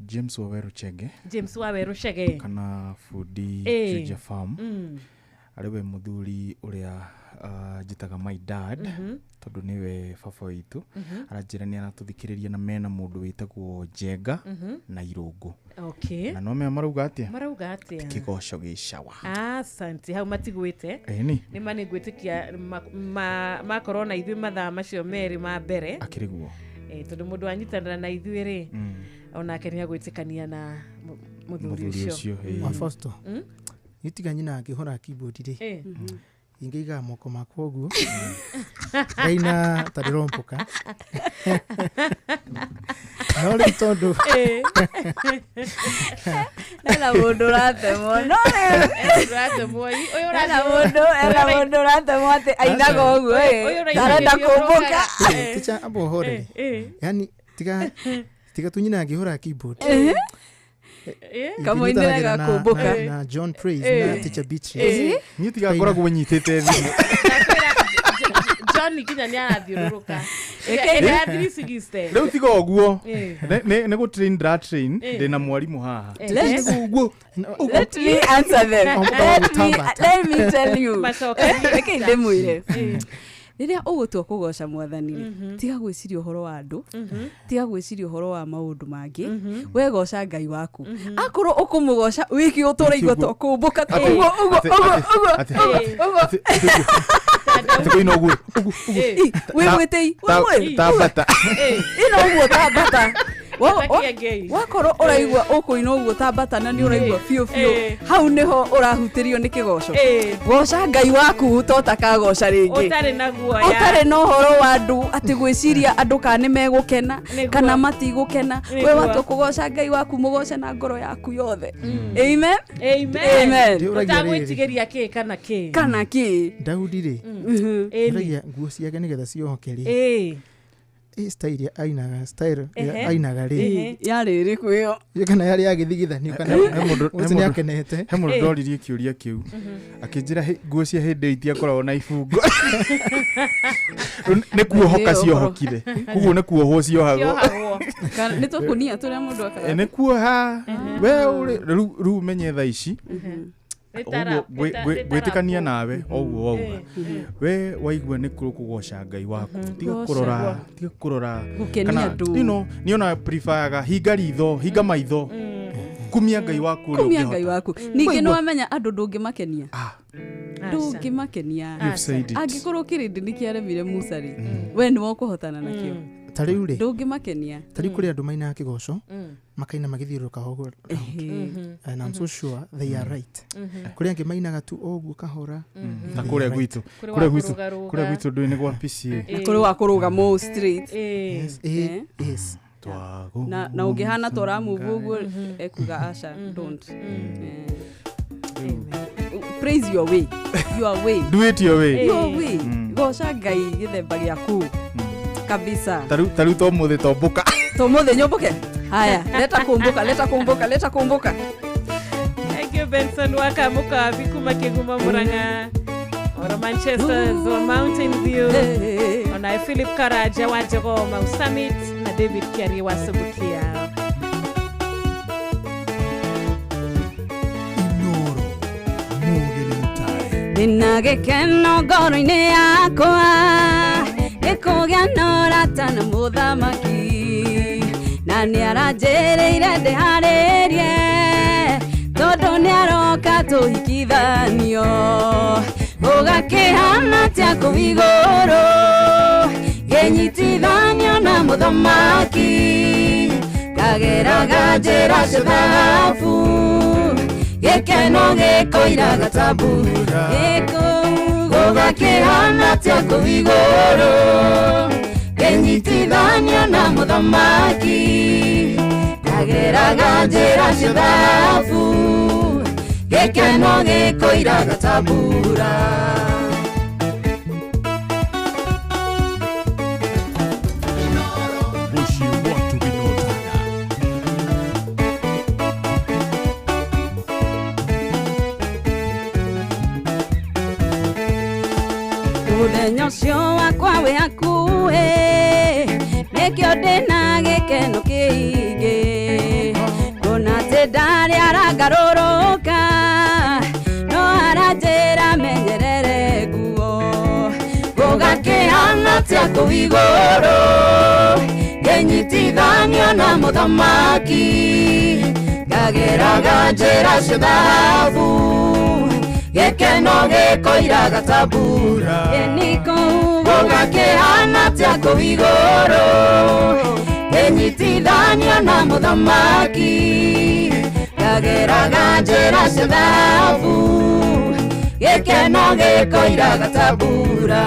James Waweru Chege kana Fudi Georgia Farm, ariwe mũthuri ũrĩa njĩtaga my dad, tondũ nĩwe baba witũ. Aranjĩra nĩ aratũthikĩrĩria na mena mũndũ wĩtagwo Njenga na Irũngũ. Okay. Na no me marauga atĩa? Kĩgoco gĩcawa. Asante, hau matigwĩte. Nĩ mani gwĩtĩkia makorwo na ithuĩ mathaa macio merĩ ma mbere. Akĩrĩguo. Tondũ mũndũ anyitanĩra na ithuĩ rĩ, onake nĩ agwĩtĩkania na mũthuri ũcio. Mafosto. Nitiga nyina ngĩhora keyboard rĩ. Ingĩiga moko makwa ũguo. Gaina tarirompoka. No rĩ tondũ. Ela mũndũ ũratemwo. No rĩ. Ũratemwo. Ela mũndũ ũratemwo atĩ ainaga ũguo ĩ. Ndarenda kũmbũka. Ticha abo hore. Yani tiga tunyina ngĩhora keyboard. Kamoineraga kũmbũka na John Praise na Teacher Beatrice. Niĩ tiga ngoragwo nyitĩte thimũ. John kinya nĩ arathiũrũrũka. Rĩu tiga ũguo. Nĩ gũ train ndĩna mwarimũ haha. Let me answer them. Let me tell you. Reke ndĩmwĩre. Rĩrĩa ũgũtua kũgoca Mwathani, tiga gwĩciria ũhoro wa andũ, tiga gwĩciria ũhoro wa maũndũ mangĩ, we goca Ngai waku. Akorwo ũkũmũgoca wiki ũtũraigua to kũmbũka ũguo. Tũkoina ũguo. Wĩgwĩtei, Tabata. Ĩno ũguo tabata. Wakorwo ũraigua ũkũina ũguo tabata na nĩ ũraigua biũ. Hau nĩho ũrahutĩrio nĩ kĩgoco. Goca Ngai waku tota kagoca rĩngĩ. Ũtarĩ na guoya. Ũtarĩ na ũhoro wa andũ atĩ gwĩciria andũ kana nĩ megũkena kana matigũkena. We watua kũgoca Ngai waku mũgoce na ngoro yaku yothe. Amen. Ũtagwĩtigĩria kĩ kana kĩ. Kana kĩ. Daudi rĩ. Ndagia nguo ciake nĩgetha ciohoke rĩ. Style ainaga rĩ. Yarĩ ĩrĩkũ ĩyo? Kana yarĩ agĩthigithanio kana mũndũ nĩ akenete. He mũndũ ndoririe kĩũria kĩu. Akĩnjĩra nguo cia hĩndĩ itiakoragwo na ibungo. Nĩ kuohoka ciohokire. Ũguo nĩ kuohwo ciohagwo. Nĩ tũkũnia tũrĩa mũndũ akaga. Nĩ kuoha. We rĩu menye thaa ici. Gwĩtĩkania nawe oguo we waigua nĩ kũgoca Ngai waku, tiga kũrora kana niona preferga hinga maitho kumia Ngai waku. Ningĩ nĩ wamenya andũ ndũngĩmakenia. ndũngĩmakenia angĩkorwo kĩrĩndĩ nĩ kĩaremire Musa rĩ we nĩ wokũhotana nakĩo tarĩu rĩ ndũngĩmakenia tarĩu kũrĩ andũ maina kĩgoco makaina magĩthiũrũrũka hoguo and I'm so sure they are right kũrĩ angĩ mainaga tu ũguo kahora na kũrĩa gwitũ ndũinĩ gwa PCA kũrĩ wa kũrũgama straight yes na ũngĩhana tora move ũguo ekuga aca don't praise your way do it your way goca Ngai gĩthemba gĩaku kabisa tarĩu tũmũthĩ tombũka tũmũthĩ nyũmbũke haya leta kumbuka Thank you Benson Wakamuka Bikuma Kiguma Muranga or Manchester or Mountain View ona Philip Karaja wa Jogo Mau Summit na David Kiari wa Subukia Ninagekeno ngoro-inĩ yakwa nĩkũgĩa na ũrata na mũthamaki na nĩaranjĩrĩire ndĩharĩrie tondũ nĩaroka tũhikithanio gũgakĩhana atĩa kũu igũrũ gĩnyitithanio na mũthamaki kageraga njĩra cia thahabu gĩkeno gĩkoira gatambura gũgakĩhana atĩa kũu igũrũ gĩnyitithanio na mũthamaki kageraga njĩra cia thahabu gĩkeno gĩkoira gatambura mũthenya ũcio wakwa wĩ hakuhĩ nĩkĩo ndĩna gĩkeno kĩingĩ kuona atĩ ndarĩ arangarũrũka no aranjĩra menyerere nguo gũgakĩhana atĩa kũu igũrũ gĩnyitithanio na mũthamaki kageraga njĩra cia thahabu gĩkeno gĩkoira gatambura gũgakĩhana atĩa kũu igũrũ gĩnyitithanio na mũthamaki kageraga njĩra cia thahabu gĩkeno gĩkoira gatambura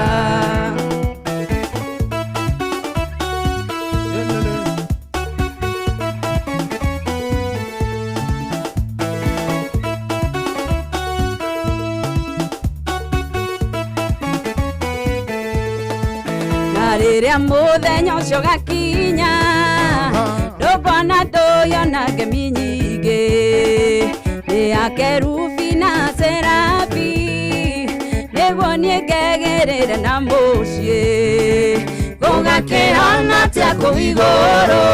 rĩrĩa mũthenya ũcio gakinya ndũkona ndũyona ngemi nyingĩ nĩ akerubi na serafi nĩguo niĩ ngegĩrĩre na mũciĩ gũgakĩhana atĩa kũu igũrũ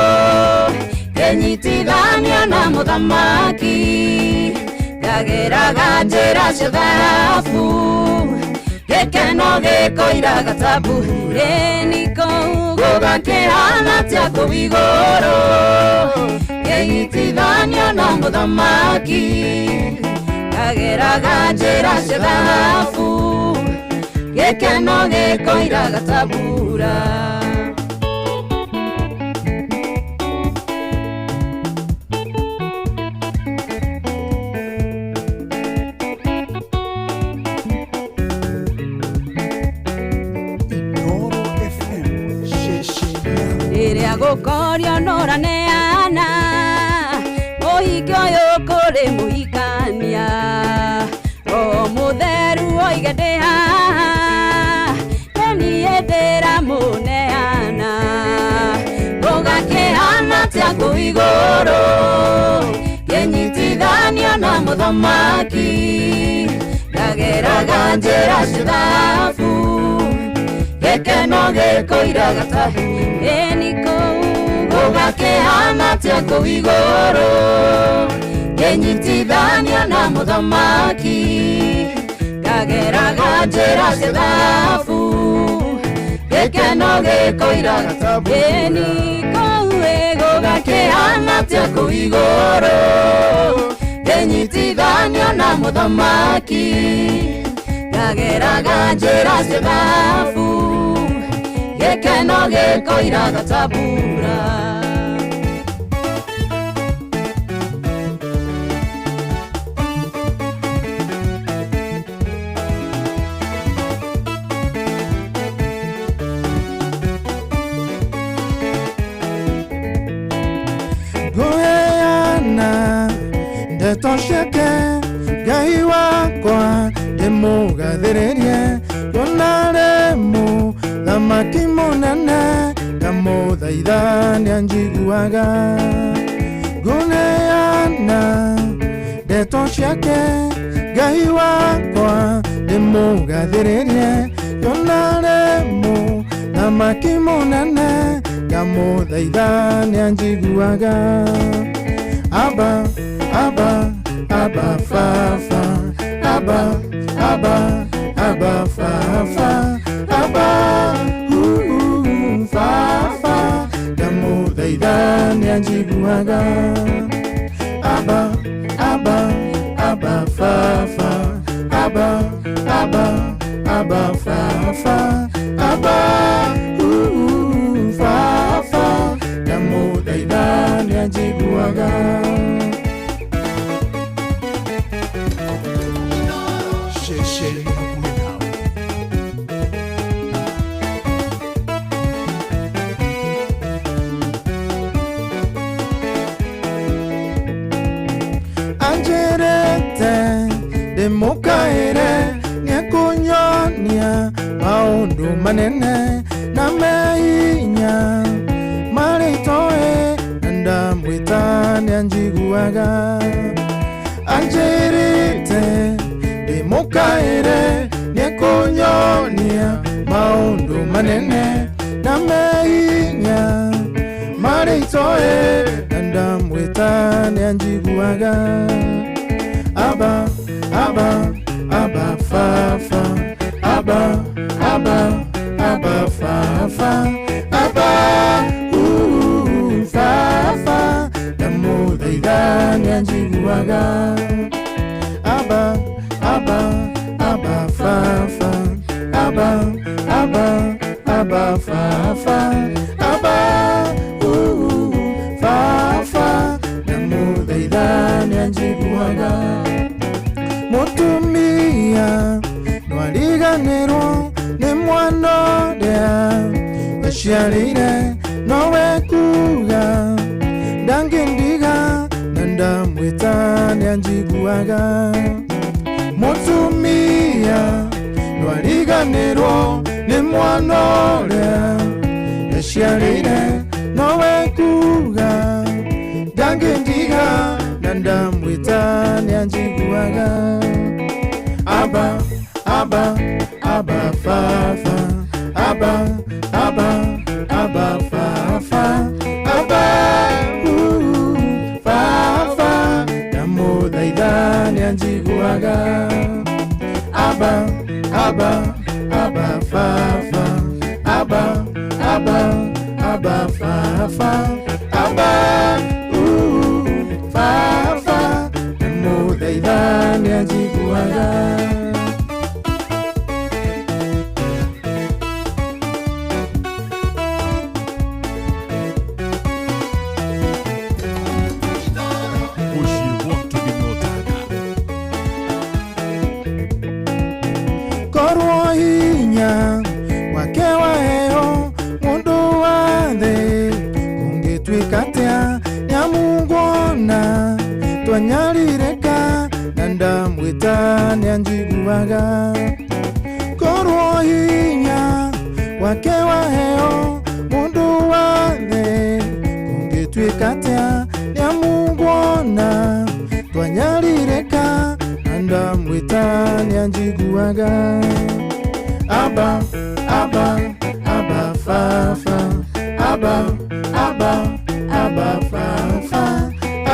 gĩnyitithanio na mũthamaki kageraga njĩra cia thahabu gĩkeno gĩkoira gatambura gũgakĩhana atĩa kũu igũrũ gĩnyitithanio na mũthamaki kageraga njĩra cia thahabu gĩkeno gĩkoira gatambura gũkorio noraneana mũhiki ũyũ kũrĩ mũhikania o mũtheru oige ndĩ haha niĩ ndĩramũneana gũgakĩhana atĩa kũu igũrũ gĩnyitithanio na mũthamaki kageraga njĩra cia thahabu gĩkeno gĩkoira gatambura gũgakĩhana atĩa kũu igũrũ gĩnyitithanio na mũthamaki kageraga njĩra cia thahabu gĩkeno gĩkoira gatambura gũgakĩhana atĩa kũu igũrũ gĩnyitithanio na mũthamaki ndageraga njĩra cigabu gĩkeno gĩkoira gatabura. Ndeto ciake Ngai wakwa ndĩmũgathĩrĩrie yonare mũthamaki mũnene ngamũthaitha nĩanjiguaga ngũneana ndeto ciake Ngai wakwa ndĩmũgathĩrĩrie yonare mũthamaki mũnene ngamũthaitha nĩanjiguaga. Abba, Abba, Abba, Fafa, Abba, Abba, Abba, Fafa, Abba, Fafa, ndamũthaitha nĩanjiguaga. Abba, Abba, Abba, Fafa, Abba, Abba, Abba, Fafa, Abba, Fafa, ndamũthaitha nĩanjiguaga. Anjerete ndĩmũkaĩre nĩekũnyonia maũndũ manene na mehinya marĩa itoĩ na ndamwĩta nĩanjiguaga. Anjerete ndĩmũkaĩre nĩekũnyonia maũndũ manene na mehinya marĩa itoĩ na ndamwĩta nĩanjiguaga. Abba, Abba, Abba, Fafa, Abba, Abba, Abba, Fafa, Abba, Fafa, ndamũthaitha nĩanjiguaga. Abba, Abba, Abba, Fafa, Abba, Abba, Abba, Fafa, Abba, Fafa, ndamũthaitha nĩanjiguaga. Mũtumia ndwariganĩrwo nĩ mwana ũrĩa aciarĩire nowe kuga ndangĩndiga na ndamwĩta nĩanjiguaga. Mũtumia ndwariganĩrwo nĩ mwana ũrĩa aciarĩire nowe kuga ndangĩndiga na ndamwĩta nĩanjiguaga. Abba, Abba, Abba, Fafa, Abba, Abba, Abba, Fafa, Abba, Fafa, ndamũthaitha nĩanjiguaga. Abba, Abba, Abba, Fafa, Abba, Abba, Abba, Fafa, Abba, Fafa, ndamũthaitha nĩanjiguaga. Korwo hinya wake waheo mũndũ wa thĩ kũngĩtuĩka atĩa nĩamũngwona twanyarirĩka na ndamwĩta nĩanjiguaga. Korwo hinya wake waheo mũndũ wa thĩ kũngĩtuĩka atĩa nĩamũngwona twanyarirĩka na ndamwĩta nĩanjiguaga. Abba, Abba, Abba, Fafa, Abba, Abba, Abba, Fafa,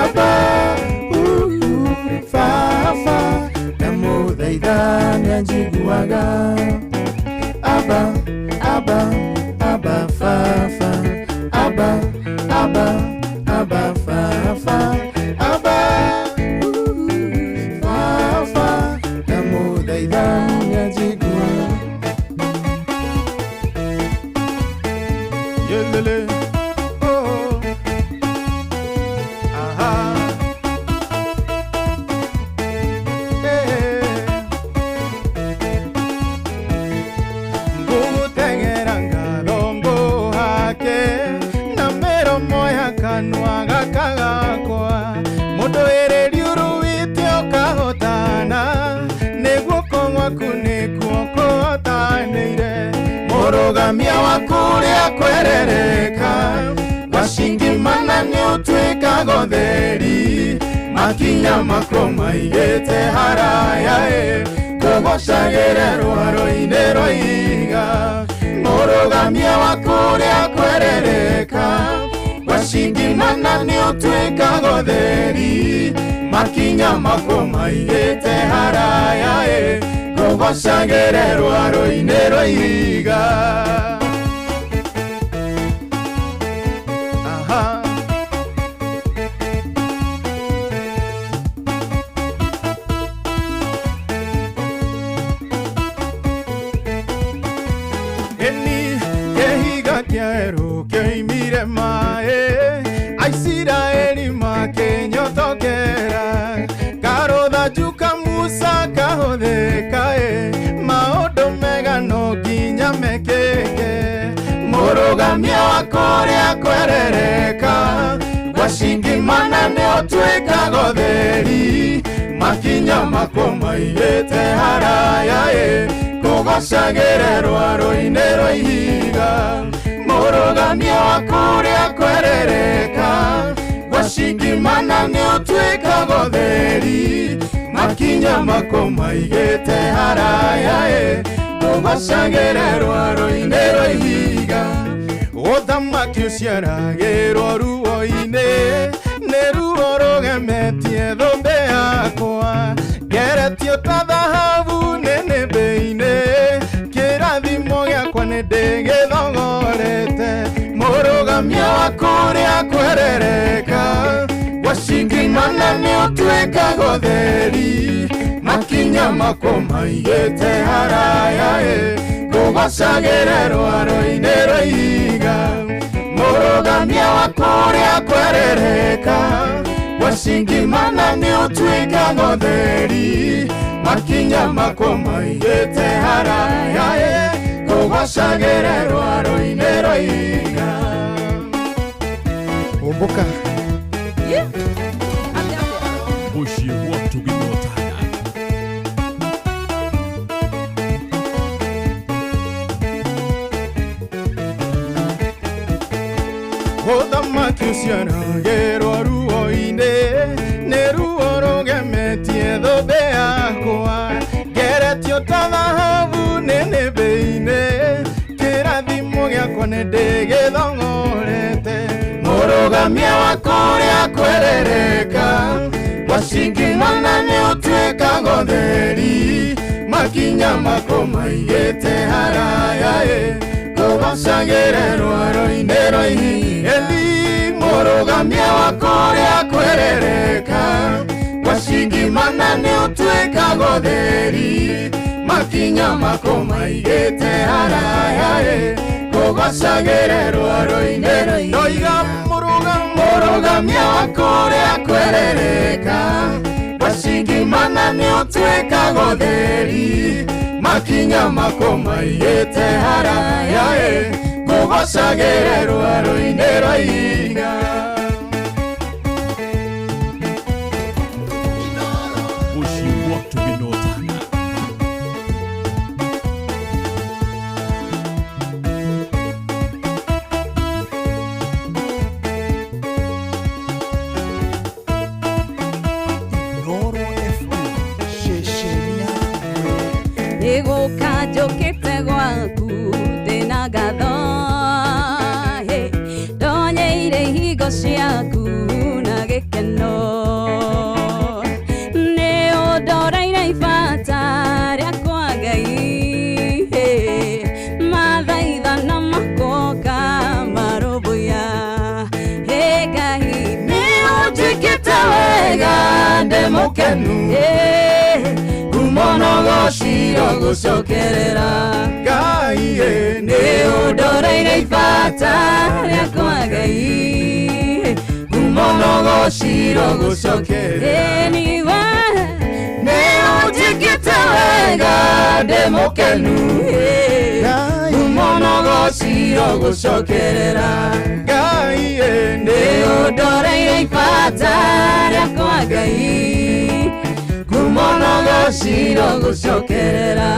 Abba, Fafa, ndamũthaitha nĩanjiguaga. Abba, Abba, Abba, Fafa, Abba, Abba, Abba, Fafa, Abba, Fafa, ndamũthaitha nĩanjiguaga. mũrũgamia wa kũrĩa kwerereka wacingimana nĩ ũtuĩkaga ũtheri makinya makro maigĩte haraya kũgocagĩre rwaro-inĩ rwa ihiga mũrũgamia wa kũrĩa kwerereka wacingimana nĩ ũtuĩkaga ũtheri makinya makro maigĩte haraya kũgocagĩre rwaro-inĩ rwa ihiga. Aisiraeli makenyotokera karotha juka Musa kahotheka maũndũ mega no nginya mekeke mũrũgamia wa kũrĩa kwerereka wacingimana nĩ ũtuĩkaga ũtheri makinya makwo maigĩte haraya kũgocagĩre rwaro-inĩ rwa ihiga mũrũgamia wa kũrĩa kwerereka wacingimana nĩ ũtuĩkaga ũtheri makinya makwo maigĩte haraya kũgocagĩre rwaro-inĩ rwa ihiga ũthamaki ũciaragĩrwo ruo-inĩ nĩ ruo rũgemetie thũmbĩ yakwa ngeretio ta thahabu nĩnĩmbĩ-inĩ kĩrathimo gĩakwa nĩ ndĩgĩthogorete mũrũgamia wa kũrĩa kwerereka wacingimana nĩ ũtuĩkaga ũtheri makinya makwo maigĩte haraya kũgocagĩre rwaro-inĩ rwa ihiga mũrũgamia wa kũrĩa kwerereka wacingimana nĩ ũtuĩkaga ũtheri makinya makwo maigĩte haraya kũgocagĩre rwaro-inĩ rwa ihiga. Umbuka Bushi watu binotana ũthamaki ũciaragĩrwo ruo-inĩ nĩ ruo rũgemetie thũmbĩ yakwa ngeretio ta thahabu nĩnĩmbĩ-inĩ kĩrathimo gĩakwa nĩ ndĩgĩthogorete mũrũgamia wa kũrĩa kwerereka wacingimana nĩ ũtuĩkaga ũtheri makinya makwo maigĩte haraya kũgocagĩre rwaro-inĩ rwa ihiga mũrũgamia wa kũrĩa kwerereka wacingimana nĩ ũtuĩkaga ũtheri makinya makwo maigĩte haraya kũgocagĩre rwaro-inĩ rwa ihiga mũrũgamia wa kũrĩa kwerereka wacingimana nĩ ũtuĩkaga ũtheri makinya makwo maigĩte haraya kũgocagĩre rwaro-inĩ rwa ihiga. Bushi watu binotana Nĩgũka njũkĩte gwaku ndĩna ngatho ndonyeire ihingo ciaku na gĩkeno nĩ ũndoreire ibata rĩakwa Ngai mathaithana makoka marũmbũya Ngai nĩ ũnjĩkĩte wega ndĩ mũkenu monogociro gũcokerera Ngai nĩ ũndoreire ibata rĩakwa Ngai monogociro gũcokerera nĩ ũnjĩkĩte wega ndĩ mũkenu monogociro gũcokerera Ngai nĩ ũndoreire ibata rĩakwa Ngai monogociro gũcokerera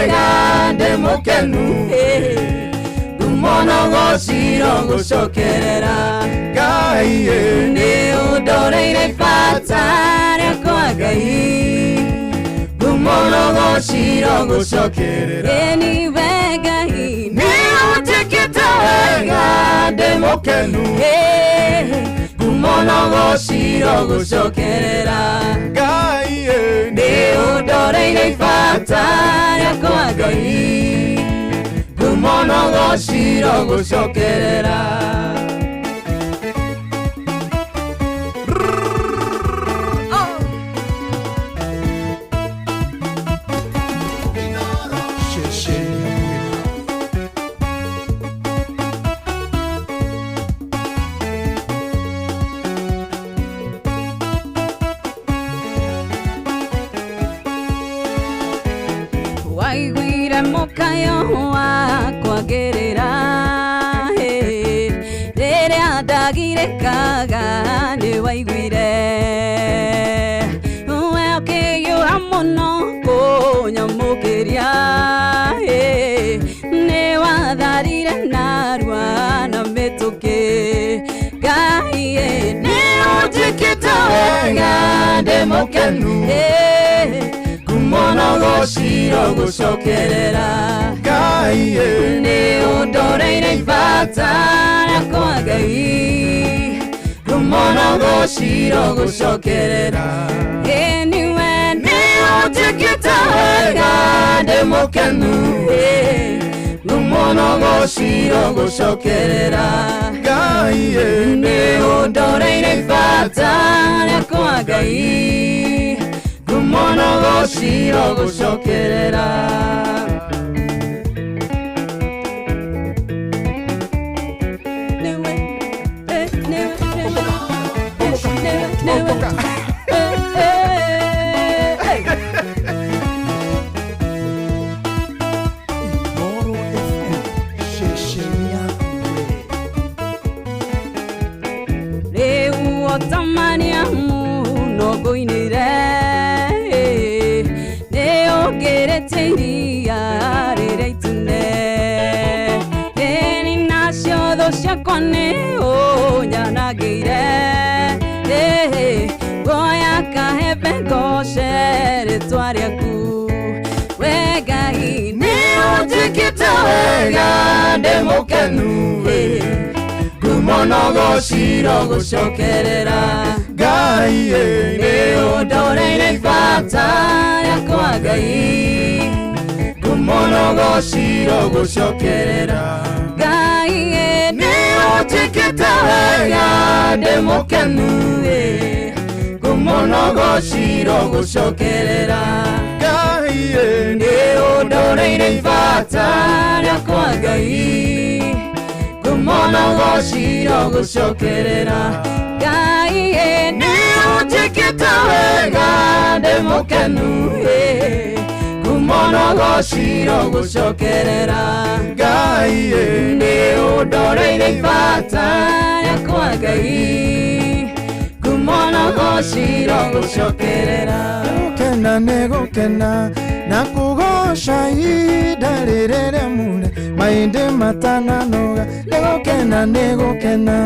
wega ndĩ mũkenu ngumonogo ciro gũcokerera Ngai nĩ ũndoreire bata rĩakwa Ngai ngumonogo ciro gũcokerera ni wega nĩ ũnjĩkĩte wega ndĩ mũkenu ngumonogo ciro gũcokerera Ngai nĩ ũndoreire bata rĩakwa Ngai ngumonogo ciro gũcokerera waiguire mũkayo wakwa ngĩrĩra rĩrĩa ndagirĩkaga nĩ waiguire we ũkĩhiũha mũno kũnyamũkĩria nĩ watharire narua na mĩtũkĩ Ngai nĩ ũnjĩkĩte wega ndĩ mũkenu ngumonogo ciro gũcokerera Ngai nĩ ũndoreire bata rĩakwa Ngai ngumonogo ciro gũcokerera niwe nĩ ũnjĩkĩte wega ndĩ mũkenu ngumonogo ciro gũcokerera Ngai nĩ ũndoreire bata rĩakwa Ngai ngumonogo ciro gũcokerera rĩu otamania mũno ngũinĩre nĩ ũngĩrĩte iria rĩrĩa itune ni nacio thũ ciakwa nĩ ũnyanagĩire ngoya kahembe ngoce rĩtwa rĩaku we Ngai nĩ ũnjĩkĩte wega ndĩ mũkenu ngumonogo ciro gũcokerera Ngai nĩ ũndoreire bata rĩakwa Ngai ngumonogo ciro gũcokerera Ngai nĩ ũnjĩkĩte wega ndĩ mũkenu ngumonogo ciro gũcokerera Ngai nĩ ũndoreire bata rĩakwa Ngai ngumonogo ciro gũcokerera Ngai nĩ ũnjĩkĩte wega ndĩ mũkenu ngumonogo ciro gũcokerera Ngai nĩ ũndoreire bata rĩakwa Ngai ngumonogo ciro gũcokerera gũkena nĩ gũkena na kũgoca ihinda rĩrĩ rĩamũre maĩndĩ matananoga nĩ gũkena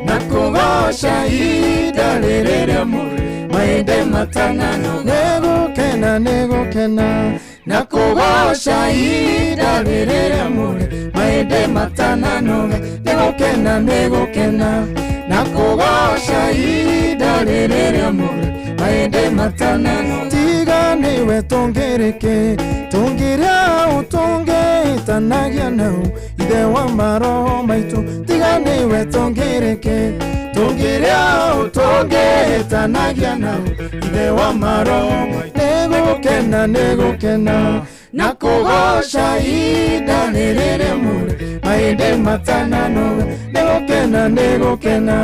na kũgoca ihinda rĩrĩ rĩamũre maĩndĩ matananoga nĩ gũkena na kũgoca ihinda rĩrĩ rĩamũre maĩndĩ matananoga nĩ gũkena na kũgoca ihinda rĩrĩ rĩamũre maĩndĩ matananoga tiga nĩwe tũngĩrĩke tũngĩrĩa ũtũngĩtanagia nau ithe wa maroho maitũ tiga nĩwe tũngĩrĩke tũngĩrĩa ũtũngĩtanagia nau ithe wa maroho nĩ gũkena na kũgoca ihinda rĩrĩ rĩamũre maĩndĩ matananoga nĩ gũkena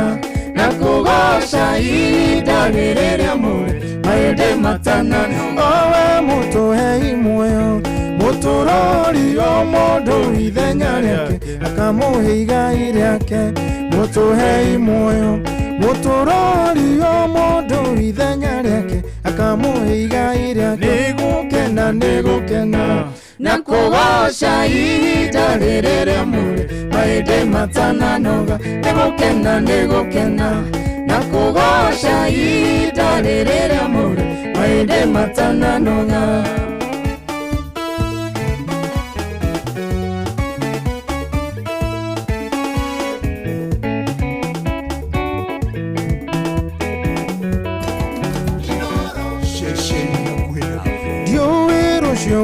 na kũgoca ihinda rĩrĩ rĩamũre maĩndĩ matananoga owe mũtũhei muoyo mũtũrori o mũndũ ithenya rĩake akamũhe igai rĩake mũtũhei muoyo mũtũrori o mũndũ ithenya rĩake akamũhe igai rĩake nĩ gũkena na kũgoca ihinda rĩrĩa mũrĩ mahĩndĩ matananoga nĩ gũkena na kũgoca ihinda rĩrĩa mũrĩ mahĩndĩ matananoga.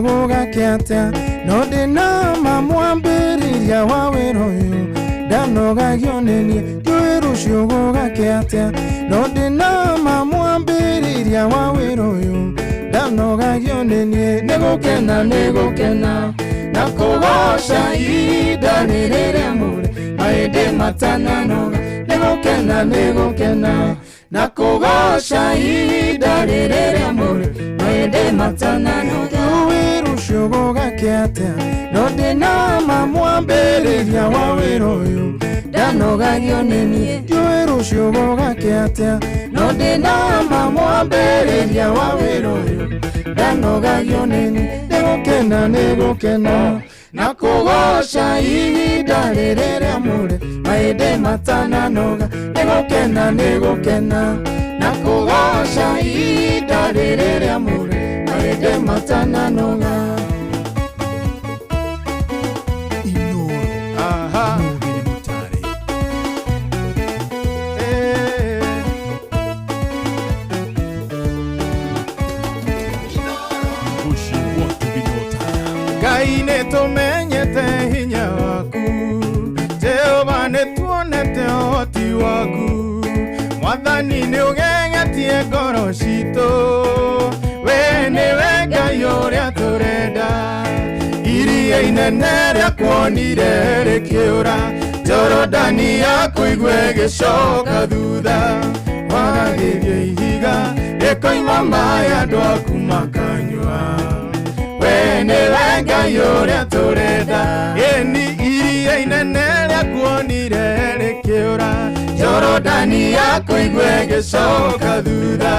Gũgakĩatĩa no ndĩna mamwambĩrĩria wa wĩra ũyũ ndanogagio nĩ niĩ ndiũĩ rũciũ gũgakĩatĩa no ndĩna mamwambĩrĩria wa wĩra ũyũ ndanogagio nĩ niĩ nĩ gũkena na kũgoca ihinda rĩrĩa mũrĩ mahĩndĩ matananoga nĩ gũkena na kũgoca ihinda rĩrĩa mũrĩ mahĩndĩ matananoga rũciũ gũgakĩatĩa no ndĩna mamwambĩrĩria wa wĩra ũyũ ndanogagio nĩ niĩ ndiũĩ rũciũ gũgakĩatĩa no ndĩna mamwambĩrĩria wa wĩra ũyũ ndanogagio nĩ niĩ nĩ gũkena na kũgoca ihinda rĩrĩa mũrĩ mahĩndĩ matananoga nĩ gũkena na kũgoca ihinda rĩrĩa mũrĩ mahĩndĩ matananoga. Ngai nĩtũmenyete hinya waku Jehova nĩtuonete ũhoti waku Mwathani nĩũgegetie ngoro citũ we nĩwe Ngai ũrĩa tũrenda iria inene rĩakuonire rĩkĩũra Jorodani yakũigua ĩgĩcoka thutha waragĩria ihiga rĩkoima maaĩ andũ aku makanyua we nĩwe Ngai ũrĩa tũrenda ĩni iria inene rĩakuonire rĩkĩũra Jorodani yakũigua ĩgĩcoka thutha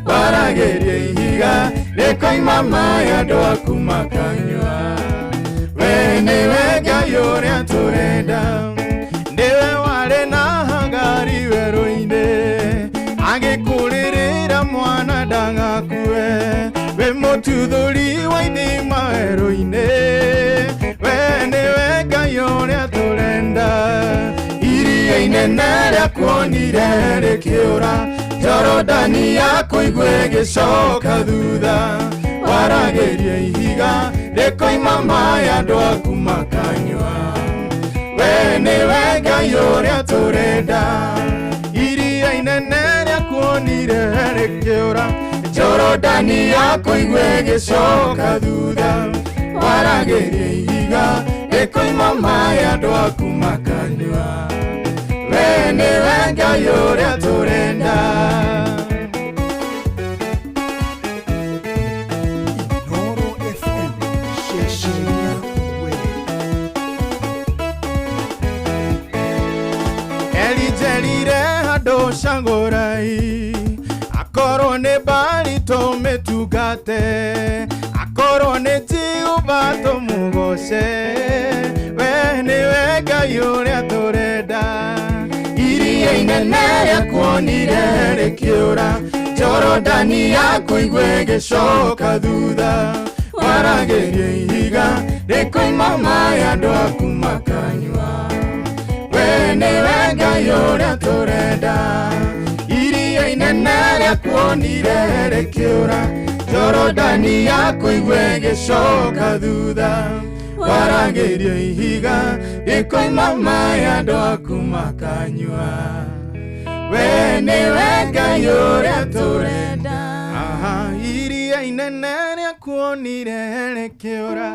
waragĩria ihiga rĩkoima maaĩ andũ aku makanyua we nĩwe Ngai ũrĩa tũrenda nĩwe warĩ na Hagari werũ-inĩ agĩkũrĩrĩra mwana ndagakue we mũtuthũri wa ithima werũ-inĩ we nĩwe Ngai ũrĩa tũrenda iria inene rĩakuonire rĩkĩũra Jorodani yakũigua ĩgĩcoka thutha waragĩria ihiga rĩkoima maaĩ andũ aku makanyua we nĩwe Ngai ũrĩa tũrenda iria inene rĩakuonire rĩkĩũra Jorodani yakũigua ĩgĩcoka thutha waragĩria ihiga rĩkoima maaĩ andũ aku makanyua we nĩwe Ngai ũrĩa tũrenda. Elijah handũ cagũrai akorwo nĩ Baali tũmĩtungate akorwo nĩ Jehova tũmũgoce we nĩwe Ngai ũrĩa tũrenda iria inene rĩakuonire rĩkĩũra Jorodani yakũigua ĩgĩcoka thutha waragĩria ihiga rĩkoima maaĩ andũ aku makanyua we nĩwe Ngai ũrĩa tũrenda iria inene rĩakuonire rĩkĩũra Jorodani yakũigua ĩgĩcoka thutha waragĩria ihiga rĩkoima maaĩ andũ aku makanyua we nĩwe Ngai ũrĩa tũrenda iria inene rĩakuonire rĩkĩũra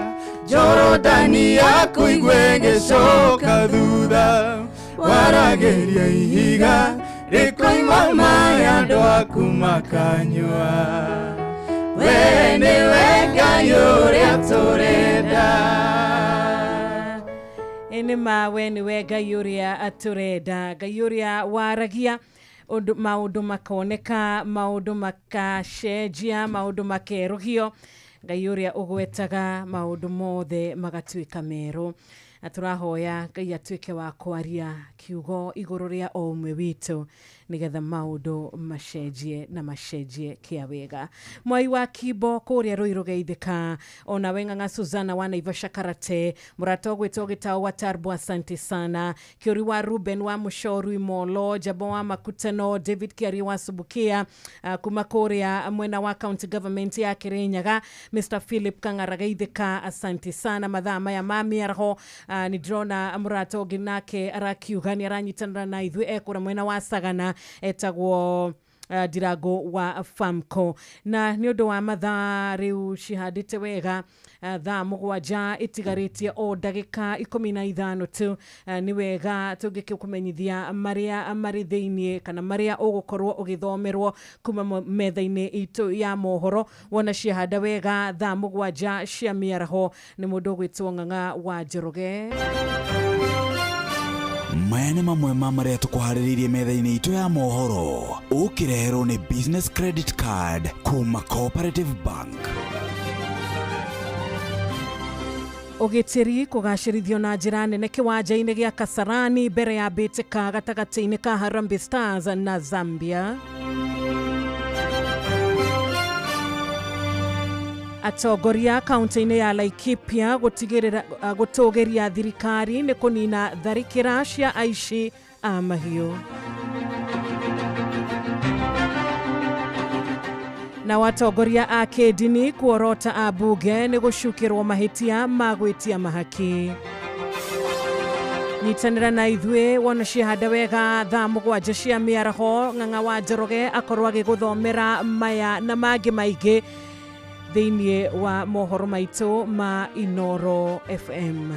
Jorodani yakũigua ĩgĩcoka thutha waragĩria ihiga rĩkoima maaĩ andũ aku makanyua we nĩwe Ngai ũrĩa tũrenda. Nĩma we nĩwe Ngai ũrĩa atũrenda Ngai ũrĩa waragia maũndũ makoneka maũndũ makacenjia maũndũ makerũhio Ngai uria ugwetaga maundu mothe magatuika meru. Turahoya Ngai atuike wa kwaria kiugo iguru ria o umwe witu nigetha maundu macenjie na macenjie kia wega. Mwai wa Kibo kuria Ruiru Geithika, ona wenganga Suzana wa Naivasha Karate, murato gwitwo gitao wa Tarbo, asante sana. Kiori wa Ruben wa Mushoru Imolo, Jabo wa Makutano, David Kiari wa Subukia, kuma kuria mwena wa county government ya Kirinyaga, Mr. Philip Kangara Geithika, asante sana. Mathama ya mami arho ni drona murato ginake arakiugani aranyitana na ithu ekura mwena wa Sagana etagwo Dirago wa Famco. Na ni undu wa mathaa riu cihadite wega thaa mugwanja itigaritie o ndagika 15 tu. Ni wega tungikumenyithia maria mari thiini kana maria ugukorwo ugithomerwo kuma metha-ini itu ya mohoro. Wona cihada wega thaa mugwanja cia miaraho ni mundu gwitwo Ng'ang'a wa Njoroge. Maya nĩ mamwe ma marĩa tũkũharĩrĩirie metha-inĩ itũ ya mohoro. Ũkĩreherwo nĩ business credit card kuma Cooperative Bank. Ugitiri kugacirithio na njira nene kiwanja-ini gia Kasarani mbere ya mbĩtĩka gatagatĩ-inĩ ka Harambee Stars na Zambia. Atongoria kaunti-ini ya Laikipia gutugiria thirikari ni kunina tharikira cia aici a mahiũ. Na watongoria a kĩndini kuorota abunge ni gucukirwo mahitia ma gwitia mahaki. Nyitanira na ithuĩ wona cihada wega thaa mugwanja cia miaraho. Ng'ang'a wa Njoroge akorwo agiguthomera maya na mangĩ maingĩ thiini wa mohoro maitu ma Inoro FM.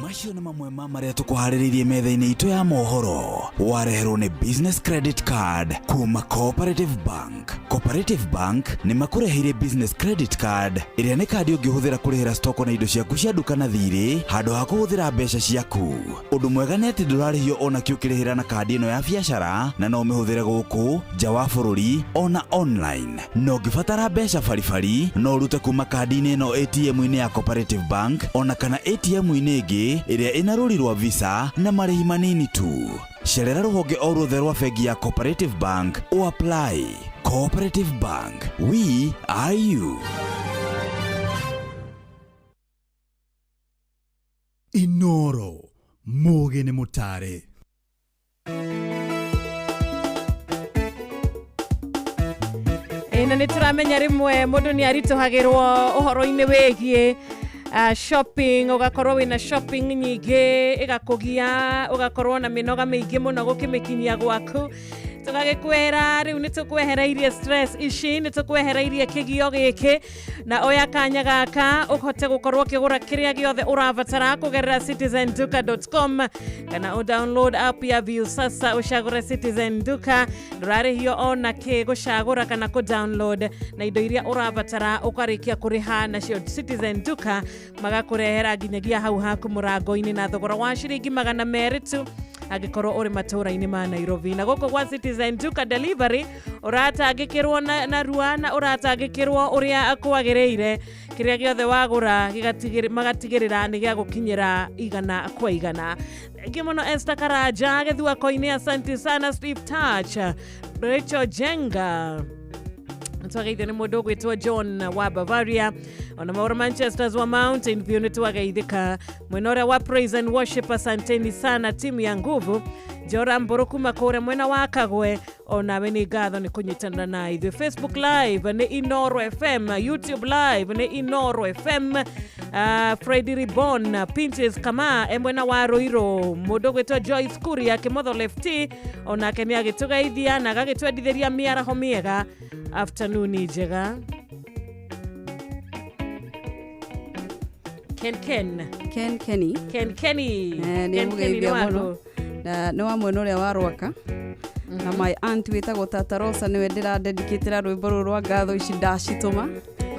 Macio nĩ mamwe ma marĩa tũkũharĩrĩirie metha-inĩ itũ ya mohoro. Wareherwo nĩ business credit card kuma Cooperative Bank. Cooperative Bank nĩ makũreheire business credit card ĩrĩa nĩ kandi ũngĩhũthĩra kũrĩhĩra stoko na indo ciaku cia nduka na thirĩ handũ ha kũhũthĩra mbeca ciaku. Ũndũ mwega nĩ atĩ ndũrarĩhio ona kĩ ũkĩrĩhĩra na kandi ĩno ya biacara, na no ũmĩhũthĩre gũkũ nja wa bũrũri ona online. No ũngĩbatara mbeca baribari no ũrute kuma kandi-inĩ ĩno ATM-inĩ ya Cooperative Bank ona kana ATM-inĩ ĩngĩ ĩrĩa ĩna rũri rwa Visa na marĩhi manini tu. Cerera rũhonge o ruothe rwa bengi ya Cooperative Bank o apply. Cooperative Bank, we are you. Inoro, Muge nĩ mũtare. Na nĩ tũramenya rĩmwe mũndũ nĩ aritũhagĩrwo ũhoro-inĩ wĩgiĩ shopping, ugakorwo wina shopping nyingĩ igakũgia, ugakorwo na mĩnoga mĩingĩ mũno gũkĩmĩkinyia gwaku. Tũgagĩkwĩra rĩu nĩ tũkwehereirie stress ici, nĩ tũkwehereirie kĩgio gĩkĩ, na oya kanya gaka ũhote gũkorwo ũkĩgũra kĩrĩa gĩothe ũrabatara kũgerera citizenduka.com kana download app ya Viusasa ũcagũre Citizen Duka. Ndũrarĩhio ona kĩ gũcagũra kana download, na indo iria ũrabatara ũkarĩkia kũrĩha nacio Citizen Duka magakũrehera nginyagia hau haku mũrango-inĩ na thogora wa ciringi 200 tu angĩkorwo ũrĩ matũũra-inĩ ma Nairobi. Na gũkũ gwa Citizen Duka delivery ũratangĩkĩrwo na rua na ũratangĩkĩrwo ũrĩa kwagĩrĩire. Kĩrĩa gĩothe wagũra magatigĩrĩra nĩ gĩa gũkinyĩra igana kwa igana. Thank you mũno Esther Karaja, Gĩthua Koine, asante sana Steve Touch, Rachel Jenga. Twageithio nĩ mũndũ gwĩtwo John wa Bavaria, ona maũra Manchesters wa Mountain View nĩ twageithĩka. Mwena ũrĩa wa Praise and Worship, asanteni sana timu ya nguvu. Jora Mburu kuma kũrĩa mwena wa Kagwe, onawe nĩ ngatho nĩ kũnyitanĩra na ithuĩ. Facebook live nĩ Inoro FM, YouTube live nĩ Inoro FM. Freddy Ribbon, Pinches Kama mwena wa Ruiru, mũndũ gwĩtwo Joyce Kuria Kĩmotho Lefty, onake nĩ agĩtũgeithia na agagĩtwendithĩria mĩaraho mĩega. Afternoon njega. Kenny nĩ mũgeithia mũno na nĩ wa mwena ũrĩa wa Rwaka. Na my aunt wĩtagwo Tata Rosa nĩwe ndĩradedicatĩra rwĩmbo rũrũ rwa ngatho ici ndacitũma.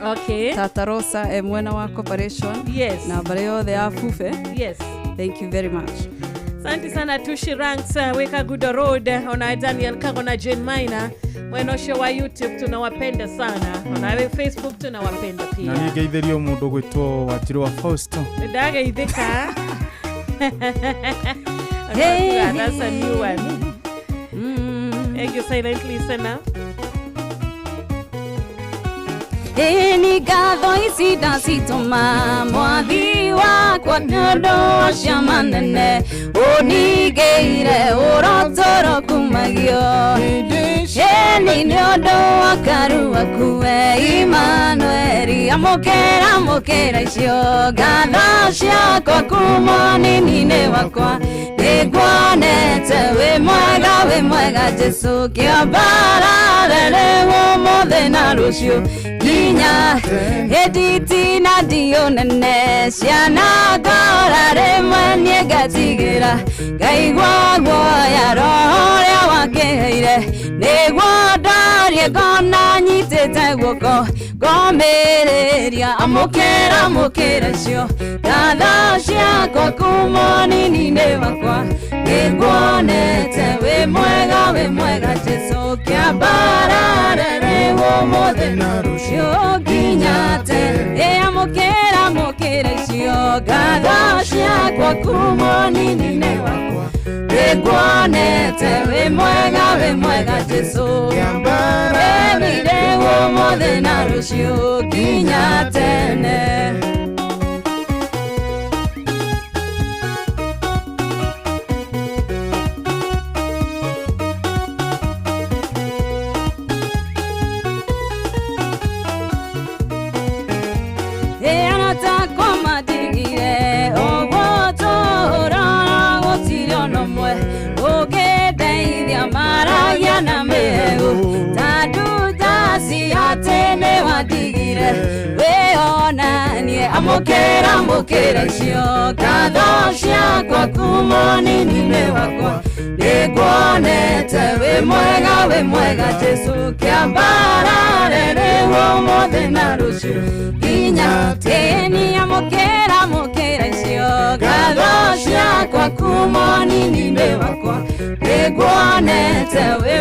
Okay. Tata Rosa mwena wa Corporation. Yes. Na mbere yothe ya Fufe. Yes. Thank you very much. Asante sana Tushi Ranks, Weka Gudo Road, ona Daniel Kago na Jane Maina. Mwenosho wa YouTube tunawapenda sana. Ona Facebook tunawapenda pia. Na nigeithirio mundu gwitwo Watiru wa Fausto. Ndagaithika. Hey, that's a new one. Thank you, silent listener. Ni gatho ici ndacitũma mwathi wakwa nĩũndũ cia manene ũningĩire ũrotoro kumagio ni nĩũndũ wa karu waku we Imanueli amũkĩra icio gatho ciakwa kuma nini-inĩ wakwa nĩngwonete wĩ mwega Jesu kĩambarare ũmũthĩ na rũciũ Ginya editi na dio nene ciana ngora rĩmwe niĩ ngatigĩra ngaigua guoya roho ũrĩa wakĩheire nĩguo ndarie ngona nyitĩte guoko ngomĩrĩria amũkĩra icio gatho ciakwa kuma nini-inĩ wakwa nĩngwonete wĩ mwega Jesu kĩambarare ũmũthĩ na rũciũ nginya tene amũkĩra icio gatho ciakwa kuma nini-inĩ wakwa nĩngwonete wĩ mwega Jesu kĩambarare ũmũthĩ na rũciũ nginya tene. Amũkĩra icio gatho ciakwa kuma nini-inĩ wakwa nĩngwonete wĩ mwega Jesu kĩambarare ũmũthĩ na rũciũ nginya tene amũkĩra icio gatho ciakwa kuma nini-inĩ wakwa nĩngwonete wĩ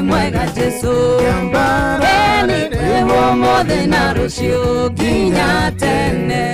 mwega Jesu kĩambarare ũmũthĩ na rũciũ nginya tene.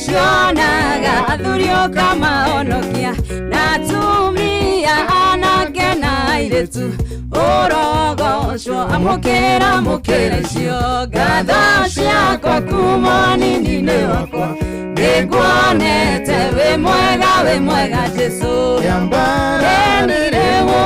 Cionaga athuri ũkamahonokia na atumia anake na airĩtu ũrogocwo amũkĩra icio gatho ciakwa kuma nini-inĩ wakwa nĩngwonete wĩ mwega Jesu kĩambarare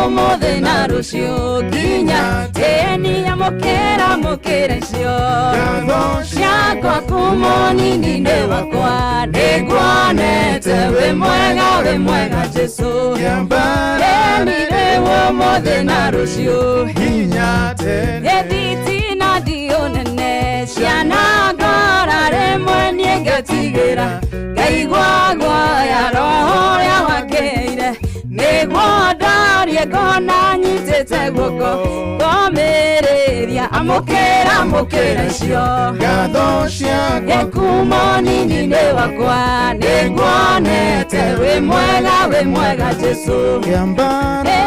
ũmũthĩ na rũciũ nginya tene amũkĩra icio gatho ciakwa kuma nini-inĩ wakwa nĩngwonete wĩ mwega Jesu kĩambarare ũmũthĩ na rũciũ nginya tene. Editi na dio nene ciana ngora rĩmwe niĩ ngatigĩra ngaigua guoya roho ũrĩa wakĩheire nĩguo ndarie ngona nyitĩte guoko ngomĩrĩria amũkĩra icio gatho ciakwa kuma nini-inĩ wakwa nĩngwonete wĩ mwega Jesu kĩambarare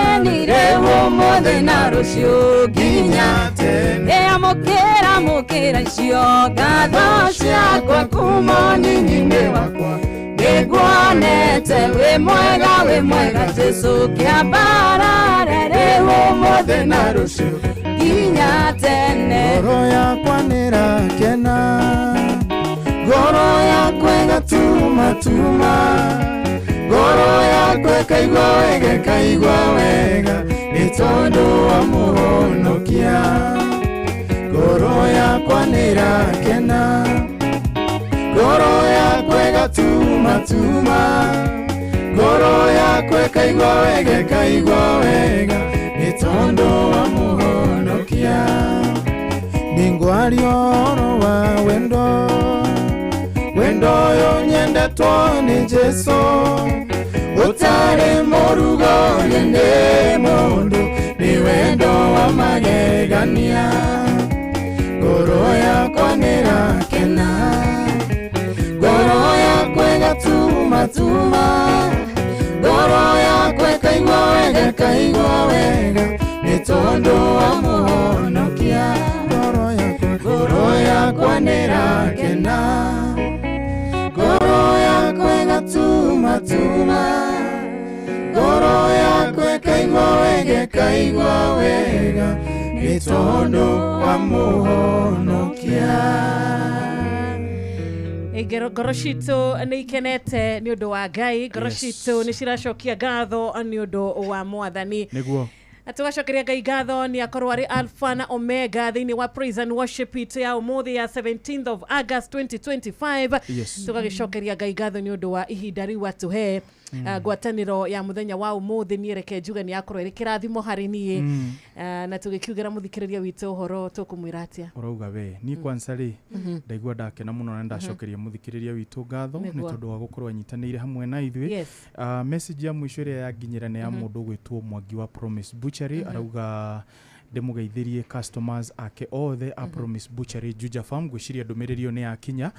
ũmũthĩ na rũciũ nginya tene amũkĩra icio gatho ciakwa kuma nini-inĩ wakwa nĩngwonete wĩ mwega Jesu kĩambarare ũmũthĩ na rũciũ nginya tene. Ngoro yakwa nĩrakena, ngoro yakwa ĩgatuma, ngoro yakwa ĩkaigua wega nĩ tondũ wa mũhonokia. Ngoro yakwa nĩrakena, ngoro yakwa ĩgatuma, ngoro yakwa ĩkaigua wega nĩ tondũ wa mũhonokia. ningwario oro wa wendo wendo yo nyendetwo ni Jesu utari murugo yende mundu ni wendo wa magegania ngoro yakwa nirakena ngoro yakwa gatuma ngoro yakwa kaigwa wega ni tondu wa muhonokia ngoro yakwa nirakena ngoro yakwa gatuma ngoro yakwa kaigwa wega ni tondu wa muhonokia. Ngoro citå nä ikenete nä å ndå wa Ngai, ngoro citå nä ciracokia ngatho nä å ndå wa Mwathani. Nĩguo. Tugacokeria Ngai ngatho nĩ akorwo arĩ Alpha na Omega thĩinĩ wa Praise and Worship it ya ũmũthĩ ya 17th of August 2025. Tugagĩcokeria Ngai ngatho nĩ ũndũ wa ihinda rĩu atũhe ngwatanĩro ya mũthenya wa ũmũthĩ niĩ reke njuge nĩ yakorwo ĩrĩ kĩrathimo harĩ niĩ na tũgĩkiugĩra mũthikĩrĩria witũ ũhoro tũkũmwĩra atĩa. Ũrauga we niĩ kwanza rĩ ndaigua ndakena mũno na ndacokeria mũthikĩrĩria witũ ngatho nĩ tondũ wa gũkorwo anyitanĩire hamwe na ithuĩ. Message ya mũico ĩrĩa yanginyĩra nĩ ya mũndũ gwĩtwo Mwangi wa Promise Butchery arauga ndemugeithirie customers ake othe a Promise Butchery Juja Farm gwiciria ndumirĩrio nĩ yakinya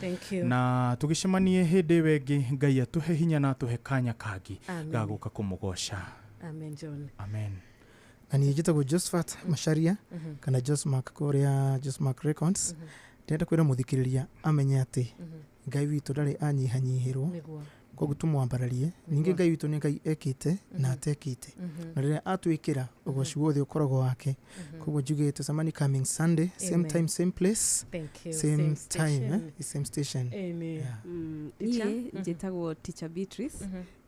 na tugicemanie hĩndĩ wengi Ngai atuhe hinya na atuhe kanya kangi gaguka kumugoca. Amen John. Amen. Ani njitagwo Josephat Macharia kana Josmark korea Josmark Records ndenda kwĩra mũthikĩrĩria amenye atĩ Ngai witũ ndarĩ anyihanyihĩrwo koguo tumwambararie ningĩ Ngai witũ nĩ Ngai ekĩte na atekĩte na rĩrĩa atwĩkĩra ũgoci wothe ũkoragwo wake koguo njugĩte samani coming Sunday same time same place same time same station. Niĩ njĩtagwo Teacher Beatrice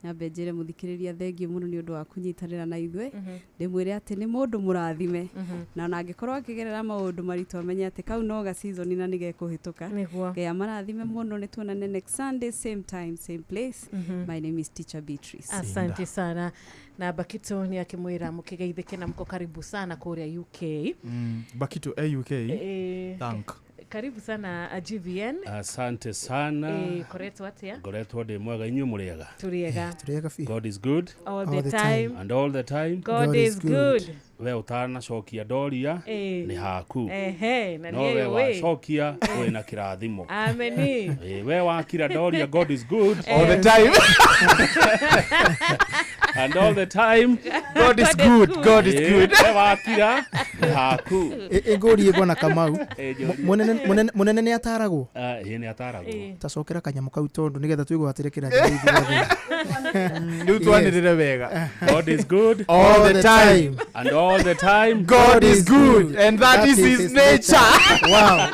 nyambe njĩre mũthikĩrĩria thengiũ mũno nĩ ũndũ wa kũnyitanĩra na ithuĩ ndĩmwĩre atĩ nĩ mũndũ mũrathime na ona angĩkorwo akĩgerera maũndũ maritũ amenye atĩ kau no ga season na nĩ gekũhĩtũka. Ngai amarathime mũno nĩ tuonane next Sunday same time same place. My name is Teacher Beatrice. Asante sana na Bakito ni akimwira mukigeithike na mko karibu sana kule UK. Bakito UK. Thank. Karibu sana GVN. Asante sana. Koretwo atia? Koretwo de mwega inyu muriega. Turiega. God is good. All the time. And all the time. God is good. We utana cokia doria ni haku. Na no we wa cokia we na kirathimo. Amen. We wa kira doria God is good all the time. And all the time God is good. God is good. We wa kira haku. Egori egwana Kamau. Munene ni ataragwo. Ni ataragwo. Tacokera kanyamu kau tondu nigetha twigwatire kirathimo. Ndu twanirire wega. God is good all the time. And all the time God is good and that is his nature. Wow.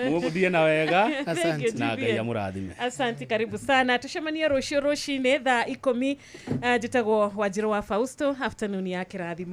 Mubudie na wega. Asante na Ngai amurathime. Asante, karibu sana. Tushemania roshini thaa 10 jitagwo Wanjiru wa Fausto afternoon ya kirathimo.